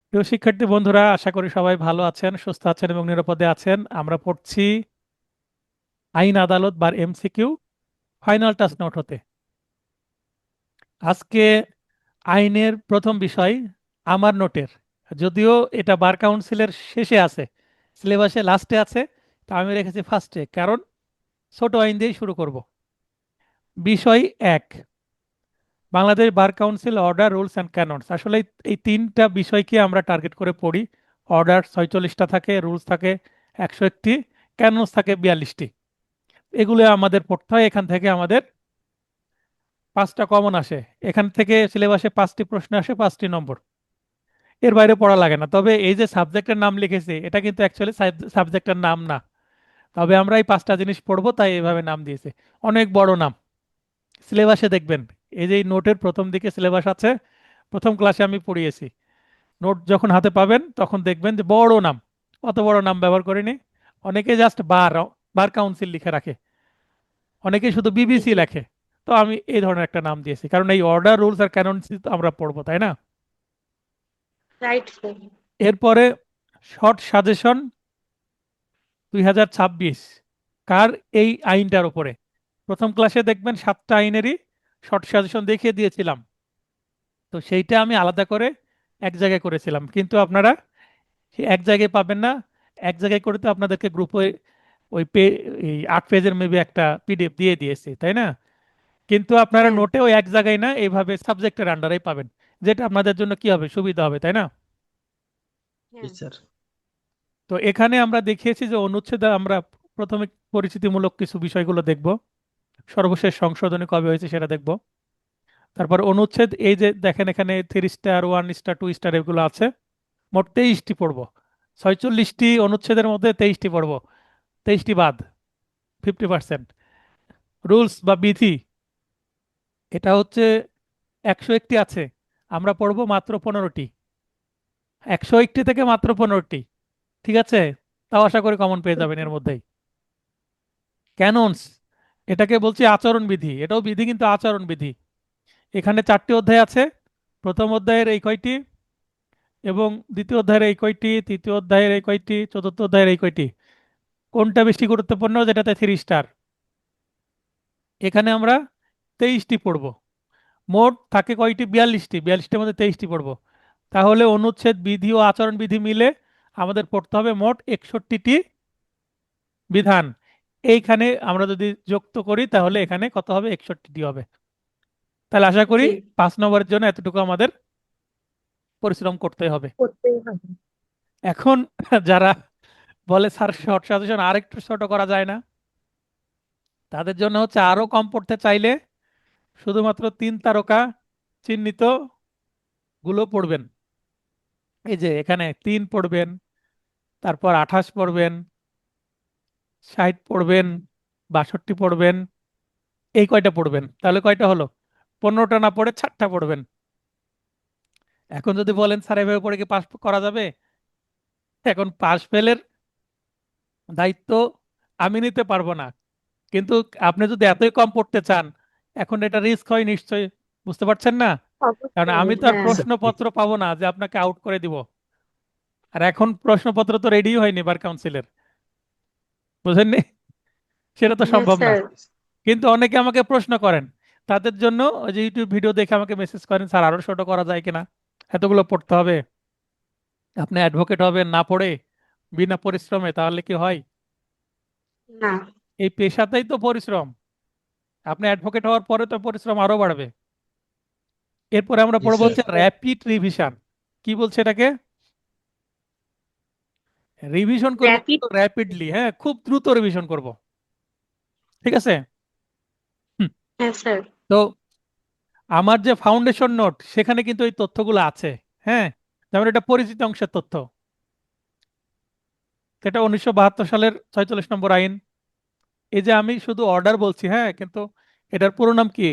প্রিয় শিক্ষার্থী বন্ধুরা, আশা করি সবাই ভালো আছেন, সুস্থ আছেন এবং নিরাপদে আছেন। আমরা পড়ছি আইন আদালত বার এমসিকিউ ফাইনাল টাচ নোট হতে। আজকে আইনের প্রথম বিষয় আমার নোটের, যদিও এটা বার কাউন্সিলের শেষে আছে, সিলেবাসে লাস্টে আছে, তা আমি রেখেছি ফার্স্টে, কারণ ছোট আইন দিয়েই শুরু করব। বিষয় 1, Bangladesh bar council order, rules and canons. আসলে এই তিনটা বিষয়কে আমরা টার্গেট করে পড়ি। অর্ডার 46টা থাকে, রুলস থাকে 101টি, ক্যাননস থাকে 42টি। এগুলো আমাদের পড়তে হয়। এখান থেকে আমাদের 5টা কমন আসে, এখান থেকে সিলেবাসে 5টি প্রশ্ন আসে, 5টি নম্বর। এর বাইরে পড়া লাগে না। তবে এই যে সাবজেক্টের নাম লিখেছি, এটা কিন্তু অ্যাকচুয়ালি সাবজেক্টের নাম না। তবে আমরা এই 5টা জিনিস পড়বো, তাই এভাবে নাম দিয়েছে। অনেক বড় নাম। সিলেবাসে দেখবেন, এই যে এই নোটের প্রথম দিকে সিলেবাস আছে, প্রথম ক্লাসে আমি পড়িয়েছি। নোট যখন হাতে পাবেন তখন দেখবেন যে বড় নাম। অত বড় নাম ব্যবহার করিনি। অনেকে জাস্ট বার বার কাউন্সিল লিখে রাখে, অনেকে শুধু বিবিসি জি। লেখে। তো আমি এই ধরনের একটা নাম দিয়েছি, কারণ এই অর্ডার, রুলস আর ক্যানন আমরা পড়বো, তাই না? Right sir. এরপরে শর্ট সাজেশন 2026 কার, এই আইনটার উপরে। প্রথম ক্লাসে দেখবেন 7টা আইনেরই শর্ট সাজেশন দেখিয়ে দিয়েছিলাম। তো সেইটা আমি আলাদা করে এক জায়গায় করেছিলাম, কিন্তু আপনারা এক জায়গায় পাবেন না। এক জায়গায় করে তো আপনাদেরকে গ্রুপে ওই এই 8 পেজের মেবি একটা পিডিএফ দিয়ে দিয়েছি, তাই না? কিন্তু আপনারা হ্যাঁ। নোটেও এক জায়গায় না, এইভাবে সাবজেক্টের আন্ডারেই পাবেন, যেটা আপনাদের জন্য কি হবে, সুবিধা হবে, তাই না? হ্যাঁ স্যার। তো এখানে আমরা দেখিয়েছি যে অনুচ্ছেদে আমরা প্রথমে পরিচিতিমূলক কিছু বিষয়গুলো দেখব, সর্বশেষ সংশোধনী কবে হয়েছে সেটা দেখব। তারপর অনুচ্ছেদ, এই যে দেখেন এখানে 3 স্টার, 1 স্টার, 2 স্টার এগুলো আছে, মোট 23টি পড়বো। 46টি অনুচ্ছেদের মধ্যে 23টি পড়বো, 23টি বাদ, 50%। রুলস বা বিধি, এটা হচ্ছে 101টি আছে, আমরা পড়বো মাত্র 15টি। 101টি থেকে মাত্র 15টি, ঠিক আছে? তাও আশা করি কমন পেয়ে যাবেন এর মধ্যেই। ক্যাননস, এটাকে বলছি আচরণ বিধি, এটাও বিধি কিন্তু আচরণ বিধি। এখানে 4টি অধ্যায় আছে। প্রথম অধ্যায়ের এই কয়টি, এবং দ্বিতীয় অধ্যায়ের এই কয়টি, তৃতীয় অধ্যায়ের এই কয়টি, চতুর্থ অধ্যায়ের এই কয়টি। কোনটা বেশি গুরুত্বপূর্ণ, যেটাতে 3 স্টার? এখানে আমরা 23টি পড়ব। মোট থাকে কয়টি, 42টি। 42টির মধ্যে 23টি পড়ব। তাহলে অনুচ্ছেদ, বিধি ও আচরণ বিধি মিলে আমাদের পড়তে হবে মোট 61টি বিধান। এইখানে আমরা যদি যুক্ত করি তাহলে এখানে কত হবে, 61টি হবে। তাহলে আশা করি জি, 5 নম্বরের জন্য এতটুকু আমাদের পরিশ্রম করতে হবে। করতেই হবে। এখন যারা বলে স্যার শর্ট সাজেশন আরেকটু ছোট করা যায় না, তাদের জন্য হচ্ছে আরো কম পড়তে চাইলে শুধুমাত্র 3 তারকা চিহ্নিত গুলো পড়বেন। এই যে এখানে 3 পড়বেন, তারপর 28 পড়বেন, 60 পড়বেন, 62 পড়বেন, এই কয়টা পড়বেন। তাহলে কয়টা হলো, 15টা না পড়ে 4টা পড়বেন। এখন যদি বলেন স্যার এভাবে পড়ে কি পাস করা যাবে, এখন পাস ফেলের দায়িত্ব আমি নিতে পারবো না, কিন্তু আপনি যদি এতই কম পড়তে চান, এখন এটা রিস্ক হয় নিশ্চয়ই, বুঝতে পারছেন না? কারণ অবশ্যই আমি তো আর হ্যাঁ। স্যার, প্রশ্নপত্র পাবো না যে আপনাকে আউট করে দিব। আর এখন প্রশ্নপত্র তো রেডি হয়নি বার কাউন্সিলের, বুঝেননি? সেটা তো হ্যাঁ সম্ভব না। স্যার। কিন্তু অনেকে আমাকে প্রশ্ন করেন, তাদের জন্য ওই যে ইউটিউব ভিডিও দেখে আমাকে মেসেজ করেন, স্যার আরো ছোট করা যায় কিনা, এতগুলো পড়তে হবে, আপনি অ্যাডভোকেট হবেন না পড়ে, বিনা পরিশ্রমে, তাহলে কি হয়? না। এই পেশাতেই তো পরিশ্রম, আপনি অ্যাডভোকেট হওয়ার পরে তো পরিশ্রম আরো বাড়বে। এরপরে আমরা জি পড়বো স্যার। হচ্ছে র্যাপিড রিভিশন। কি বলছে এটাকে? রিভিশন করবো র্যাপিড। কিন্তু র্যাপিডলি, হ্যাঁ, খুব দ্রুত রিভিশন করব, ঠিক আছে? হুম। হ্যাঁ স্যার। তো আমার যে ফাউন্ডেশন নোট, সেখানে কিন্তু এই তথ্যগুলো আছে। হ্যাঁ, যেমন এটা পরিচিত অংশের তথ্য, এটা 1972 সালের 46 নম্বর আইন। এই যে আমি শুধু অর্ডার বলছি, হ্যাঁ, কিন্তু এটার পুরো নাম কি,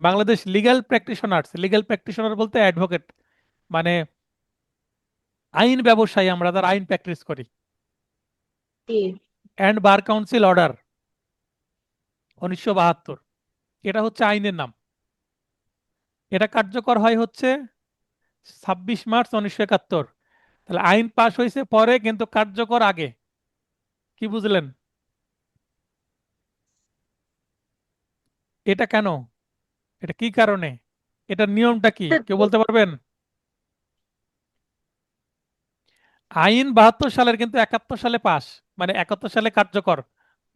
Bangladesh legal practitioners. Legal practitioner বলতে অ্যাডভোকেট, মানে আইন ব্যবসায়ী, আমরা যারা আইন প্র্যাকটিস করি। জি। অ্যান্ড বার কাউন্সিল অর্ডার 1972, এটা হচ্ছে আইনের নাম। এটা কার্যকর হয় হচ্ছে 26 মার্চ 1971। তাহলে আইন পাশ হয়েছে পরে কিন্তু কার্যকর আগে। কি বুঝলেন? এটা কেন? এটা কি কারণে? এটার নিয়মটা কি কেউ বলতে পারবেন? আইন 72 সালের কিন্তু 71 সালে পাস, মানে 71 সালে কার্যকর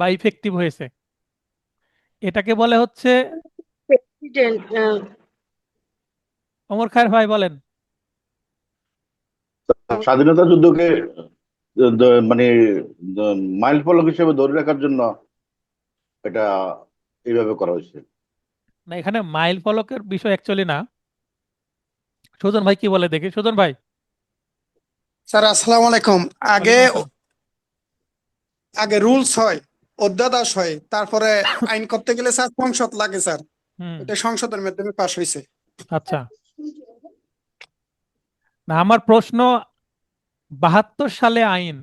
বা ইফেক্টিভ হয়েছে। এটাকে বলে হচ্ছে, প্রেসিডেন্ট ওমর খায়ের ভাই বলেন। স্বাধীনতা যুদ্ধকে মানে মাইল ফলক হিসেবে ধরে রাখার জন্য এটা এইভাবে করা হয়েছে। না, এখানে মাইল ফলকের বিষয় অ্যাকচুয়ালি না। সুজন ভাই কি বলে দেখি, সুজন ভাই। স্যার আসসালামু আলাইকুম। আগে ওয়ালাইকুম আসসালাম। আগে রুলস হয়, অধ্যাদেশ হয়, তারপরে আইন করতে গেলে স্যার সংসদ লাগে স্যার। হুম। এটা সংসদের মাধ্যমে পাশ হয়েছে। আচ্ছা, না আমার প্রশ্ন 72 সালে আইন,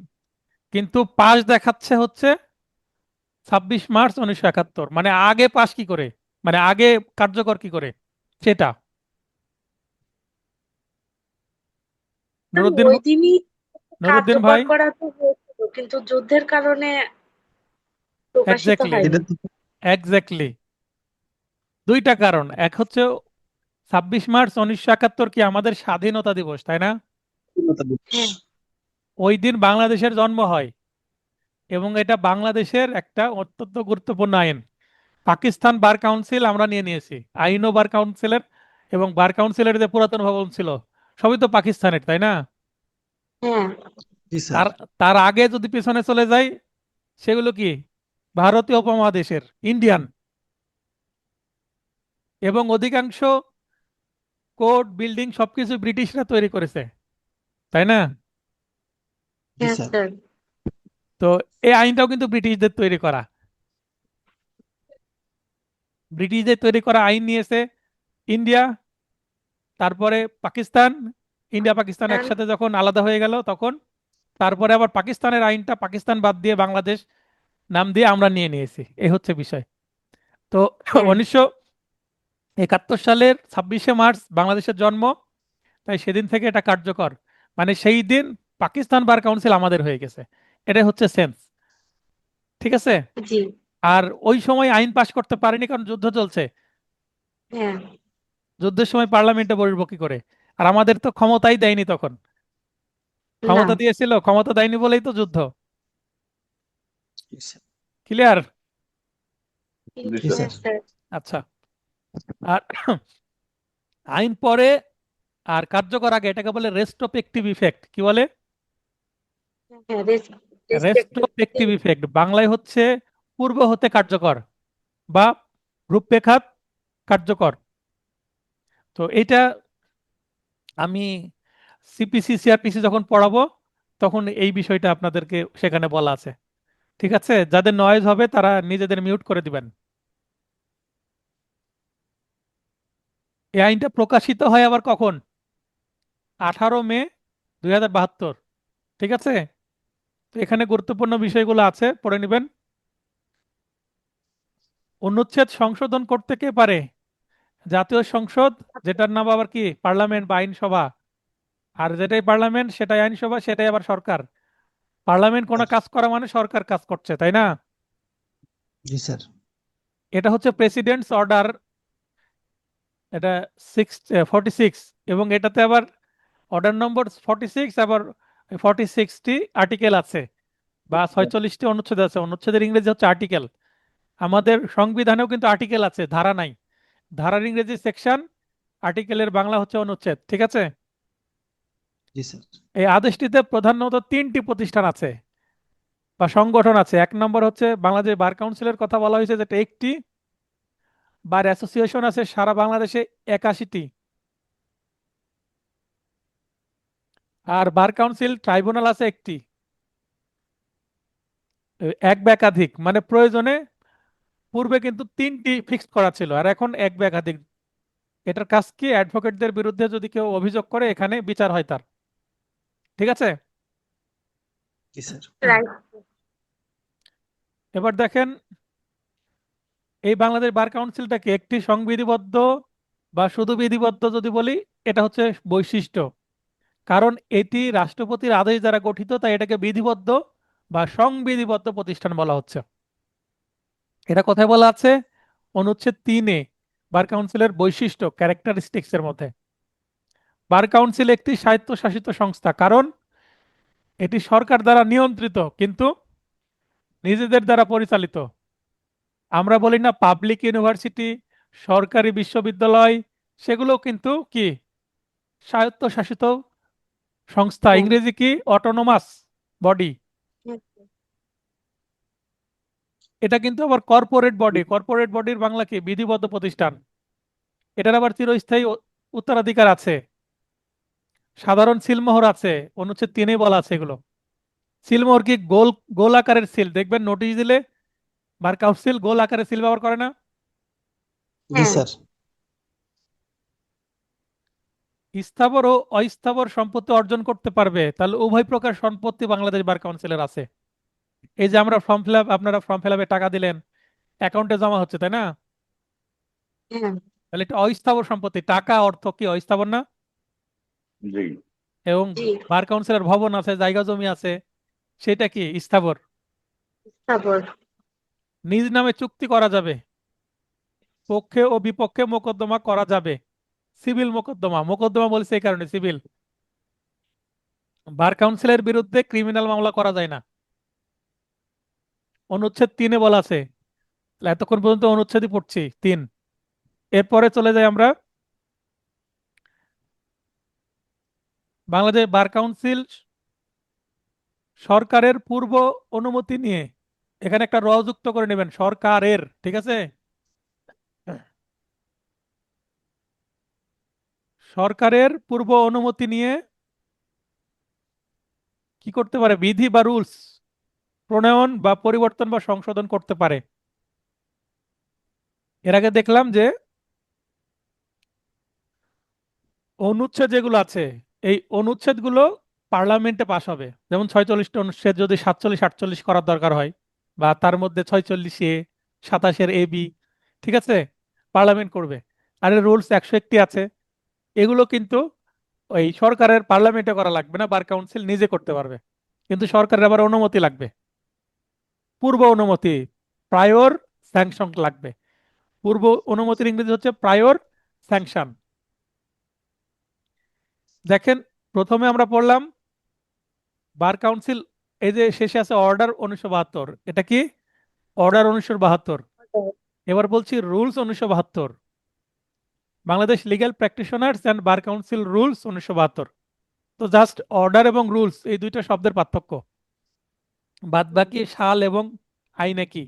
কিন্তু পাস দেখাচ্ছে হচ্ছে 26 মার্চ 1971, মানে আগে পাস কি করে, মানে আগে কার্যকর কি করে সেটা। নুরুদ্দিন, ওই দিনই নুরুদ্দিন কার্যকর ভাই। করা তো হয়েছিল, কিন্তু যুদ্ধের কারণে প্রকাশিত এক্স্যাক্টলি, হয়নি। এক্স্যাক্টলি। দুইটা কারণ, এক হচ্ছে 26 মার্চ 1971 কি আমাদের স্বাধীনতা দিবস, তাই না? হ্যাঁ, ওই দিন বাংলাদেশের জন্ম হয়, এবং এটা বাংলাদেশের একটা অত্যন্ত গুরুত্বপূর্ণ আইন। পাকিস্তান বার কাউন্সিল আমরা নিয়ে নিয়েছি, আইনও বার কাউন্সিলের, এবং বার কাউন্সিলের যে পুরাতন ভবন ছিল সবই তো পাকিস্তানের, তাই না? হ্যাঁ, জি স্যার। তার তার আগে যদি পিছনে চলে যাই, সেগুলো কি ভারতীয় উপমহাদেশের, ইন্ডিয়ান। এবং অধিকাংশ কোর্ট বিল্ডিং সবকিছু ব্রিটিশরা তৈরি করেছে, তাই না? জি হ্যাঁ স্যার। স্যার। তো এই আইনটাও কিন্তু ব্রিটিশদের তৈরি করা। ব্রিটিশদের তৈরি করা আইন নিয়েছে ইন্ডিয়া, তারপরে পাকিস্তান। ইন্ডিয়া পাকিস্তান কারণ একসাথে যখন আলাদা হয়ে গেল তখন তারপরে আবার পাকিস্তানের আইনটা পাকিস্তান বাদ দিয়ে বাংলাদেশ নাম দিয়ে আমরা নিয়ে নিয়েছি। এই হচ্ছে বিষয়। তো হ্যাঁ, 1971 সালের 26 মার্চ বাংলাদেশের জন্ম, তাই সেদিন থেকে এটা কার্যকর। মানে সেই দিন পাকিস্তান বার কাউন্সিল আমাদের হয়ে গেছে। এটাই হচ্ছে সেন্স। ঠিক আছে? জি, আর ওই সময় আইন পাশ করতে পারেনি কারণ যুদ্ধ চলছে। হ্যাঁ, যুদ্ধের সময় পার্লামেন্টে বসবো কি করে? আর আমাদের তো ক্ষমতাই দেয়নি তখন। না, ক্ষমতা দিয়েছিল, ক্ষমতা দেয়নি বলেই তো যুদ্ধ। জি স্যার। ক্লিয়ার? জি জি স্যার। হ্যাঁ স্যার। স্যার। আচ্ছা। আর আইন পরে আর কার্যকর আগে এটাকে বলে রেস্ট্রোস্পেকটিভ ইফেক্ট। কি বলে? হ্যাঁ, রেসপেক্ট। রেস্ট্রোস্পেকটিভ ইফেক্ট বাংলায় হচ্ছে পূর্ব হতে কার্যকর বা রূপরেখাত কার্যকর। তো এটা আমি সিপিসি সিআরপিসি যখন পড়াবো তখন এই বিষয়টা আপনাদেরকে সেখানে বলা আছে। ঠিক আছে? যাদের নয়েজ হবে তারা নিজেদের মিউট করে দিবেন। এই আইনটা প্রকাশিত হয় আবার কখন? 18 মে 2072। ঠিক আছে? তো এখানে গুরুত্বপূর্ণ বিষয়গুলো আছে, পড়ে নেবেন। অনুচ্ছেদ সংশোধন করতে কে পারে? জাতীয় সংসদ, যেটার নাম আবার কি পার্লামেন্ট বা আইনসভা। আর যেটাই পার্লামেন্ট সেটাই আইনসভা, সেটাই আবার সরকার। পার্লামেন্ট কোনো কাজ করা মানে সরকার কাজ করছে, তাই না? জি স্যার। এটা হচ্ছে প্রেসিডেন্টস অর্ডার, এটা 46। এবং এটাতে আবার অর্ডার নম্বর 46, আবার 46টি আর্টিকেল আছে বা 46টি অনুচ্ছেদ আছে। অনুচ্ছেদের ইংরেজি হচ্ছে আর্টিকেল। আমাদের সংবিধানেও কিন্তু আর্টিকেল আছে, ধারা নাই। ধারার ইংরেজি সেকশন, আর্টিকেলের বাংলা হচ্ছে অনুচ্ছেদ। ঠিক আছে? জি স্যার। এই আদেশটিতে প্রধানত 3টি প্রতিষ্ঠান আছে বা সংগঠন আছে। এক নম্বর হচ্ছে বাংলাদেশ বার কাউন্সিলের কথা বলা হয়েছে, যেটা একটি। বার অ্যাসোসিয়েশন আছে সারা বাংলাদেশে 81টি। আর বার কাউন্সিল ট্রাইব্যুনাল আছে একটি। এক বা একাধিক মানে প্রয়োজনে, পূর্বে কিন্তু 3টি ফিক্সড করা ছিল আর এখন এক বা একাধিক। এটার কাজ কি? অ্যাডভোকেটদের বিরুদ্ধে যদি কেউ অভিযোগ করে এখানে বিচার হয় তার। ঠিক আছে? জি স্যার। রাইট। এবার দেখেন, এই বাংলাদেশ বার কাউন্সিলটাকে একটি সংবিধিবদ্ধ বা শুধু বিধিবদ্ধ যদি বলি, এটা হচ্ছে বৈশিষ্ট্য। কারণ এটি রাষ্ট্রপতির আদেশ দ্বারা গঠিত, তাই এটাকে বিধিবদ্ধ বা সংবিধিবদ্ধ প্রতিষ্ঠান বলা হচ্ছে। এটা কোথায় বলা আছে? অনুচ্ছেদ 3-এ বার কাউন্সিলের বৈশিষ্ট্য, ক্যারেক্টারিস্টিক্স এর মধ্যে। বার কাউন্সিল একটি স্বায়ত্তশাসিত সংস্থা, কারণ এটি সরকার দ্বারা নিয়ন্ত্রিত কিন্তু নিজেদের দ্বারা পরিচালিত। আমরা বলি না পাবলিক ইউনিভার্সিটি, সরকারি বিশ্ববিদ্যালয়, সেগুলো কিন্তু কি স্বায়ত্তশাসিত সংস্থা। হুম, ইংরেজি কি? Autonomous body. হুম, এটা কিন্তু আবার কর্পোরেট বডি। কর্পোরেট বডির বাংলা কি? বিধিবদ্ধ প্রতিষ্ঠান। এটার আবার চিরস্থায়ী উত্তরাধিকার আছে, সাধারণ সিলমোহর আছে, অনুচ্ছেদ 3-এ বলা আছে এগুলো। সিলমোহর কি? গোল গোল আকারের সিল, দেখবেন নোটিশ দিলে বার কাউন্সিল গোল আকারের সিল ব্যবহার করে না? জি হ্যাঁ, স্যার স্থাবর ও অস্থাবর সম্পত্তি অর্জন করতে পারবে, তাহলে উভয় প্রকার সম্পত্তি বাংলাদেশ বার কাউন্সিলের আছে। এই যে আমরা ফর্ম ফিল আপ, আপনারা ফর্ম ফিল আপে টাকা দিলেন, অ্যাকাউন্টে জমা হচ্ছে, তাই না? হ্যাঁ, তাহলে এটা অস্থাবর সম্পত্তি। টাকা অর্থ কি অস্থাবর না? জি। এবং জি, বার কাউন্সিলের ভবন আছে, জায়গা জমি আছে, সেটা কি স্থাবর। তারপর নিজ নামে চুক্তি করা যাবে, পক্ষে ও বিপক্ষে মোকদ্দমা করা যাবে। সিভিল মোকদ্দমা, মোকদ্দমা বলছে এই কারণে সিভিল। বার কাউন্সিলের বিরুদ্ধে ক্রিমিনাল মামলা করা যায় না, অনুচ্ছেদ 3-এ বলা আছে। তাহলে এতক্ষণ পর্যন্ত অনুচ্ছেদই পড়ছি 3। এরপরে চলে যাই আমরা বাংলাদেশ বার কাউন্সিল সরকারের পূর্ব অনুমতি নিয়ে, এখানে একটা র যুক্ত করে নেবেন, সরকারের, ঠিক আছে? সরকারের পূর্ব অনুমতি নিয়ে কি করতে পারে? বিধি বা রুলস প্রণয়ন বা পরিবর্তন বা সংশোধন করতে পারে। এর আগে দেখলাম যে অনুচ্ছেদ যেগুলো আছে, এই অনুচ্ছেদগুলো পার্লামেন্টে পাশ হবে। যেমন 46টা অনুচ্ছেদ যদি 47-48 করার দরকার হয়, বা তার মধ্যে 46-এ, 27-এর এ বি, ঠিক আছে, পার্লামেন্ট করবে। আর রুলস 101টি আছে, এগুলো কিন্তু ওই সরকারের পার্লামেন্টে করা লাগবে না, বার কাউন্সিল নিজে করতে পারবে। কিন্তু সরকারের আবার অনুমতি লাগবে, পূর্ব অনুমতি, প্রায়র স্যাংশন লাগবে। পূর্ব অনুমতির ইংরেজি হচ্ছে প্রায়র স্যাংশন। দেখেন, প্রথমে আমরা পড়লাম বার কাউন্সিল, এই যে শেষে আছে অর্ডার 1972, এটা কি? অর্ডার 1972। এবার বলছি rules 1972, Bangladesh legal practitioners and bar council rules 1972। তো জাস্ট অর্ডার এবং রুলস এই দুইটা শব্দের পার্থক্য, বাদ বাকি সাল এবং আইন একই,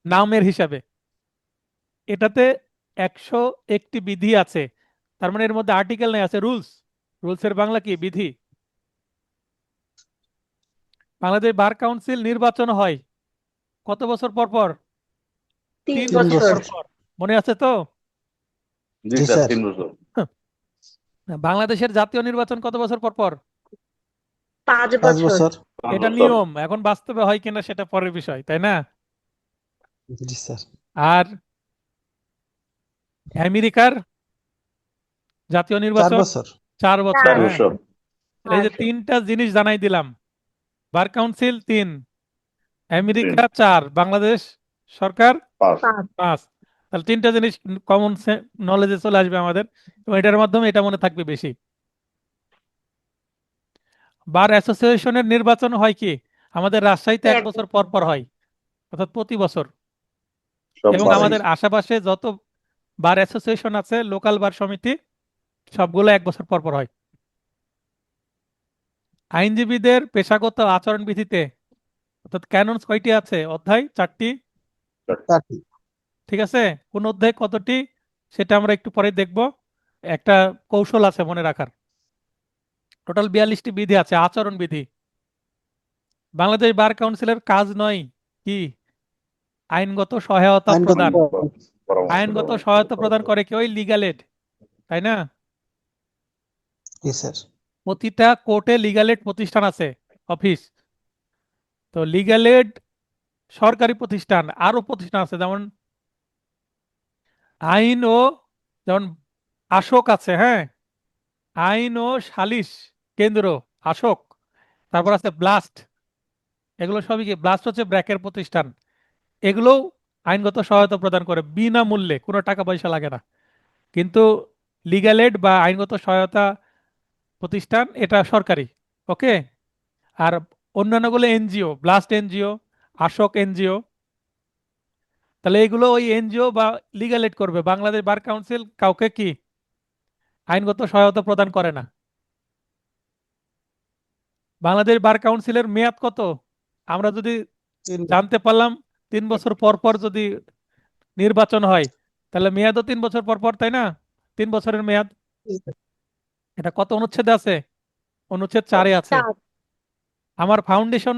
নামের হিসাবে। এটাতে 101টি বিধি আছে, তার মানে এর মধ্যে আর্টিকেল নেই, আছে রুলস। রুলসের বাংলা কি? বিধি। বাংলাদেশ বার কাউন্সিল নির্বাচন হয় কত বছর পর পর? 3 3 3 বছর বছর, পর বছর পর। মনে আছে তো? জি জি স্যার, স্যার 3 বছর। বাংলাদেশের জাতীয় নির্বাচন কত বছর পর পর? 5 5 বছর, বছর এটা 5 বছর। নিয়ম, এখন বাস্তবে হয় কিনা সেটা পরের বিষয়, তাই না? জি স্যার আর আমেরিকার জাতীয় 4 নির্বাচন বছর 4 বছর। 4 4 হ্যাঁ, বছর। তাহলে এই যে বছর, 3টা জিনিস জানাই দিলাম, বার কাউন্সিল 3, 3 আমেরিকা 4, বাংলাদেশ সরকার 5। 5, 5। তাহলে 3টা জিনিস কমন নলেজে চলে আসবে আমাদের, এবং এটার মাধ্যমে এটা মনে থাকবে বেশি। বার অ্যাসোসিয়েশনের নির্বাচন হয় কি? আমাদের রাজশাহীতে 1 এক বছর পর পর হয়, অর্থাৎ প্রতি বছর। সব এবং বাড়াই। আমাদের আশেপাশে যত বার অ্যাসোসিয়েশন আছে, লোকাল বার সমিতি, সবগুলো 1 বছর পর পর হয়। আইনজীবীদের পেশাগত আচরণ বিধিতে, অর্থাৎ ক্যাননস কয়টি আছে? অধ্যায় 4টি, 4টি ঠিক আছে। কোন অধ্যায় কতটি সেটা আমরা একটু পরে দেখব, একটা কৌশল আছে মনে রাখার। টোটাল 42টি বিধি আছে, আচরণ বিধি। বাংলাদেশ বার কাউন্সিলের কাজ নয় কি? আইনগত সহায়তা আইনগত প্রদান। পরামর্শ আইনগত দেওয়া। সহায়তা প্রদান করে কি? ওই লিগ্যাল এড, তাই না? জি স্যার প্রতিটা কোর্টে লিগ্যাল এড প্রতিষ্ঠান আছে, অফিস। তো লিগ্যাল এড সরকারি প্রতিষ্ঠান, আরো প্রতিষ্ঠান আছে, যেমন আইন ও, যেমন আশোক আছে, হ্যাঁ, আইন ও সালিশ কেন্দ্র, আশোক। তারপর আছে ব্লাস্ট, এগুলো সবই কি, ব্লাস্ট হচ্ছে ব্র্যাকের প্রতিষ্ঠান, এগুলোও আইনগত সহায়তা প্রদান করে বিনামূল্যে, কোনো টাকা পয়সা লাগে না। কিন্তু লিগ্যাল এড বা আইনগত সহায়তা প্রতিষ্ঠান এটা সরকারি। ওকে। আর অন্যান্যগুলো NGO, BLAST NGO, Ashok NGO. তাহলে এগুলো ওই এনজিও বা লিগ্যাল এড করবে, বাংলাদেশ বার কাউন্সিল কাউকে কি আইনগত সহায়তা প্রদান করে না। বাংলাদেশ বার কাউন্সিলের মেয়াদ কত আমরা যদি 3 জানতে পারলাম, 3 বছর পর পর যদি নির্বাচন হয়, তাহলে মেয়াদও 3 বছর পর পর, তাই না? 3 বছরের মেয়াদ। বছর। এটা কত অনুচ্ছেদে আছে? অনুচ্ছেদ 4-এ আছে। চার। আমার ফাউন্ডেশন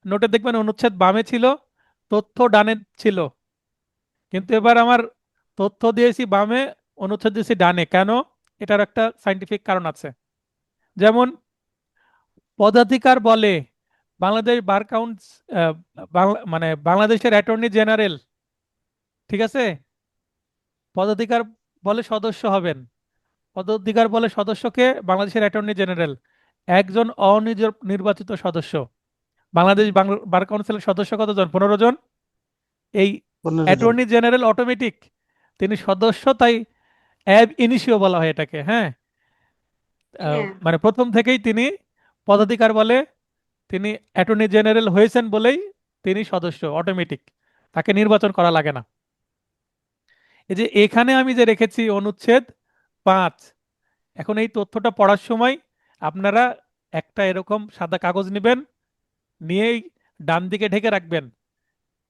নোটে দেখবেন অনুচ্ছেদ বামে ছিল, তথ্য ডানে ছিল, কিন্তু এবার আমার তথ্য দিয়েছি বামে, অনুচ্ছেদ দিয়েছি ডানে। কেন? এটার একটা সাইন্টিফিক কারণ আছে। যেমন পদাধিকার বলে বাংলাদেশ বার কাউন্স মানে বাংলাদেশের অ্যাটর্নি জেনারেল, ঠিক আছে, পদাধিকার বলে সদস্য হবেন। পদাধিকার বলে সদস্যকে বাংলাদেশের অ্যাটর্নি জেনারেল, একজন নির্বাচিত সদস্য। বাংলাদেশ বার কাউন্সিলের সদস্য কতজন? 15 জন। এই 15 জন। অ্যাটর্নি জেনারেল অটোমেটিক, তিনি সদস্য, তাই অ্যাব ইনিশিও বলা হয় এটাকে, হ্যাঁ। হ্যাঁ। মানে প্রথম থেকেই তিনি পদাধিকার বলে, তিনি অ্যাটর্নি জেনারেল হয়েছেন বলেই তিনি সদস্য অটোমেটিক, তাকে নির্বাচন করা লাগে না। এই যে এখানে আমি যে রেখেছি অনুচ্ছেদ 5, এখন এই তথ্যটা পড়ার সময় আপনারা একটা এরকম সাদা কাগজ নেবেন, নিয়েই ডান দিকে ঢেকে রাখবেন,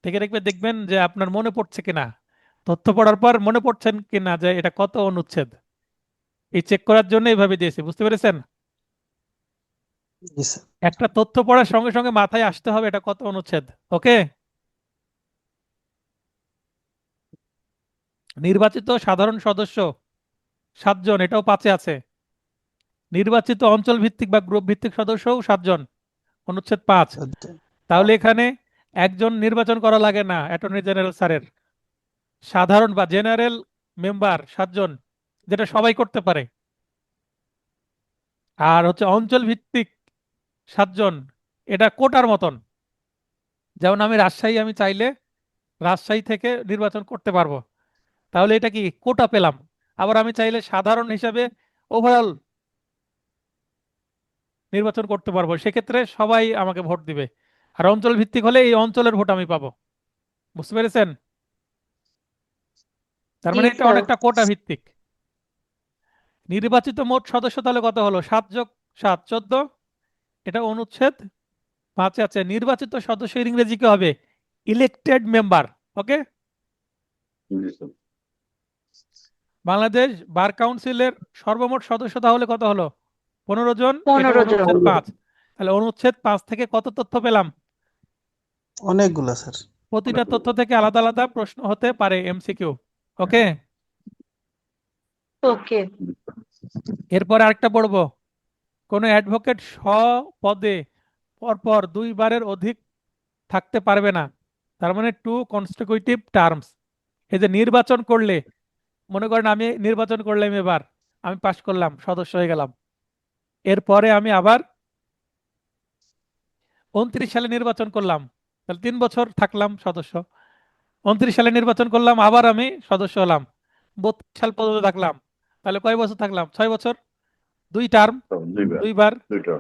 ঢেকে রাখবে, দেখবেন যে আপনার মনে পড়ছে কিনা, তথ্য পড়ার পর মনে পড়ছেন কিনা যে এটা কত অনুচ্ছেদ, এই চেক করার জন্য এইভাবে দিয়েছি। বুঝতে পেরেছেন? জি স্যার। একটা তথ্য পড়ার সঙ্গে সঙ্গে মাথায় আসতে হবে এটা কত অনুচ্ছেদ। ওকে। নির্বাচিত সাধারণ সদস্য 7 জন, এটাও 5-এ আছে। নির্বাচিত অঞ্চল ভিত্তিক বা গ্রুপ ভিত্তিক সদস্যও 7 জন, অনুচ্ছেদ 5। আচ্ছা। তাহলে এখানে একজন নির্বাচন করা লাগে না অ্যাটর্নি জেনারেল স্যারের, সাধারণ বা জেনারেল মেম্বার 7 জন, যেটা সবাই করতে পারে। আর হচ্ছে অঞ্চল ভিত্তিক 7 জন, এটা কোটার মতন। যেমন আমি রাজশাহী, আমি চাইলে রাজশাহী থেকে নির্বাচন করতে পারবো, তাহলে এটা কি কোটা পেলাম। আবার আমি চাইলে সাধারণ হিসাবে ওভারঅল নির্বাচন করতে পারবো, সেক্ষেত্রে সবাই আমাকে ভোট দিবে। আর অঞ্চল ভিত্তিক হলে এই অঞ্চলের ভোট আমি পাবো। বুঝতে পেরেছেন? তার জি মানে এটা স্যার। অনেকটা কোটা ভিত্তিক। নির্বাচিত মোট সদস্য তাহলে কত হলো? 7+7 14। এটা অনুচ্ছেদ 5-এ আছে। নির্বাচিত সদস্যের ইংরেজি কি হবে? Elected member. ওকে। জি স্যার। বাংলাদেশ বার কাউন্সিলের সর্বমোট সদস্য তাহলে কত হলো? 15 জন। এটা 15 জন। অনুচ্ছেদ 5। তাহলে অনুচ্ছেদ 5 থেকে কত তথ্য পেলাম? অনেকগুলা স্যার। প্রতিটা তথ্য থেকে আলাদা আলাদা প্রশ্ন হতে পারে, এমসিকিউ। ওকে। ওকে। এরপর আরেকটা পড়বো, কোন অ্যাডভোকেট স্বপদে পরপর 2বারের অধিক থাকতে পারবে না। তার মানে 2 কনসিকিউটিভ টার্মস। এই যে নির্বাচন করলে, মনে করেন আমি নির্বাচন করলাম, এবার আমি পাশ করলাম, সদস্য হয়ে গেলাম, এরপরে আমি আবার 29 সালে নির্বাচন করলাম, তাহলে 3 বছর থাকলাম সদস্য। 29 সালে নির্বাচন করলাম, আবার আমি সদস্য হলাম, 32 সাল পর্যন্ত থাকলাম, তাহলে কয় বছর থাকলাম? 6 বছর। 2 টার্ম, দুইবার 2বার। দুইটা।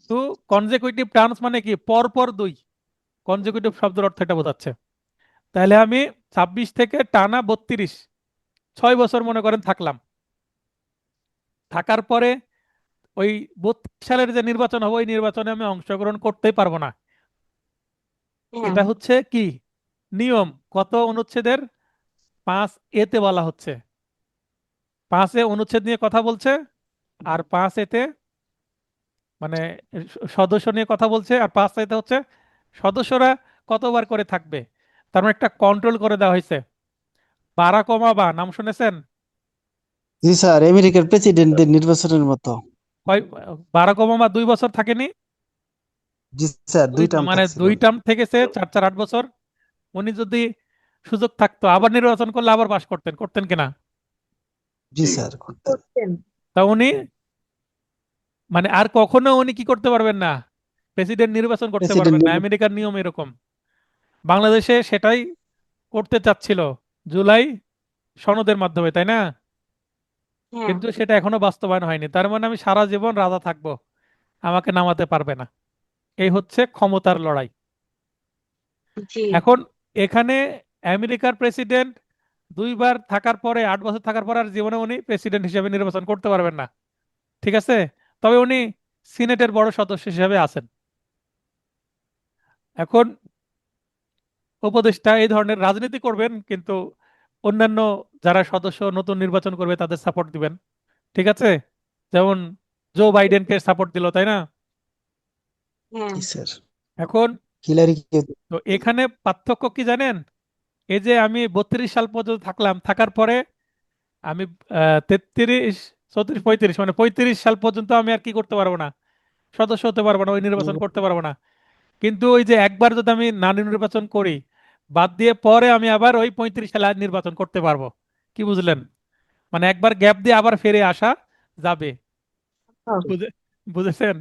টু কনজিকিউটিভ টার্মস মানে কি? পর পর 2। কনজিকিউটিভ শব্দের অর্থ এটা বোঝাচ্ছে। তাহলে আমি 26 থেকে টানা 32, 6 বছর মনে করেন থাকলাম। থাকার পরে ওই 32 সালের যে নির্বাচন হবে, ওই নির্বাচনে আমি অংশগ্রহণ করতেই পারবো না। হ্যাঁ। এটা হচ্ছে কি নিয়ম? কত অনুচ্ছেদের? 5A-তে বলা হচ্ছে। 5A অনুচ্ছেদ নিয়ে কথা বলছে, আর 5A-তে মানে সদস্য নিয়ে কথা বলছে, আর 5A-তে হচ্ছে সদস্যরা কতবার করে থাকবে। তার মানে একটা কন্ট্রোল করে দেওয়া হয়েছে। বারাক ওবামা নাম শুনেছেন? জি স্যার, আমেরিকার প্রেসিডেন্টদের নির্বাচনের মতো। কয়, বারাক ওবামা 2 বছর থাকেনি? জি স্যার, 2 টার্ম মানে থাকছিল। 2 টার্ম থেকেছে, 4 4 8 বছর। উনি যদি সুযোগ থাকতো আবার নির্বাচন করলে আবার পাশ করতেন, করতেন কিনা? জি জি স্যার করতেন। করতেন। তা উনি মানে আর কখনো উনি কি করতে পারবেন না, প্রেসিডেন্ট নির্বাচন করতে প্রেসিডেন্ট পারবেন না। আমেরিকার নিয়ম এরকম। বাংলাদেশে সেটাই করতে চাচ্ছিল জুলাই সনদের মাধ্যমে, তাই না? হ্যাঁ, কিন্তু সেটা এখনো বাস্তবায়ন হয়নি। তার মানে আমি সারা জীবন রাজা থাকবো, আমাকে নামাতে পারবে না। এই হচ্ছে ক্ষমতার লড়াই। জি, এখন এখানে আমেরিকার প্রেসিডেন্ট 2বার থাকার পরে, 8 বছর থাকার পরে আর জীবনে উনি প্রেসিডেন্ট হিসেবে নির্বাচন করতে পারবেন না। ঠিক আছে? তবে উনি সিনেটের বড় সদস্য হিসেবে আছেন। এখন উপদেষ্টা এই ধরনের রাজনীতি করবেন, কিন্তু অন্যান্য যারা সদস্য নতুন নির্বাচন করবে তাদের সাপোর্ট দিবেন। ঠিক আছে? যেমন জো বাইডেনকে সাপোর্ট দিল, তাই না? হ্যাঁ, জি স্যার। এখন হিলারি তো এখানে পার্থক্য কি জানেন? এই যে আমি 32 সাল পর্যন্ত থাকলাম, থাকার পরে আমি 33, 34, 35 মানে 35 সাল পর্যন্ত আমি আর কি করতে পারবো না, সদস্য হতে পারবো না, ওই নির্বাচন করতে পারবো না। কিন্তু ওই যে একবার যদি আমি না নির্বাচন করি, বাদ দিয়ে পরে আমি আবার ওই 35 সালে আর নির্বাচন করতে পারবো। কি বুঝলেন? মানে একবার গ্যাপ দিয়ে আবার ফিরে আসা যাবে। হবে। বুঝে বুঝেছেন?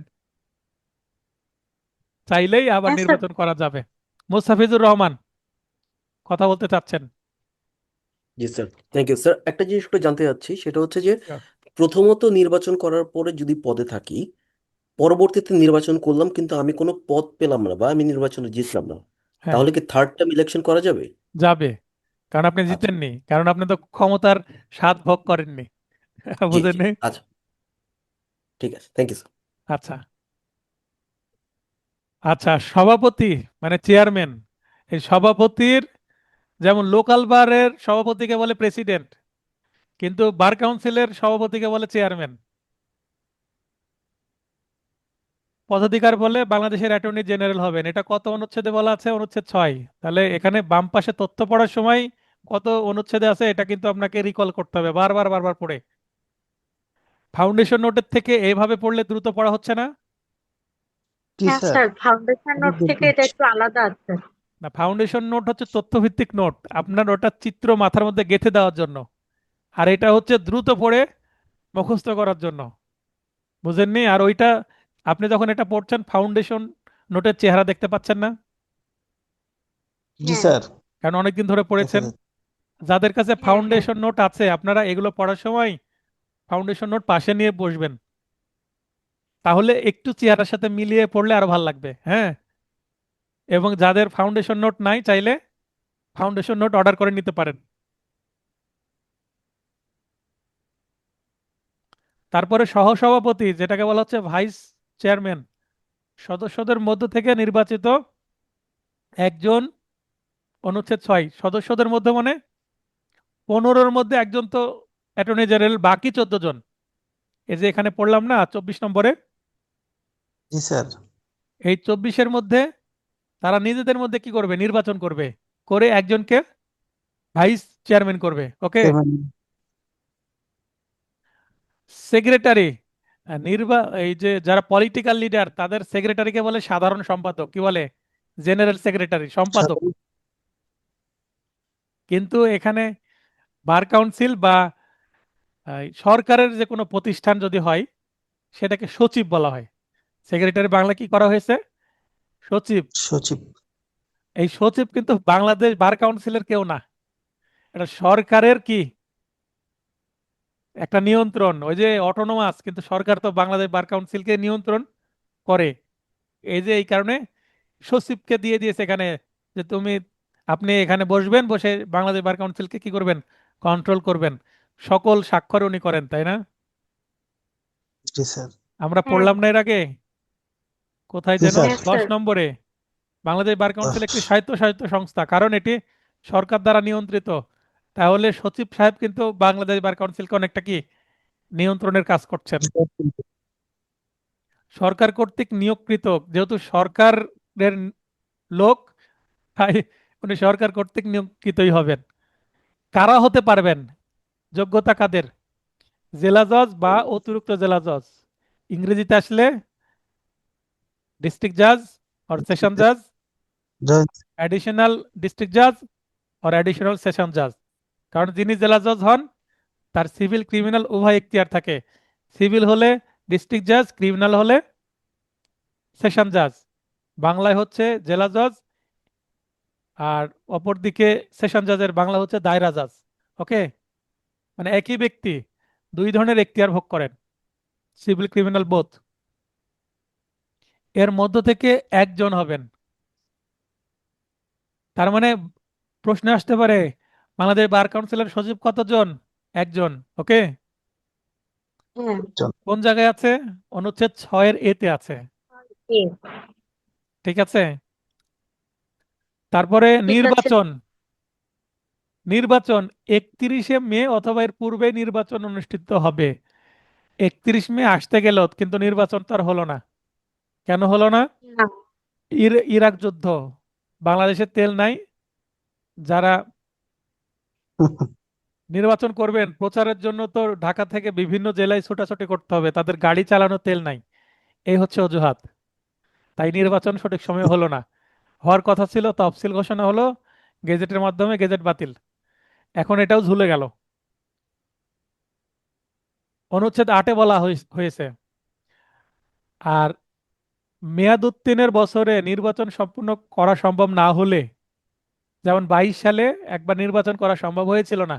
চাইলেই আবার হ্যাঁ স্যার, নির্বাচন করা যাবে। মুস্তাফিজুর রহমান কথা বলতে চাচ্ছেন? জি স্যার, থ্যাংক ইউ স্যার। একটা জিনিস একটু জানতে চাচ্ছি, সেটা হচ্ছে যে প্রথমত নির্বাচন করার পরে যদি পদে থাকি, পরবর্তীতে নির্বাচন করলাম কিন্তু আমি কোনো পদ পেলাম না বা আমি নির্বাচনে জিতলাম না, হ্যাঁ, তাহলে কি থার্ড টাইম ইলেকশন করা যাবে? যাবে। কারণ আপনি আচ্ছা, জিতেননি, কারণ আপনি তো ক্ষমতার স্বাদ ভোগ করেননি। জি জি, বুঝেননি? আচ্ছা, ঠিক আছে, থ্যাংক ইউ স্যার। আচ্ছা আচ্ছা, সভাপতি মানে চেয়ারম্যান, এই সভাপতির যেমন লোকাল বারের সভাপতিকে বলে প্রেসিডেন্ট, কিন্তু বার কাউন্সিলের সভাপতিকে বলে চেয়ারম্যান। পদাধিকার বলে বাংলাদেশের অ্যাটর্নি জেনারেল হবেন। এটা কত অনুচ্ছেদে বলা আছে? অনুচ্ছেদ 6। তাহলে এখানে বাম পাশে তথ্য পড়ার সময় কত অনুচ্ছেদে আছে এটা কিন্তু আপনাকে রিকল করতে হবে বারবার বারবার পড়ে। ফাউন্ডেশন নোটের থেকে এইভাবে পড়লে দ্রুত পড়া হচ্ছে না? জি হ্যাঁ স্যার। স্যার, ফাউন্ডেশন নোট থেকে এটা একটু আলাদা আছে। না, ফাউন্ডেশন নোট হচ্ছে তথ্যভিত্তিক নোট, আপনার ওটা চিত্র মাথার মধ্যে গেঁথে দেওয়ার জন্য। আর এটা হচ্ছে দ্রুত পড়ে মুখস্থ করার জন্য। বুঝেননি? আর ওইটা আপনি যখন এটা পড়ছেন ফাউন্ডেশন নোটের চেহারা দেখতে পাচ্ছেন না, জি হ্যাঁ, স্যার। কারণ অনেকদিন ধরে দেখা পড়েছেন। যাচ্ছে। যাদের কাছে হ্যাঁ, হ্যাঁ, ফাউন্ডেশন নোট আছে আপনারা এগুলো পড়ার সময় ফাউন্ডেশন নোট পাশে নিয়ে বসবেন, তাহলে একটু চেহারার সাথে মিলিয়ে পড়লে আরো ভালো লাগবে। হ্যাঁ, এবং যাদের ফাউন্ডেশন নোট নাই চাইলে ফাউন্ডেশন নোট অর্ডার করে নিতে পারেন। তারপরে সহসভাপতি, যেটাকে বলা হচ্ছে ভাইস চেয়ারম্যান, সদস্যদের মধ্য থেকে নির্বাচিত একজন। অনুচ্ছেদ 6 সদস্যদের মধ্যে মানে 15-র মধ্যে একজন তো অ্যাটর্নি জেনারেল, বাকি 14 জন। এই যে এখানে পড়লাম না 24 নম্বরে, জি স্যার। এই 24-এর মধ্যে তারা নিজেদের মধ্যে কি করবে? নির্বাচন করবে, করে একজনকে ভাইস চেয়ারম্যান করবে। ওকে? চেয়ারম্যান। সেক্রেটারি, এই যে যারা পলিটিক্যাল লিডার তাদের সেক্রেটারিকে বলে সাধারণ সম্পাদক। কি বলে? জেনারেল সেক্রেটারি, সম্পাদক। সাধারণ। কিন্তু এখানে বার কাউন্সিল বা সরকারের যে কোনো প্রতিষ্ঠান যদি হয় সেটাকে সচিব বলা হয়। সেক্রেটারি বাংলা কি করা হয়েছে? সচিব। সচিব। এই সচিব কিন্তু বাংলাদেশ বার কাউন্সিলের কেউ না, এটা সরকারের কি একটা নিয়ন্ত্রণ। ওই যে অটোনোমাস, কিন্তু সরকার তো বাংলাদেশ বার কাউন্সিলকে নিয়ন্ত্রণ করে। এই যে এই কারণে সচিবকে দিয়ে দিয়েছে এখানে, যে আপনি এখানে বসবেন, বসে বাংলাদেশ বার কাউন্সিলকে কি করবেন? কন্ট্রোল করবেন। সকল স্বাক্ষর উনি করেন, তাই না? জি স্যার। আমরা হ্যাঁ, পড়লাম না এর আগে? কোথায় জি যেন স্যার। হ্যাঁ 10 স্যার, নম্বরে, বাংলাদেশ বার কাউন্সিল একটি স্বায়ত্তশাসিত সংস্থা, কারণ এটি সরকার দ্বারা নিয়ন্ত্রিত। তাহলে সচিব সাহেব কিন্তু বাংলাদেশ বার কাউন্সিলকে অনেকটা কি নিয়ন্ত্রণের কাজ করছেন। সরকার কর্তৃক নিয়োগকৃত, যেহেতু সরকারের লোক, তাই উনি সরকার কর্তৃক নিয়োগকৃতই হবেন। কারা হতে পারবেন? যোগ্যতা কাদের? জেলা জজ বা অতিরিক্ত জেলা জজ, ইংরেজিতে আসলে ডিস্ট্রিক্ট জাজ আর সেশন জাজ, জজ। অ্যাডিশনাল ডিস্ট্রিক্ট জাজ আর অ্যাডিশনাল সেশন জাজ। কারণ যিনি জেলা জজ হন তার সিভিল ক্রিমিনাল উভয় এখতিয়ার থাকে। সিভিল হলে ডিস্ট্রিক্ট জাজ, ক্রিমিনাল হলে সেশন জাজ। বাংলায় হচ্ছে জেলা জজ, আর অপরদিকে সেশন জাজের বাংলা হচ্ছে দায়রা জাজ। ওকে, মানে একই ব্যক্তি দুই ধরনের এখতিয়ার ভোগ করেন, সিভিল ক্রিমিনাল বোথ। এর মধ্য থেকে একজন হবেন। তার মানে প্রশ্ন আসতে পারে, বাংলাদেশ বার কাউন্সিলের সচিব কতজন? একজন। ওকে, হ্যাঁ, কোন জায়গায় আছে? অনুচ্ছেদ 6 এর A-তে আছে। জি, ঠিক আছে। তারপরে ঠিক আছে। নির্বাচন। নির্বাচন 31শে মে অথবা এর পূর্বে নির্বাচন অনুষ্ঠিত হবে। 31 মে আসতে গেল, কিন্তু নির্বাচন তো আর হলো না। কেন হলো না? না, ইরাক যুদ্ধ, বাংলাদেশে তেল নাই। যারা নির্বাচন করবেন প্রচারের জন্য তো ঢাকা থেকে বিভিন্ন জেলায় ছোটাছুটি করতে হবে, তাদের গাড়ি চালানো তেল নাই। এই হচ্ছে অজুহাত। তাই নির্বাচন সঠিক সময়ে হলো না। হওয়ার কথা ছিল, তফসিল ঘোষণা হলো, গেজেটের মাধ্যমে গেজেট বাতিল। এখন এটাও ঝুলে গেল। অনুচ্ছেদ 8-এ বলা হয়েছে, আর মেয়াদ উত্তীর্ণের বছরে নির্বাচন সম্পূর্ণ করা সম্ভব না হলে, যেমন 22 সালে একবার নির্বাচন করা সম্ভব হয়েছিল না।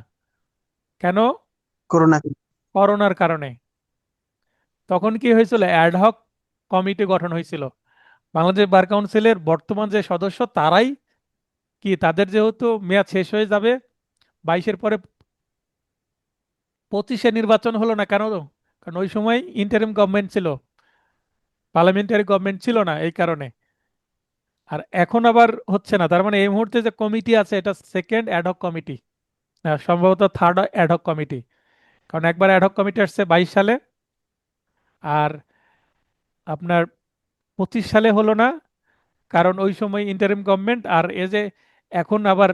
কেন? করোনা। করোনার কারণে। তখন কি হয়েছিল? অ্যাডহক কমিটি গঠন হয়েছিল। বাংলাদেশ বার কাউন্সিলের বর্তমান যে সদস্য তারাই কি, তাদের যেহেতু মেয়াদ শেষ হয়ে যাবে 22-এর পরে, 25-এ নির্বাচন হলো না কেন? কারণ ওই সময় ইন্টারিম গভর্নমেন্ট ছিল, পার্লামেন্টারি গভর্নমেন্ট ছিল না, এই কারণে। আর এখন আবার হচ্ছে না, তার মানে এই মুহূর্তে যে কমিটি আছে এটা সেকেন্ড অ্যাডহক কমিটি, সম্ভবত থার্ড অ্যাডহক কমিটি। কারণ একবার অ্যাডহক কমিটি আসছে 22 সালে, আর আপনার 25 সালে হলো না, কারণ ওই সময় ইন্টারিম গভর্নমেন্ট। আর এ যে এখন আবার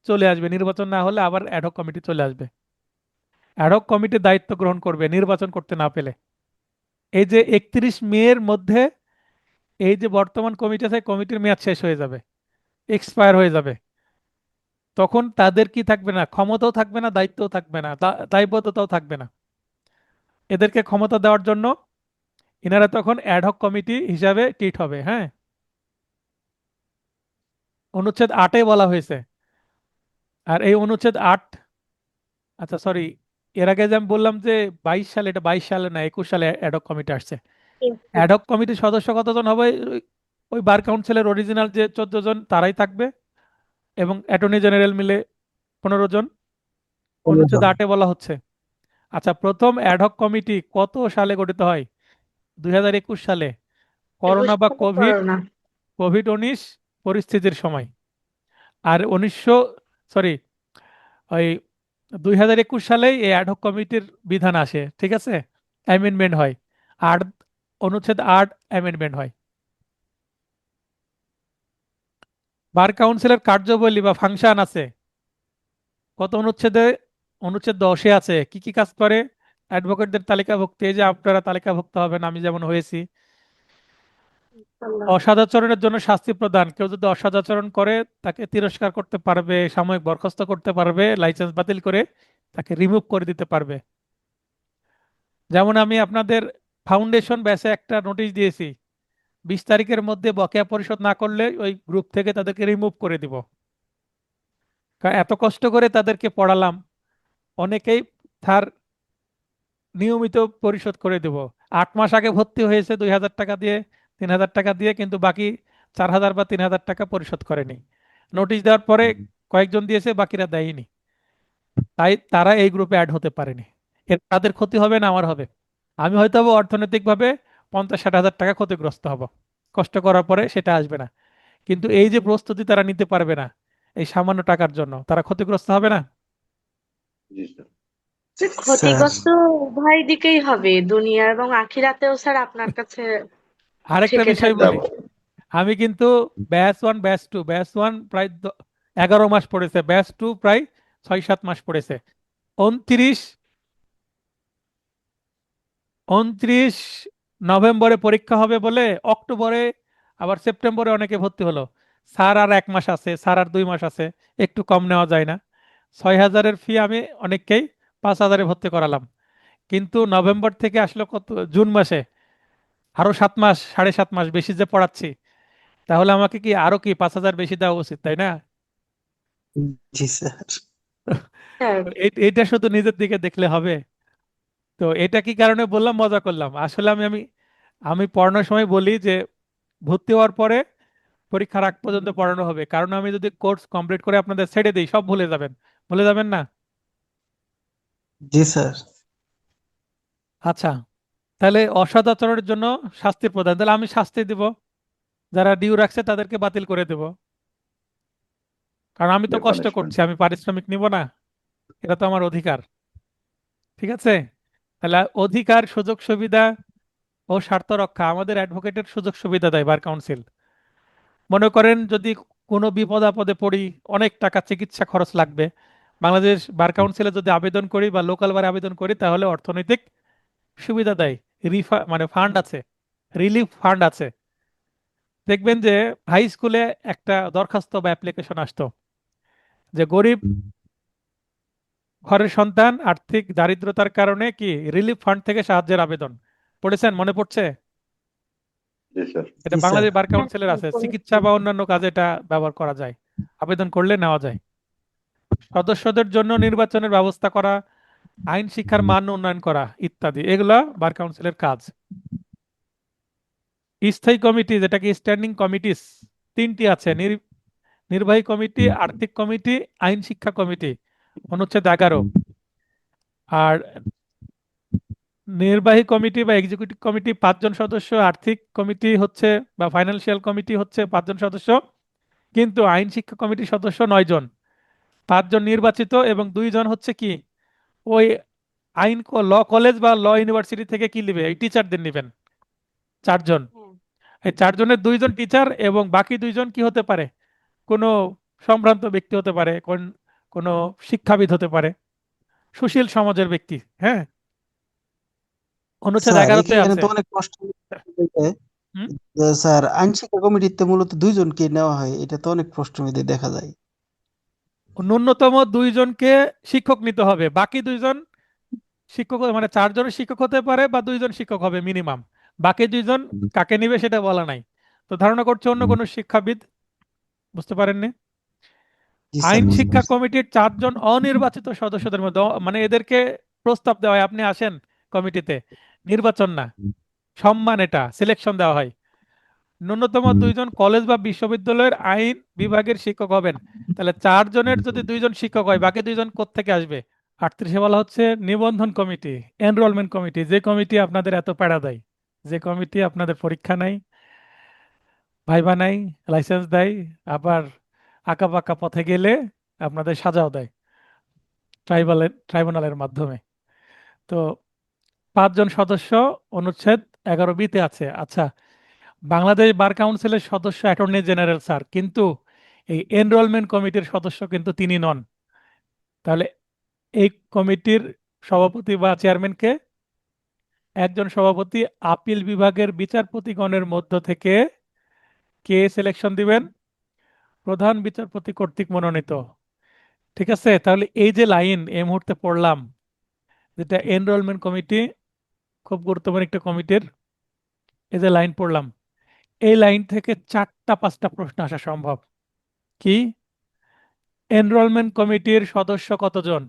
চলে আসবে, নির্বাচন না হলে আবার অ্যাডহক কমিটি চলে আসবে। অ্যাডহক কমিটি দায়িত্ব গ্রহণ করবে নির্বাচন করতে না পেলে। এই যে 31 মের মধ্যে এই যে বর্তমান কমিটি আছে, কমিটির মেয়াদ শেষ হয়ে যাবে, এক্সপায়ার হয়ে যাবে। তখন তাদের কি থাকবে না? ক্ষমতাও থাকবে না, দায়িত্বও থাকবে না, দায়বদ্ধতাও থাকবে না। এদেরকে ক্ষমতা দেওয়ার জন্য এনারা তখন অ্যাডহক কমিটি হিসাবে ট্রিট হবে। হ্যাঁ, অনুচ্ছেদ 8-এ বলা হয়েছে। আর এই অনুচ্ছেদ 8, আচ্ছা সরি, এর আগে যে আমি বললাম যে 22 সালে, এটা 22 সালে না, 21 সালে অ্যাডহক কমিটি আসছে। অ্যাডহক কমিটির সদস্য কতজন হবে? ওই বার কাউন্সিলের অরিজিনাল যে 14 জন তারাই থাকবে, এবং অ্যাটর্নি জেনারেল মিলে 15 জন। অনুচ্ছেদ 8-এ বলা হচ্ছে। আচ্ছা, প্রথম অ্যাডহক কমিটি কত সালে গঠিত হয়? 2021 সালে, করোনা বা 21 সালে করোনা। কোভিড-19 পরিস্থিতির সময়। আর সরি, ওই 2021 সালেই এই অ্যাডহক কমিটির বিধান আসে। ঠিক আছে, অ্যামেন্ডমেন্ট হয়, আর অনুচ্ছেদ 8 অ্যামেন্ডমেন্ট হয়। বার কাউন্সিলের কার্যাবলী বা ফাংশন আছে কত অনুচ্ছেদে? অনুচ্ছেদ 10-এ আছে। কি কি কাজ করে? অ্যাডভোকেটদের তালিকাভুক্তি, এই যে আপনারা তালিকাভুক্ত হবেন, আমি যেমন হয়েছি। ইনশাআল্লাহ। অসদাচরণের জন্য শাস্তি প্রদান, কেউ যদি অসদাচরণ করে তাকে তিরস্কার করতে পারবে, সাময়িক বরখাস্ত করতে পারবে, লাইসেন্স বাতিল করে তাকে রিমুভ করে দিতে পারবে। যেমন আমি আপনাদের ফাউন্ডেশন ব্যাচে একটা নোটিশ দিয়েছি, 20 তারিখের মধ্যে বকেয়া পরিশোধ না করলে ওই গ্রুপ থেকে তাদেরকে রিমুভ করে দিব। কারণ এত কষ্ট করে তাদেরকে পড়ালাম, অনেকেই তার নিয়মিত পরিশোধ করে দেব। 8 মাস আগে ভর্তি হয়েছে 2,000 টাকা দিয়ে, 3,000 টাকা দিয়ে, কিন্তু বাকি 4,000 বা 3,000 টাকা পরিশোধ করেনি। নোটিশ দেওয়ার পরে কয়েকজন দিয়েছে, বাকিরা দেয়নি। তাই তারা এই গ্রুপে অ্যাড হতে পারেনি। এর তাদের ক্ষতি হবে না, আমার হবে। আমি হয়তো অর্থনৈতিকভাবে 50-60 হাজার টাকা ক্ষতিগ্রস্ত হব, কষ্ট করার পরে সেটা আসবে না। কিন্তু এই যে প্রস্তুতি তারা নিতে পারবে না এই সামান্য টাকার জন্য, তারা ক্ষতিগ্রস্ত হবে না? জি স্যার। ক্ষতিগ্রস্ত উভয় দিকেই হবে, দুনিয়া এবং আখিরাতেও স্যার আপনার কাছে আরেকটা ঠেকে বিষয় থাকবে। বলি, আমি কিন্তু ব্যাচ 1 প্রায় 11 মাস পড়েছে, ব্যাচ 2 প্রায় 6-7 মাস পড়েছে। 29 29 নভেম্বরে পরীক্ষা হবে বলে অক্টোবরে, আবার সেপ্টেম্বরে অনেকে ভর্তি হলো। স্যার আর 1 মাস আছে, স্যার আর 2 মাস আছে, একটু কম নেওয়া যায় না? 6,000-এর ফি আমি অনেককেই 5,000-এ ভর্তি করালাম, কিন্তু নভেম্বর থেকে আসলো কত, জুন মাসে আরো 7 মাস, 7.5 মাস বেশি যে পড়াচ্ছি, তাহলে আমাকে কি আরো কি 5,000 বেশি দেওয়া উচিত, তাই না? জি স্যার। স্যার এইটা শুধু নিজের দিকে দেখলে হবে? তো এটা কি কারণে বললাম, মজা করলাম, আসলে আমি আমি আমি পড়ানোর সময় বলি যে ভর্তি হওয়ার পরে পরীক্ষার আগ পর্যন্ত পড়ানো হবে, কারণ আমি যদি কোর্স কমপ্লিট করে আপনাদের ছেড়ে দিই সব ভুলে যাবেন, ভুলে যাবেন না? জি স্যার। আচ্ছা, তাহলে অসৎ আচরণের জন্য শাস্তির প্রদান, তাহলে আমি শাস্তি দিব, যারা ডিউ রাখছে তাদেরকে বাতিল করে দেব, কারণ আমি তো যে কষ্ট পানিশমেন্ট। করছি, আমি পারিশ্রমিক নিব না, এটা তো আমার অধিকার। ঠিক আছে, তাহলে অধিকার, সুযোগ সুবিধা ও স্বার্থ রক্ষা আমাদের অ্যাডভোকেটের সুযোগ সুবিধা দেয় বার কাউন্সিল। মনে করেন যদি কোনো বিপদ আপদে পড়ি, অনেক টাকা চিকিৎসা খরচ লাগবে, বাংলাদেশ বার কাউন্সিলে যদি আবেদন করি বা লোকাল বারে আবেদন করি, তাহলে অর্থনৈতিক সুবিধা দেয়, মানে ফান্ড আছে, রিলিফ ফান্ড আছে। দেখবেন যে হাই স্কুলে একটা দরখাস্ত বা অ্যাপ্লিকেশন আসতো যে গরিব ঘরের সন্তান আর্থিক দারিদ্রতার কারণে কি রিলিফ ফান্ড থেকে সাহায্যের আবেদন, পড়েছেন, মনে পড়ছে? জি স্যার। এটা জি স্যার। বাংলাদেশ বার হ্যাঁ কাউন্সিলের স্যার, আছে, চিকিৎসা পড়েছি। বা অন্যান্য কাজে এটা ব্যবহার করা যায়, আবেদন করলে নেওয়া যায়। সদস্যদের জন্য নির্বাচনের ব্যবস্থা করা, আইন শিক্ষার মান উন্নয়ন করা ইত্যাদি, এগুলা বার কাউন্সিলের কাজ। স্থায়ী কমিটি, যেটাকে স্ট্যান্ডিং কমিটিস 3টি আছে, নির্বাহী কমিটি, আর্থিক কমিটি, আইন শিক্ষা কমিটি, অনুচ্ছেদ 11। আর নির্বাহী কমিটি বা এক্সিকিউটিভ কমিটি 5 জন সদস্য, আর্থিক কমিটি হচ্ছে বা ফাইন্যান্সিয়াল কমিটি হচ্ছে 5 জন সদস্য, কিন্তু আইন শিক্ষা কমিটির সদস্য 9 জন, 5 জন নির্বাচিত এবং 2 জন হচ্ছে কি ওই আইন ল কলেজ বা ল ইউনিভার্সিটি থেকে কি নিবে, এই টিচারদের নিবেন 4 জন। হ্যাঁ এই 4 জনের 2 জন টিচার এবং বাকি 2 জন কি হতে পারে, কোনো সম্ভ্রান্ত ব্যক্তি হতে পারে, কোনো শিক্ষাবিদ হতে পারে, সুশীল সমাজের ব্যক্তি। হ্যাঁ, অনুচ্ছেদ স্যার 11-তে এখানে আছে। তো অনেক প্রশ্ন যে হুম? স্যার আইন শিক্ষা কমিটিতে মূলত 2 জনকে নেওয়া হয়, এটা তো অনেক প্রশ্নের মধ্যে দেখা যায়। ন্যূনতম 2 জনকে শিক্ষক নিতে হবে, বাকি 2 জন শিক্ষক মানে 4 জনের শিক্ষক হতে পারে বা 2 জন শিক্ষক হবে মিনিমাম, বাকি 2 জন কাকে নিবে সেটা বলা নাই। তো ধারণা করছে অন্য কোনো শিক্ষাবিদ, বুঝতে পারেননি? জি স্যার, আইন বুঝতে শিক্ষা পারছি। কমিটির 4 জন অনির্বাচিত সদস্যদের মধ্যে মানে এদেরকে প্রস্তাব দেওয়া হয়, আপনি আসেন কমিটিতে, নির্বাচন না, সম্মান, এটা সিলেকশন দেওয়া হয়। ন্যূনতম 2 জন কলেজ বা বিশ্ববিদ্যালয়ের আইন বিভাগের শিক্ষক হবেন। তাহলে 4 জনের যদি 2 জন শিক্ষক হয়, বাকি 2 জন কোত্থেকে আসবে? 38-এ বলা হচ্ছে নিবন্ধন কমিটি, এনরোলমেন্ট কমিটি, যে কমিটি আপনাদের এত প্যারা দেয়, যে কমিটি আপনাদের পরীক্ষা নাই, ভাইবা নাই, লাইসেন্স দেয়, আবার আঁকা বাঁকা পথে গেলে আপনাদের সাজাও দেয় ট্রাইব্যুনালের মাধ্যমে। তো 5 জন সদস্য অনুচ্ছেদ 11B-তে আছে। আচ্ছা, বাংলাদেশ বার কাউন্সিলের সদস্য অ্যাটর্নি জেনারেল স্যার, কিন্তু এই এনরোলমেন্ট কমিটির সদস্য কিন্তু তিনি নন। তাহলে এই কমিটির সভাপতি বা চেয়ারম্যানকে, একজন সভাপতি আপিল বিভাগের বিচারপতিগণের মধ্য থেকে কে সিলেকশন দিবেন? প্রধান বিচারপতি কর্তৃক মনোনীত। ঠিক আছে, তাহলে এই যে লাইন এই মুহূর্তে পড়লাম, যেটা এনরোলমেন্ট কমিটি, খুব গুরুত্বপূর্ণ একটা কমিটির, এই যে লাইন পড়লাম, এই লাইন থেকে 4টা 5টা প্রশ্ন আসা সম্ভব। কি? এনরোলমেন্ট কমিটির সদস্য কতজন?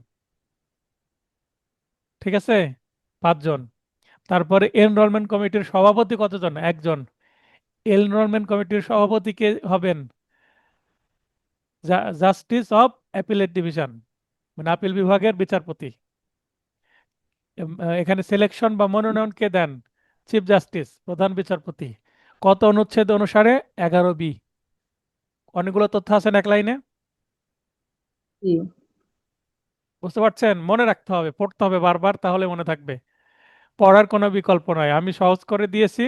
ঠিক আছে, 5 জন। তারপরে এনরোলমেন্ট কমিটির সভাপতি কতজন? একজন। এনরোলমেন্ট কমিটির সভাপতি কে হবেন? জাস্টিস অফ অ্যাপিলেট ডিভিশন, মানে আপিল বিভাগের বিচারপতি। এখানে সিলেকশন বা মনোনয়ন কে দেন? চিফ জাস্টিস, প্রধান বিচারপতি। কত অনুচ্ছেদ অনুসারে? 11B। অনেকগুলো তথ্য আছেন এক লাইনে, জি বুঝতে পারছেন? মনে রাখতে হবে, পড়তে হবে বারবার, তাহলে মনে থাকবে। পড়ার কোনো বিকল্প নয়, আমি সহজ করে দিয়েছি,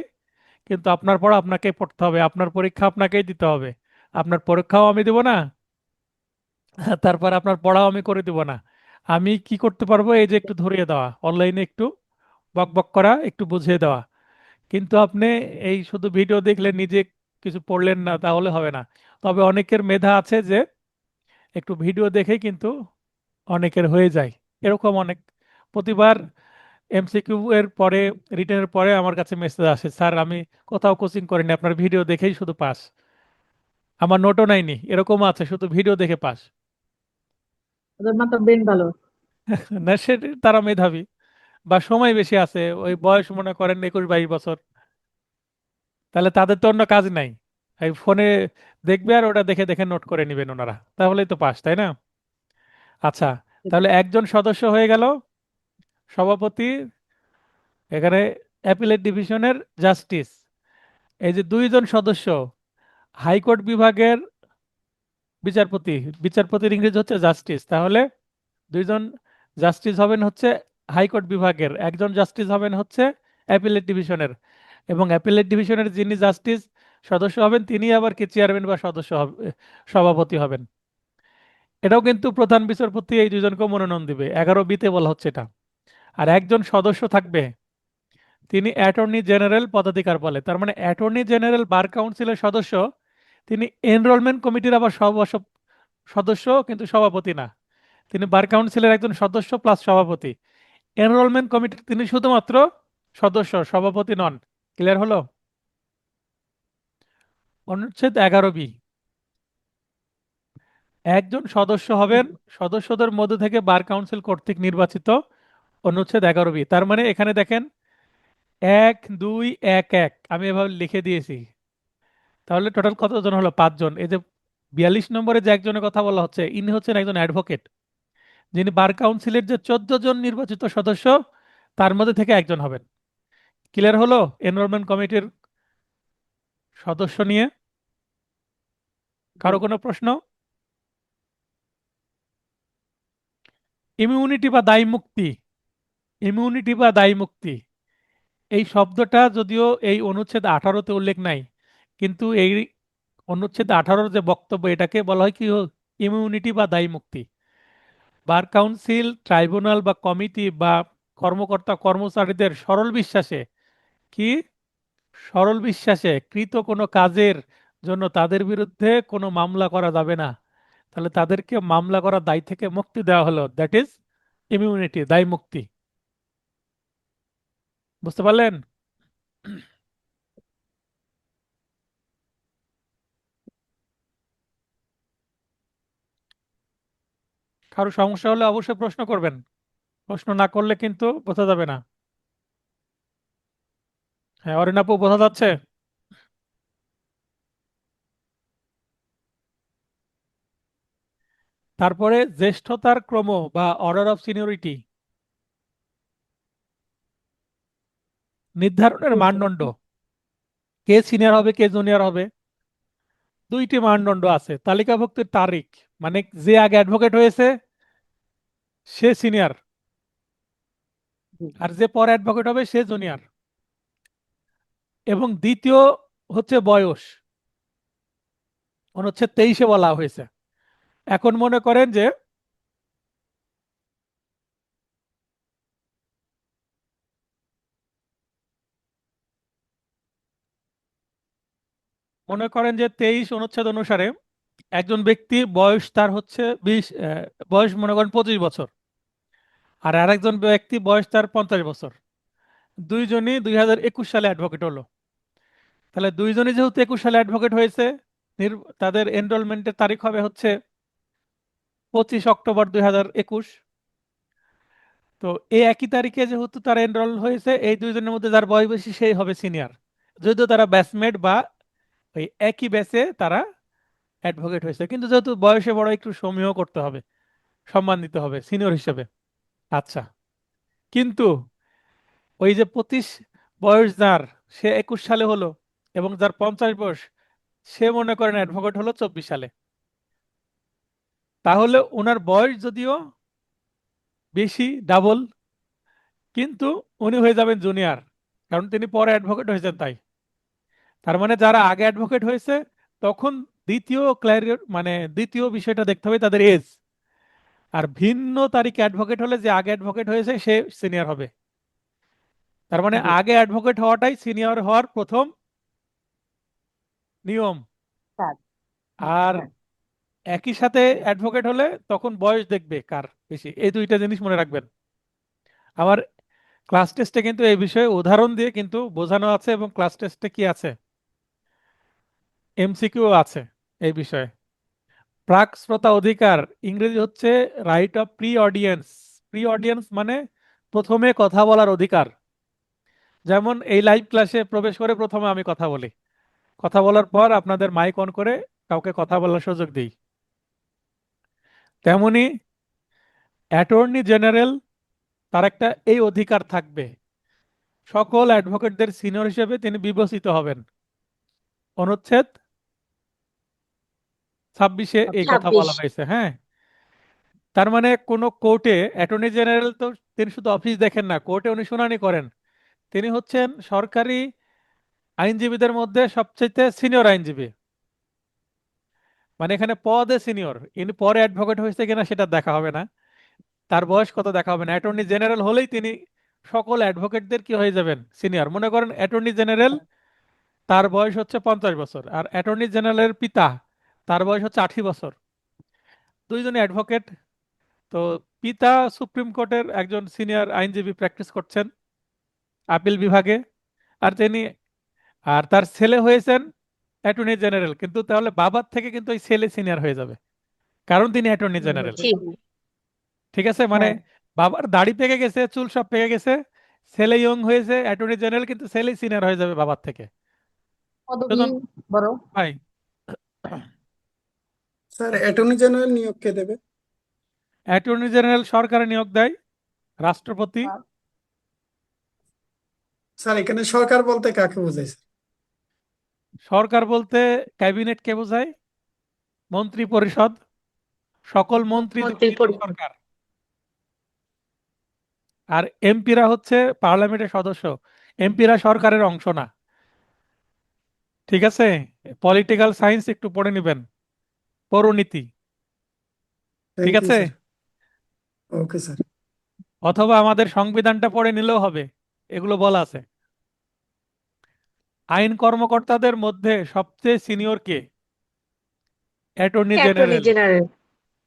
কিন্তু আপনার পড়া আপনাকেই পড়তে হবে, আপনার পরীক্ষা আপনাকেই দিতে হবে। আপনার পরীক্ষাও আমি দেব না, তারপর আপনার পড়াও আমি করে দিব না। আমি কি করতে পারবো, এই যে একটু ধরিয়ে দেওয়া, অনলাইনে একটু বক বক করা, একটু বুঝিয়ে দেওয়া। কিন্তু আপনি এই শুধু ভিডিও দেখলে নিজে কিছু পড়লেন না, তাহলে হবে না। তবে অনেকের মেধা আছে যে একটু ভিডিও দেখেই কিন্তু অনেকের হয়ে যায়, এরকম অনেক প্রতিবার এমসিকিউ এর পরে, রিটেনের পরে আমার কাছে মেসেজ আসে, স্যার আমি কোথাও কোচিং করিনি, আপনার ভিডিও দেখেই শুধু পাস, আমার নোটও নাইনি, এরকম আছে, শুধু ভিডিও দেখে পাস। ওদের মাথা ব্রেন ভালো। না সে, তারা মেধাবী বা সময় বেশি আছে, ওই বয়স মনে করেন 21-22 বছর, তাহলে তাদের তো অন্য কাজ নাই, এই ফোনে দেখবে আর ওটা দেখে দেখে নোট করে নেবেন ওনারা, তাহলেই তো পাস, তাই না? আচ্ছা, তাহলে একজন সদস্য হয়ে গেল সভাপতি, এখানে অ্যাপিলেট ডিভিশনের জাস্টিস। এই যে দুইজন সদস্য হাইকোর্ট বিভাগের বিচারপতি, বিচারপতির ইংরেজি হচ্ছে জাস্টিস, তাহলে দুইজন জাস্টিস হবেন হচ্ছে হাইকোর্ট বিভাগের, একজন জাস্টিস হবেন হচ্ছে অ্যাপিলেট ডিভিশনের, এবং অ্যাপিলেট ডিভিশনের যিনি জাস্টিস সদস্য হবেন তিনি আবার কি চেয়ারম্যান বা সদস্য সভাপতি হবেন। এটাও কিন্তু প্রধান বিচারপতি এই দুজনকে মনোনয়ন দিবে, 11B-তে বলা হচ্ছে এটা। আর একজন সদস্য থাকবে, তিনি অ্যাটর্নি জেনারেল পদাধিকার বলে, তার মানে অ্যাটর্নি জেনারেল বার কাউন্সিলের সদস্য, তিনি এনরোলমেন্ট কমিটির আবার সদস্য, কিন্তু সভাপতি না, তিনি বার কাউন্সিলের একজন সদস্য প্লাস সভাপতি। এনরোলমেন্ট কমিটির তিনি শুধুমাত্র সদস্য, সভাপতি নন। ক্লিয়ার হলো? অনুচ্ছেদ 11B, একজন সদস্য হবেন সদস্যদের মধ্যে থেকে বার কাউন্সিল কর্তৃক নির্বাচিত। অনুচ্ছেদ 11B, তার মানে এখানে দেখেন 1 2 1 1 আমি এভাবে লিখে দিয়েছি, তাহলে টোটাল কতজন হলো? 5 জন। এই যে 42 নম্বরে যে একজনের কথা বলা হচ্ছে, ইনি হচ্ছেন একজন অ্যাডভোকেট, যিনি বার কাউন্সিলের যে 14 জন নির্বাচিত সদস্য তার মধ্যে থেকে একজন হবেন। ক্লিয়ার হলো এনরোলমেন্ট কমিটির সদস্য নিয়ে? কারো কোনো প্রশ্ন? ইমিউনিটি বা দায় মুক্তি, ইমিউনিটি বা দায় মুক্তি, এই শব্দটা যদিও এই অনুচ্ছেদ 18-তে উল্লেখ নাই, কিন্তু এই অনুচ্ছেদ 18-র যে বক্তব্য, এটাকে বলা হয় কি, ইমিউনিটি বা দায় মুক্তি। বার কাউন্সিল, ট্রাইব্যুনাল বা কমিটি বা কর্মকর্তা কর্মচারীদের সরল বিশ্বাসে, কি, সরল বিশ্বাসে কৃত কোনো কাজের জন্য তাদের বিরুদ্ধে কোনো মামলা করা যাবে না, তাহলে তাদেরকে মামলা করার দায় থেকে মুক্তি দেওয়া হলো, দ্যাট ইজ ইমিউনিটি, দায় মুক্তি। বুঝতে পারলেন? কারো সমস্যা হলে অবশ্যই প্রশ্ন করবেন, প্রশ্ন না করলে কিন্তু বোঝা যাবে না। হ্যাঁ, অরিন আপু, বোঝা যাচ্ছে? তারপরে জ্যেষ্ঠতার ক্রম বা অর্ডার অফ সিনিয়রিটি নির্ধারণের মানদণ্ড, কে সিনিয়র হবে কে জুনিয়র হবে, দুইটি মানদণ্ড আছে। তালিকাভুক্তির তারিখ, মানে যে আগে অ্যাডভোকেট হয়েছে সে সিনিয়র, আর যে পরে অ্যাডভোকেট হবে সে জুনিয়র। এবং দ্বিতীয় হচ্ছে বয়স, অনুচ্ছেদ 23-এ বলা হয়েছে। এখন মনে করেন যে মনে করেন যে 23 অনুচ্ছেদ অনুসারে একজন ব্যক্তি বয়স তার হচ্ছে 20, বয়স মনে করেন 25 বছর, আর আরেকজন ব্যক্তি বয়স তার 50 বছর, দুইজনই 2021 সালে অ্যাডভোকেট হলো। তাহলে দুইজনই যেহেতু 21 সালে অ্যাডভোকেট হয়েছে, তাদের এনরোলমেন্টের তারিখ হবে হচ্ছে 25 অক্টোবর 2021। তো এই একই তারিখে যেহেতু তারা এনরোল হয়েছে, এই দুইজনের মধ্যে যার বয়স বেশি সেই হবে সিনিয়র, যদিও তারা ব্যাচমেট বা ওই একই ব্যাচে তারা অ্যাডভোকেট হয়েছে, কিন্তু যেহেতু বয়সে বড় একটু সমীহ করতে হবে, সম্মান দিতে হবে সিনিয়র হিসেবে। আচ্ছা, কিন্তু ওই যে 25 বয়স যার, সে 21 সালে হলো, এবং যার 50 বয়স সে মনে করেন অ্যাডভোকেট হলো 24 সালে, তাহলে ওনার বয়স যদিও বেশি, ডাবল, কিন্তু উনি হয়ে যাবেন জুনিয়র, কারণ তিনি পরে অ্যাডভোকেট হয়েছেন তাই। তার মানে যারা আগে অ্যাডভোকেট হয়েছে, তখন দ্বিতীয় মানে দ্বিতীয় বিষয়টা দেখতে হবে তাদের এজ, আর ভিন্ন তারিখে অ্যাডভোকেট হলে যে আগে অ্যাডভোকেট হয়েছে সে সিনিয়র হবে। তার মানে আগে অ্যাডভোকেট হওয়াটাই সিনিয়র হওয়ার প্রথম নিয়ম। আর একই সাথে অ্যাডভোকেট হলে তখন বয়স দেখবে কার বেশি, এই দুইটা জিনিস মনে রাখবেন। আমার ক্লাস টেস্টে কিন্তু এই বিষয়ে উদাহরণ দিয়ে কিন্তু বোঝানো আছে, এবং ক্লাস টেস্টে কি আছে, এমসিকিউ আছে এই বিষয়ে। প্রাক শ্রোতা অধিকার ইংরেজি হচ্ছে right of pre audience. Pre audience মানে প্রথমে কথা বলার অধিকার। যেমন এই লাইভ ক্লাসে প্রবেশ করে প্রথমে আমি কথা বলি, কথা বলার পর আপনাদের মাইক অন করে কাউকে কথা বলার সুযোগ দিই। তেমনি অ্যাটর্নি জেনারেল, তার একটা এই অধিকার থাকবে, সকল অ্যাডভোকেটদের সিনিয়র হিসেবে তিনি বিবেচিত হবেন। অনুচ্ছেদ 26-এ এই কথা 26। বলা হয়েছে। হ্যাঁ, তার মানে কোনো কোর্টে অ্যাটর্নি জেনারেল তো তিনি শুধু অফিস দেখেন না, কোর্টে উনি শুনানি করেন। তিনি হচ্ছেন সরকারি আইনজীবীদের মধ্যে সবচেয়ে সিনিয়র আইনজীবী। মানে এখানে পদে সিনিয়র, ইনি পরে অ্যাডভোকেট হয়েছে কিনা সেটা দেখা হবে না, তার বয়স কত দেখা হবে না। অ্যাটর্নি জেনারেল হলেই তিনি সকল অ্যাডভোকেটদের কি হয়ে যাবেন, সিনিয়র। মনে করেন অ্যাটর্নি জেনারেল, তার বয়স হচ্ছে 50 বছর, আর অ্যাটর্নি জেনারেলের পিতা, তার বয়স হচ্ছে 80 বছর। দুইজনে অ্যাডভোকেট। তো পিতা সুপ্রিম কোর্টের একজন সিনিয়র আইনজীবী প্র্যাকটিস করছেন আপিল বিভাগে, আর তিনি, আর তার ছেলে হয়েছেন অ্যাটর্নি জেনারেল, কিন্তু তাহলে বাবার থেকে কিন্তু ওই ছেলে সিনিয়র হয়ে যাবে, কারণ তিনি অ্যাটর্নি জেনারেল। জি ঠিক আছে, মানে হ্যাঁ বাবার দাড়ি পেকে গেছে, চুল সব পেকে গেছে, ছেলে ইয়ং হয়েছে অ্যাটর্নি জেনারেল, কিন্তু ছেলে সিনিয়র হয়ে যাবে বাবার থেকে। পদবী সুতরাং বড়। ভাই, স্যার অ্যাটর্নি জেনারেল নিয়োগ কে দেবে? অ্যাটর্নি জেনারেল সরকারে নিয়োগ দেয়, রাষ্ট্রপতি। আর স্যার এখানে সরকার বলতে কাকে বোঝায় স্যার? সরকার বলতে ক্যাবিনেট কে বোঝায়, মন্ত্রী পরিষদ, সকল মন্ত্রীদের মন্ত্রী নিয়ে সরকার। আর এমপিরা হচ্ছে পার্লামেন্টের সদস্য, এমপিরা সরকারের অংশ না। ঠিক আছে, পলিটিক্যাল সায়েন্স একটু পড়ে নেবেন, পৌরনীতি। ঠিক থ্যাংক ইউ আছে, স্যার। Okay sir. অথবা আমাদের সংবিধানটা পড়ে নিলেও হবে, এগুলো বলা আছে। আইন কর্মকর্তাদের মধ্যে সবচেয়ে সিনিয়র কে, অ্যাটর্নি অ্যাটর্নি জেনারেল। জেনারেল।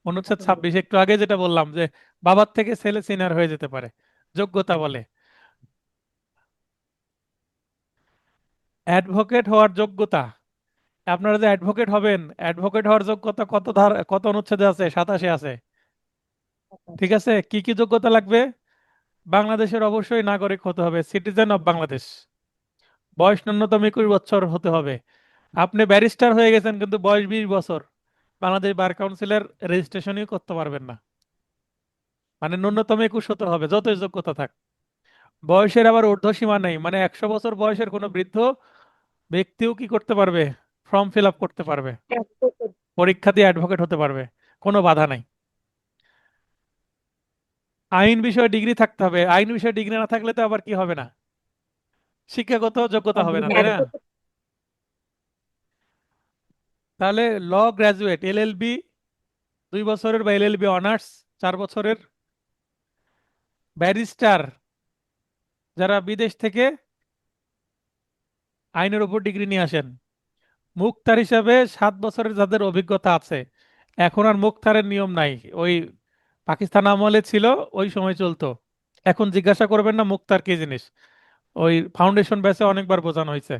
অনুচ্ছেদ 26, একটু আগে যেটা বললাম যে বাবার থেকে ছেলে সিনিয়র হয়ে যেতে পারে, যোগ্যতা বলে। অ্যাডভোকেট হওয়ার যোগ্যতা, আপনারা যে অ্যাডভোকেট হবেন, অ্যাডভোকেট হওয়ার যোগ্যতা কত কত অনুচ্ছেদে আছে, 27-এ আছে। ঠিক আছে, কি কি যোগ্যতা লাগবে? বাংলাদেশের অবশ্যই নাগরিক হতে হবে, সিটিজেন অফ বাংলাদেশ, বয়স ন্যূনতম 21 বছর হতে হবে। আপনি ব্যারিস্টার হয়ে গেছেন কিন্তু বয়স 20 বছর, বাংলাদেশ বার কাউন্সিলের রেজিস্ট্রেশনই করতে পারবেন না। মানে ন্যূনতম 21 হতে হবে, যতই যোগ্যতা থাক। বয়সের আবার ঊর্ধ্বসীমা নেই, মানে 100 বছর বয়সের কোনো বৃদ্ধ ব্যক্তিও কি করতে পারবে, ফর্ম ফিল আপ করতে পারবে, পরীক্ষা দিয়ে অ্যাডভোকেট হতে পারবে, কোনো বাধা নাই। আইন বিষয়ে ডিগ্রি থাকতে হবে, আইন বিষয়ে ডিগ্রি না থাকলে তো আবার কি হবে না, শিক্ষাগত যোগ্যতা হবে না, তাই না? তাহলে ল গ্রাজুয়েট, এলএলবি 2 বছরের বা এলএলবি অনার্স 4 বছরের, ব্যারিস্টার যারা বিদেশ থেকে আইনের উপর ডিগ্রি নিয়ে আসেন, মুখতার হিসাবে 7 বছরের যাদের অভিজ্ঞতা আছে। এখন আর মুখতারের নিয়ম নাই, ওই পাকিস্তান আমলে ছিল, ওই সময় চলতো। এখন জিজ্ঞাসা করবেন না মুখতার কি জিনিস, ওই ফাউন্ডেশন ব্যাচে অনেকবার বোঝানো হয়েছে।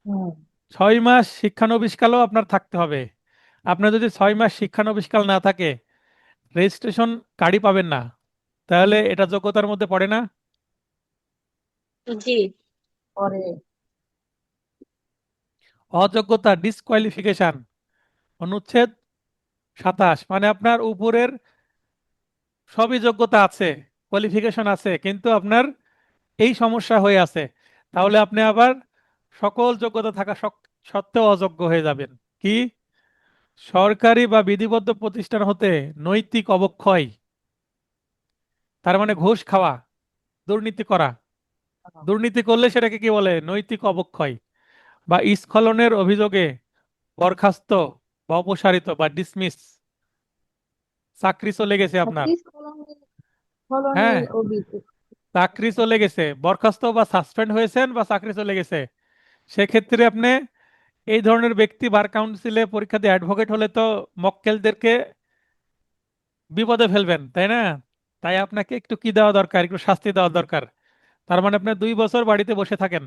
হুম 6 মাস শিক্ষানবিশকালও আপনার থাকতে হবে। আপনার যদি 6 মাস শিক্ষানবিশকাল না থাকে, রেজিস্ট্রেশন কার্ডই পাবেন না। তাহলে এটা যোগ্যতার মধ্যে পড়ে না? জি পরে অযোগ্যতা, ডিসকোয়ালিফিকেশন, অনুচ্ছেদ 27, মানে আপনার উপরের সবই যোগ্যতা আছে, কোয়ালিফিকেশন আছে, কিন্তু আপনার এই সমস্যা হয়ে আছে, তাহলে আপনি আবার সকল যোগ্যতা থাকা সত্ত্বেও অযোগ্য হয়ে যাবেন। কি? সরকারি বা বিধিবদ্ধ প্রতিষ্ঠান হতে নৈতিক অবক্ষয়, তার মানে ঘুষ খাওয়া, দুর্নীতি করা। দুর্নীতি করলে সেটাকে কি বলে, নৈতিক অবক্ষয়। বা স্খলনের অভিযোগে বরখাস্ত বা অপসারিত বা ডিসমিস, চাকরি চলে গেছে আপনার। হ্যাঁ, ফলনের অভিযোগ। চাকরি চলে গেছে, বরখাস্ত বা সাসপেন্ড হয়েছেন বা চাকরি চলে গেছে, সেক্ষেত্রে আপনি এই ধরনের ব্যক্তি বার কাউন্সিলে পরীক্ষা দিয়ে অ্যাডভোকেট হলে তো মক্কেলদেরকে বিপদে ফেলবেন, তাই না? তাই আপনাকে একটু কি দেওয়া দরকার, একটু শাস্তি দেওয়া দরকার। তার মানে আপনি 2 বছর বাড়িতে বসে থাকেন,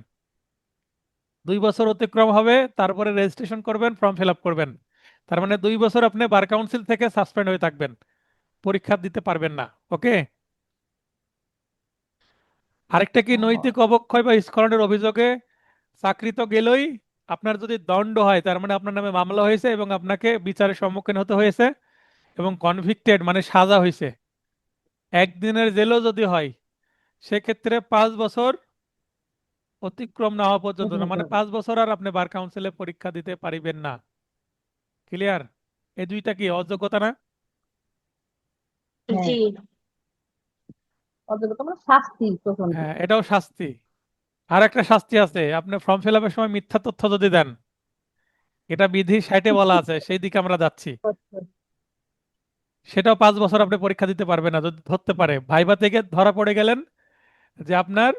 2 বছর অতিক্রম হবে, তারপরে রেজিস্ট্রেশন করবেন, ফর্ম ফিল আপ করবেন। তার মানে 2 বছর আপনি বার কাউন্সিল থেকে সাসপেন্ড হয়ে থাকবেন, পরীক্ষা দিতে পারবেন না। ওকে। আরেকটা কি, নৈতিক অবক্ষয় বা স্খলনের অভিযোগে চাকরি তো গেলই, আপনার যদি দণ্ড হয় তার মানে আপনার নামে মামলা হয়েছে এবং আপনাকে বিচারের সম্মুখীন হতে হয়েছে এবং কনভিক্টেড মানে সাজা হয়েছে, একদিনের জেলও যদি হয়, সেক্ষেত্রে 5 বছর অতিক্রম না হওয়া পর্যন্ত না, মানে 5 বছর আর আপনি বার কাউন্সিলে পরীক্ষা দিতে পারিবেন না। ক্লিয়ার? এই দুইটা কি অযোগ্যতা না? হ্যাঁ, জি। অযোগ্যতা মানে শাস্তি প্রচন্ড। হ্যাঁ, এটাও শাস্তি। আর একটা শাস্তি আছে, আপনি ফর্ম ফিল আপের সময় মিথ্যা তথ্য যদি দেন, এটা বিধি 60-এ বলা আছে, সেই দিকে আমরা যাচ্ছি। সেটাও 5 বছর আপনি পরীক্ষা দিতে পারবেন না, যদি ধরতে পারে ভাইবা থেকে ধরা পড়ে গেলেন যে আপনার